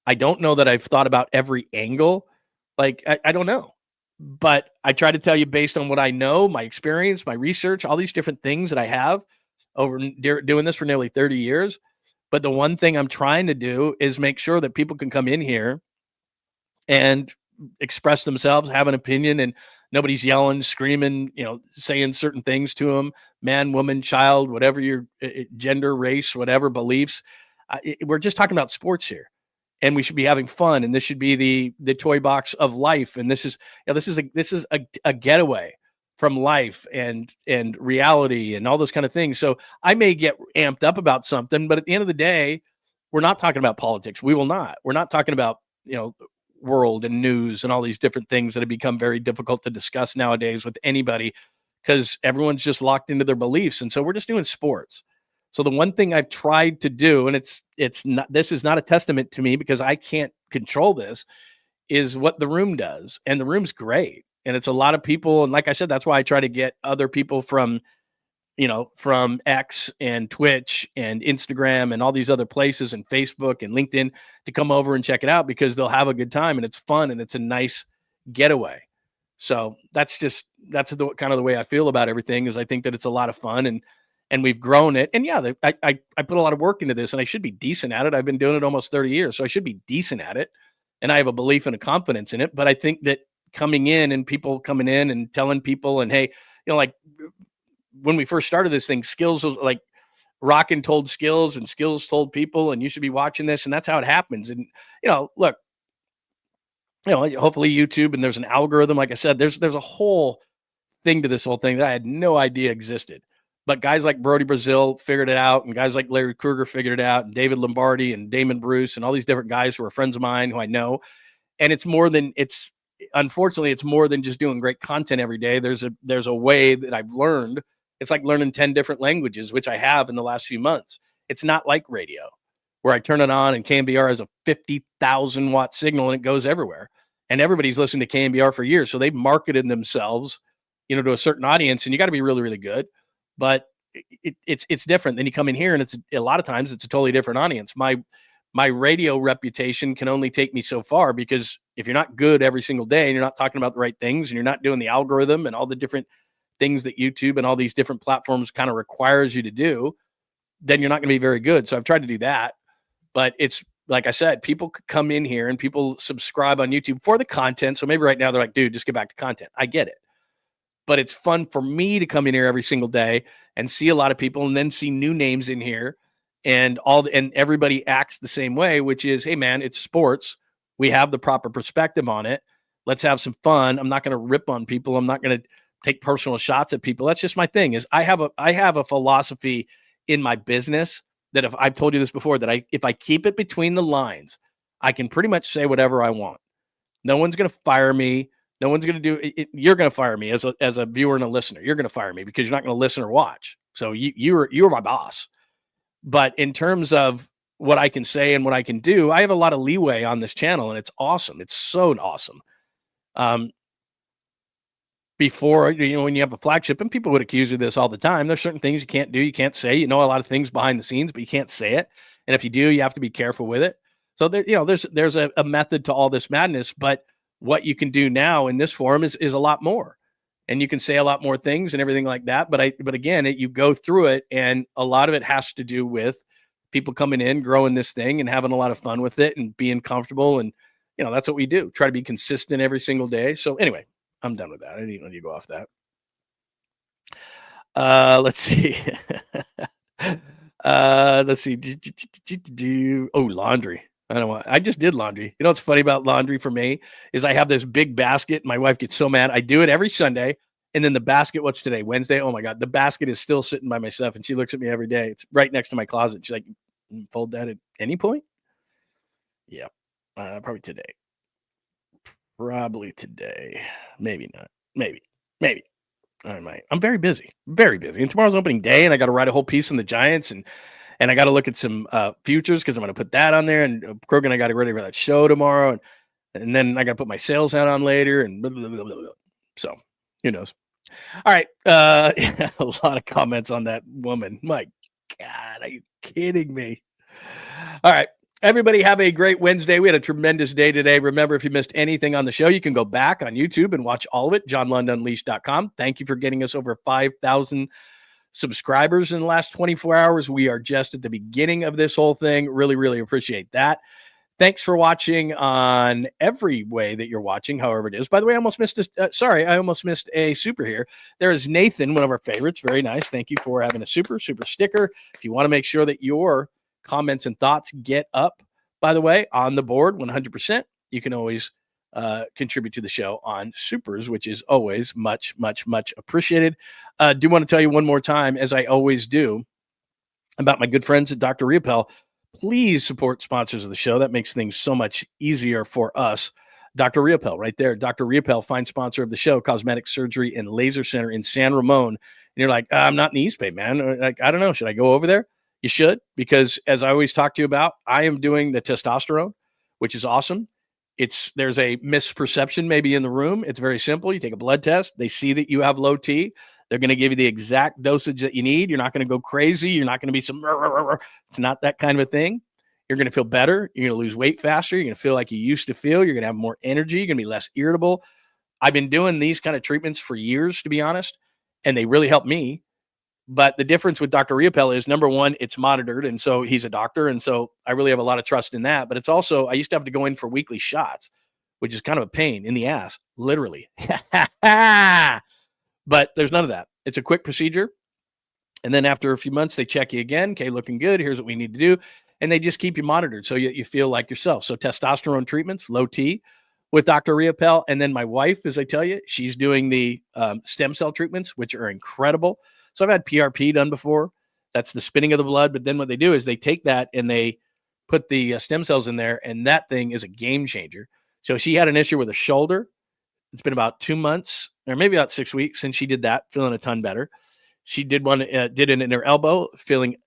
I don't know that I've thought about every angle. Like, I don't know. But I try to tell you based on what I know, my experience, my research, all these different things that I have over doing this for nearly 30 years. But the one thing I'm trying to do is make sure that people can come in here and express themselves, have an opinion, and nobody's yelling, screaming, saying certain things to them, man, woman, child, whatever your gender, race, whatever beliefs. We're just talking about sports here, and we should be having fun. And this should be the toy box of life. And this is a getaway from life and reality and all those kind of things. So I may get amped up about something, but at the end of the day, we're not talking about politics. We're not talking about, world and news and all these different things that have become very difficult to discuss nowadays with anybody because everyone's just locked into their beliefs. And so we're just doing sports. So the one thing I've tried to do, and this is not a testament to me because I can't control this, is what the room does. And the room's great. And it's a lot of people. And like I said, that's why I try to get other people from X and Twitch and Instagram and all these other places and Facebook and LinkedIn to come over and check it out because they'll have a good time and it's fun and it's a nice getaway. So that's the kind of the way I feel about everything is I think that it's a lot of fun and we've grown it. And yeah, I put a lot of work into this and I should be decent at it. I've been doing it almost 30 years, so I should be decent at it. And I have a belief and a confidence in it. But I think that coming in and people coming in and telling people and, hey, like when we first started this thing, Skills was like Rockin' told Skills and Skills told people, and you should be watching this. And that's how it happens. And, look, hopefully YouTube and there's an algorithm. Like I said, there's a whole thing to this whole thing that I had no idea existed. But guys like Brody Brazil figured it out, and guys like Larry Krueger figured it out, and David Lombardi and Damon Bruce and all these different guys who are friends of mine who I know. And unfortunately, it's more than just doing great content every day. There's a way that I've learned. It's like learning 10 different languages, which I have in the last few months. It's not like radio where I turn it on and KMBR has a 50,000 watt signal and it goes everywhere. And everybody's listened to KMBR for years. So they've marketed themselves, to a certain audience, and you got to be really, really good. But it's different. Then you come in here and it's a lot of times it's a totally different audience. My radio reputation can only take me so far, because if you're not good every single day and you're not talking about the right things and you're not doing the algorithm and all the different things that YouTube and all these different platforms kind of requires you to do, then you're not going to be very good. So I've tried to do that. But it's like I said, people come in here and people subscribe on YouTube for the content. So maybe right now they're like, dude, just get back to content. I get it. But it's fun for me to come in here every single day and see a lot of people and then see new names in here, and everybody acts the same way, which is, hey man, it's sports. We have the proper perspective on it. Let's have some fun. I'm not going to rip on people. I'm not going to take personal shots at people. That's just my thing. Is I have a philosophy in my business that, if I've told you this before, that if I keep it between the lines, I can pretty much say whatever I want. No one's going to fire me. No one's going to do it. You're going to fire me as a viewer and a listener. You're going to fire me because you're not going to listen or watch. So you're my boss. But in terms of what I can say and what I can do, I have a lot of leeway on this channel, and it's awesome. It's so awesome. Before, when you have a flagship, and people would accuse you of this all the time, there's certain things you can't do, you can't say. A lot of things behind the scenes, but you can't say it. And if you do, you have to be careful with it. So there's a method to all this madness, but what you can do now in this forum is a lot more, and you can say a lot more things and everything like that. But again, you go through it, and a lot of it has to do with people coming in, growing this thing and having a lot of fun with it and being comfortable. And, that's what we do. Try to be consistent every single day. So anyway, I'm done with that. I didn't want you to go off that. Let's see. Let's see. Oh, laundry. I just did laundry. What's funny about laundry for me is I have this big basket. My wife gets so mad. I do it every Sunday. And then the basket, what's today? Wednesday? Oh my God. The basket is still sitting by my stuff. And she looks at me every day. It's right next to my closet. She's like, fold that at any point? Yeah. Probably today. Maybe not. Maybe. I might. I'm very busy. And tomorrow's opening day, and I got to write a whole piece on the Giants, and I got to look at some futures because I'm going to put that on there. And Krogan, I got to ready for that show tomorrow. And then I got to put my sales hat on later. And blah, blah, blah, blah, blah. So who knows? All right. A lot of comments on that woman. My God, are you kidding me? All right. Everybody have a great Wednesday. We had a tremendous day today. Remember, if you missed anything on the show, you can go back on YouTube and watch all of it. JohnLundUnleashed.com. Thank you for getting us over 5,000 subscribers in the last 24 hours. We are just at the beginning of this whole thing. Really, really appreciate that. Thanks for watching on every way that you're watching, however it is. By the way, I almost missed a super here. There is Nathan, one of our favorites. Very nice. Thank you for having a super sticker. If you want to make sure that your comments and thoughts get up, by the way, on the board 100%, you can always contribute to the show on supers, which is always much, much, much appreciated. Do want to tell you one more time, as I always do, about my good friends at Dr. Riopel. Please support sponsors of the show. That makes things so much easier for us. Dr. Riopel, right there. Dr. Riopel, fine sponsor of the show, Cosmetic Surgery and Laser Center in San Ramon. And you're like, I'm not in the East Bay, man. Like, I don't know. Should I go over there? You should, because as I always talk to you about, I am doing the testosterone, which is awesome. There's a misperception maybe in the room. It's very simple. You take a blood test. They see that you have low T. They're going to give you the exact dosage that you need. You're not going to go crazy. You're not going to be it's not that kind of a thing. You're going to feel better. You're going to lose weight faster. You're going to feel like you used to feel. You're going to have more energy. You're going to be less irritable. I've been doing these kind of treatments for years, to be honest, and they really help me. But the difference with Dr. Riopel is, number one, it's monitored. And so he's a doctor. And so I really have a lot of trust in that. But it's also, I used to have to go in for weekly shots, which is kind of a pain in the ass, literally. But there's none of that. It's a quick procedure. And then after a few months, they check you again. Okay, looking good. Here's what we need to do. And they just keep you monitored so you feel like yourself. So testosterone treatments, low T, with Dr. Riopel. And then my wife, as I tell you, she's doing the stem cell treatments, which are incredible. So I've had PRP done before. That's the spinning of the blood. But then what they do is they take that and they put the stem cells in there, and that thing is a game changer. So she had an issue with her shoulder. It's been about 2 months or maybe about 6 weeks since she did that, feeling a ton better. She did it in her elbow, feeling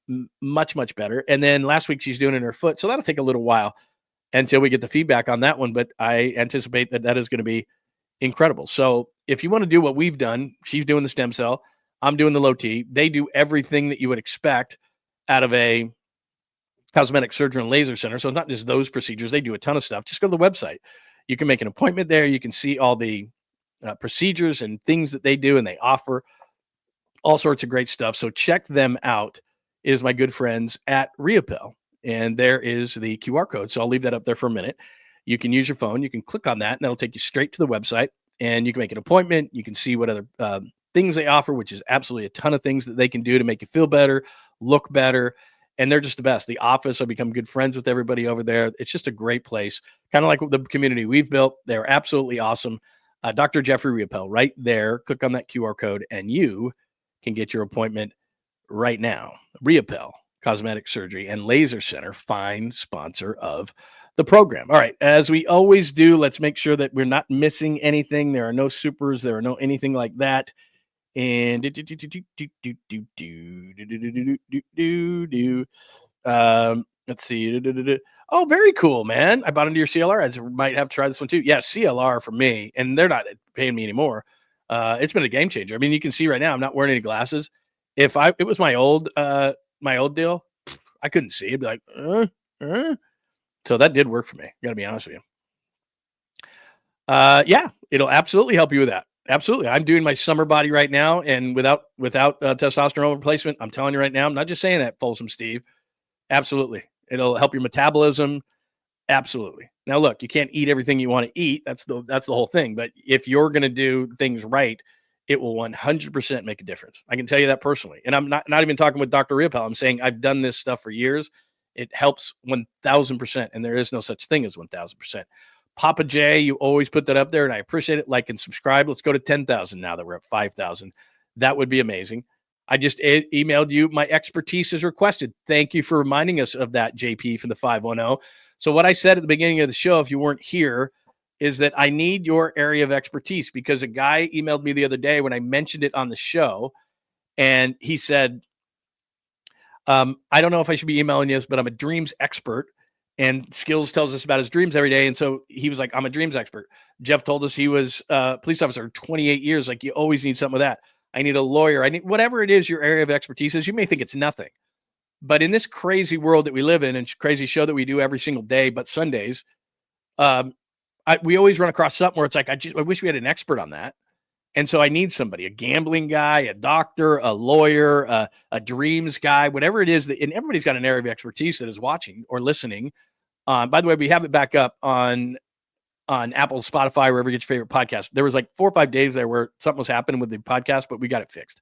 much, much better. And then last week she's doing it in her foot. So that'll take a little while until we get the feedback on that one. But I anticipate that is going to be incredible. So if you want to do what we've done, she's doing the stem cell. I'm doing the low T. They do everything that you would expect out of a cosmetic surgery and laser center. So not just those procedures. They do a ton of stuff. Just go to the website. You can make an appointment there. You can see all the procedures and things that they do, and they offer all sorts of great stuff. So check them out. It is my good friends at Riopel, and there is the QR code. So I'll leave that up there for a minute. You can use your phone. You can click on that, and that'll take you straight to the website, and you can make an appointment. You can see what other things they offer, which is absolutely a ton of things that they can do to make you feel better, look better. And they're just the best. The office, I've become good friends with everybody over there. It's just a great place, kind of like the community we've built. They're absolutely awesome. Dr. Jeffrey Riopel, right there. Click on that QR code, and you can get your appointment right now. Riopel Cosmetic Surgery and Laser Center, fine sponsor of the program. All right, as we always do, let's make sure that we're not missing anything. There are no supers. There are no anything like that. And let's see. Oh, very cool, man. I bought into your CLR. I might have to try this one too. Yeah, CLR for me, and they're not paying me anymore. It's been a game changer. I mean, you can see right now I'm not wearing any glasses. If it was my old deal, I couldn't see. It'd be like, So that did work for me. Got to be honest with you. Yeah, it'll absolutely help you with that. Absolutely. I'm doing my summer body right now, and without testosterone replacement, I'm telling you right now, I'm not just saying that, Folsom Steve. Absolutely. It'll help your metabolism. Absolutely. Now, look, you can't eat everything you want to eat. That's the whole thing. But if you're going to do things right, it will 100% make a difference. I can tell you that personally. And I'm not even talking with Dr. Riopel. I'm saying I've done this stuff for years. It helps 1,000%, and there is no such thing as 1,000%. Papa J, you always put that up there, and I appreciate it. Like and subscribe. Let's go to 10,000 now that we're at 5,000. That would be amazing. I just emailed you. My expertise is requested. Thank you for reminding us of that, JP, from the 510. So what I said at the beginning of the show, if you weren't here, is that I need your area of expertise, because a guy emailed me the other day when I mentioned it on the show, and he said, I don't know if I should be emailing this, but I'm a dreams expert. And Skills tells us about his dreams every day. And so he was like, I'm a dreams expert. Jeff told us he was a police officer 28 years. Like, you always need something with that. I need a lawyer. I need whatever it is your area of expertise is. You may think it's nothing. But in this crazy world that we live in, and crazy show that we do every single day, but Sundays, we always run across something where it's like, I wish we had an expert on that. And so I need somebody, a gambling guy, a doctor, a lawyer, a dreams guy, whatever it is that, and everybody's got an area of expertise that is watching or listening. By the way, we have it back up on Apple, Spotify, wherever you get your favorite podcast. There was like 4 or 5 days there where something was happening with the podcast, but we got it fixed.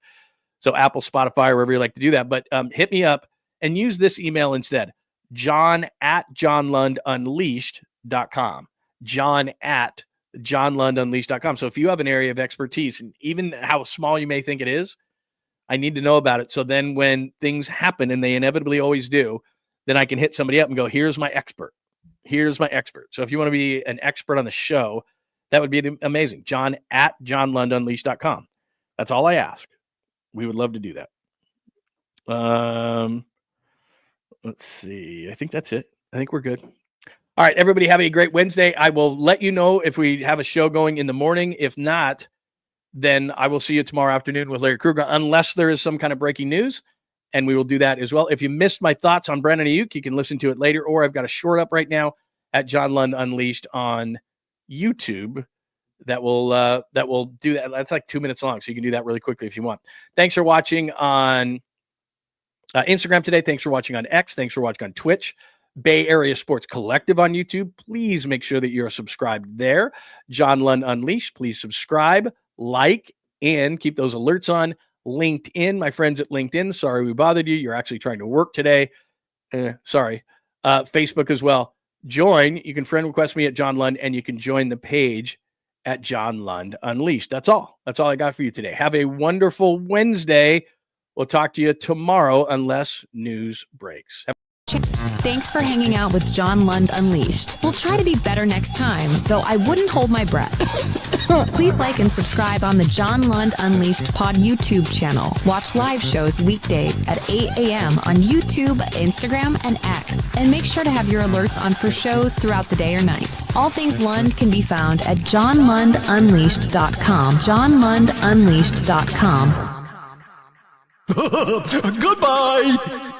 So Apple, Spotify, wherever you like to do that. But hit me up and use this email instead. John@JohnLundUnleashed.com. John@JohnLundUnleashed.com. So if you have an area of expertise, and even how small you may think it is, I need to know about it. So then when things happen, and they inevitably always do, then I can hit somebody up and go, here's my expert. Here's my expert. So if you want to be an expert on the show, that would be amazing. John@JohnLundUnleashed.com. That's all I ask. We would love to do that. Let's see. I think that's it. I think we're good. All right, everybody have a great Wednesday. I will let you know if we have a show going in the morning. If not, then I will see you tomorrow afternoon with Larry Kruger, unless there is some kind of breaking news, and we will do that as well. If you missed my thoughts on Brandon Aiyuk, you can listen to it later, or I've got a short up right now at John Lund Unleashed on YouTube that will do that. That's like 2 minutes long, so you can do that really quickly if you want. Thanks for watching on Instagram today. Thanks for watching on X. Thanks for watching on Twitch. Bay Area Sports Collective on YouTube. Please make sure that you're subscribed there. John Lund Unleashed. Please subscribe, like, and keep those alerts on. LinkedIn, my friends at LinkedIn. Sorry we bothered you. You're actually trying to work today. Sorry. Facebook as well. join. You can friend request me at John Lund, and you can join the page at John Lund Unleashed. That's all. That's all I got for you today. Have a wonderful Wednesday. We'll talk to you tomorrow unless news breaks. Thanks for hanging out with John Lund Unleashed. We'll try to be better next time, though I wouldn't hold my breath. Please like and subscribe on the John Lund Unleashed Pod YouTube channel. Watch live shows weekdays at 8 a.m. on YouTube, Instagram, and X. And make sure to have your alerts on for shows throughout the day or night. All things Lund can be found at johnlundunleashed.com. johnlundunleashed.com. Goodbye!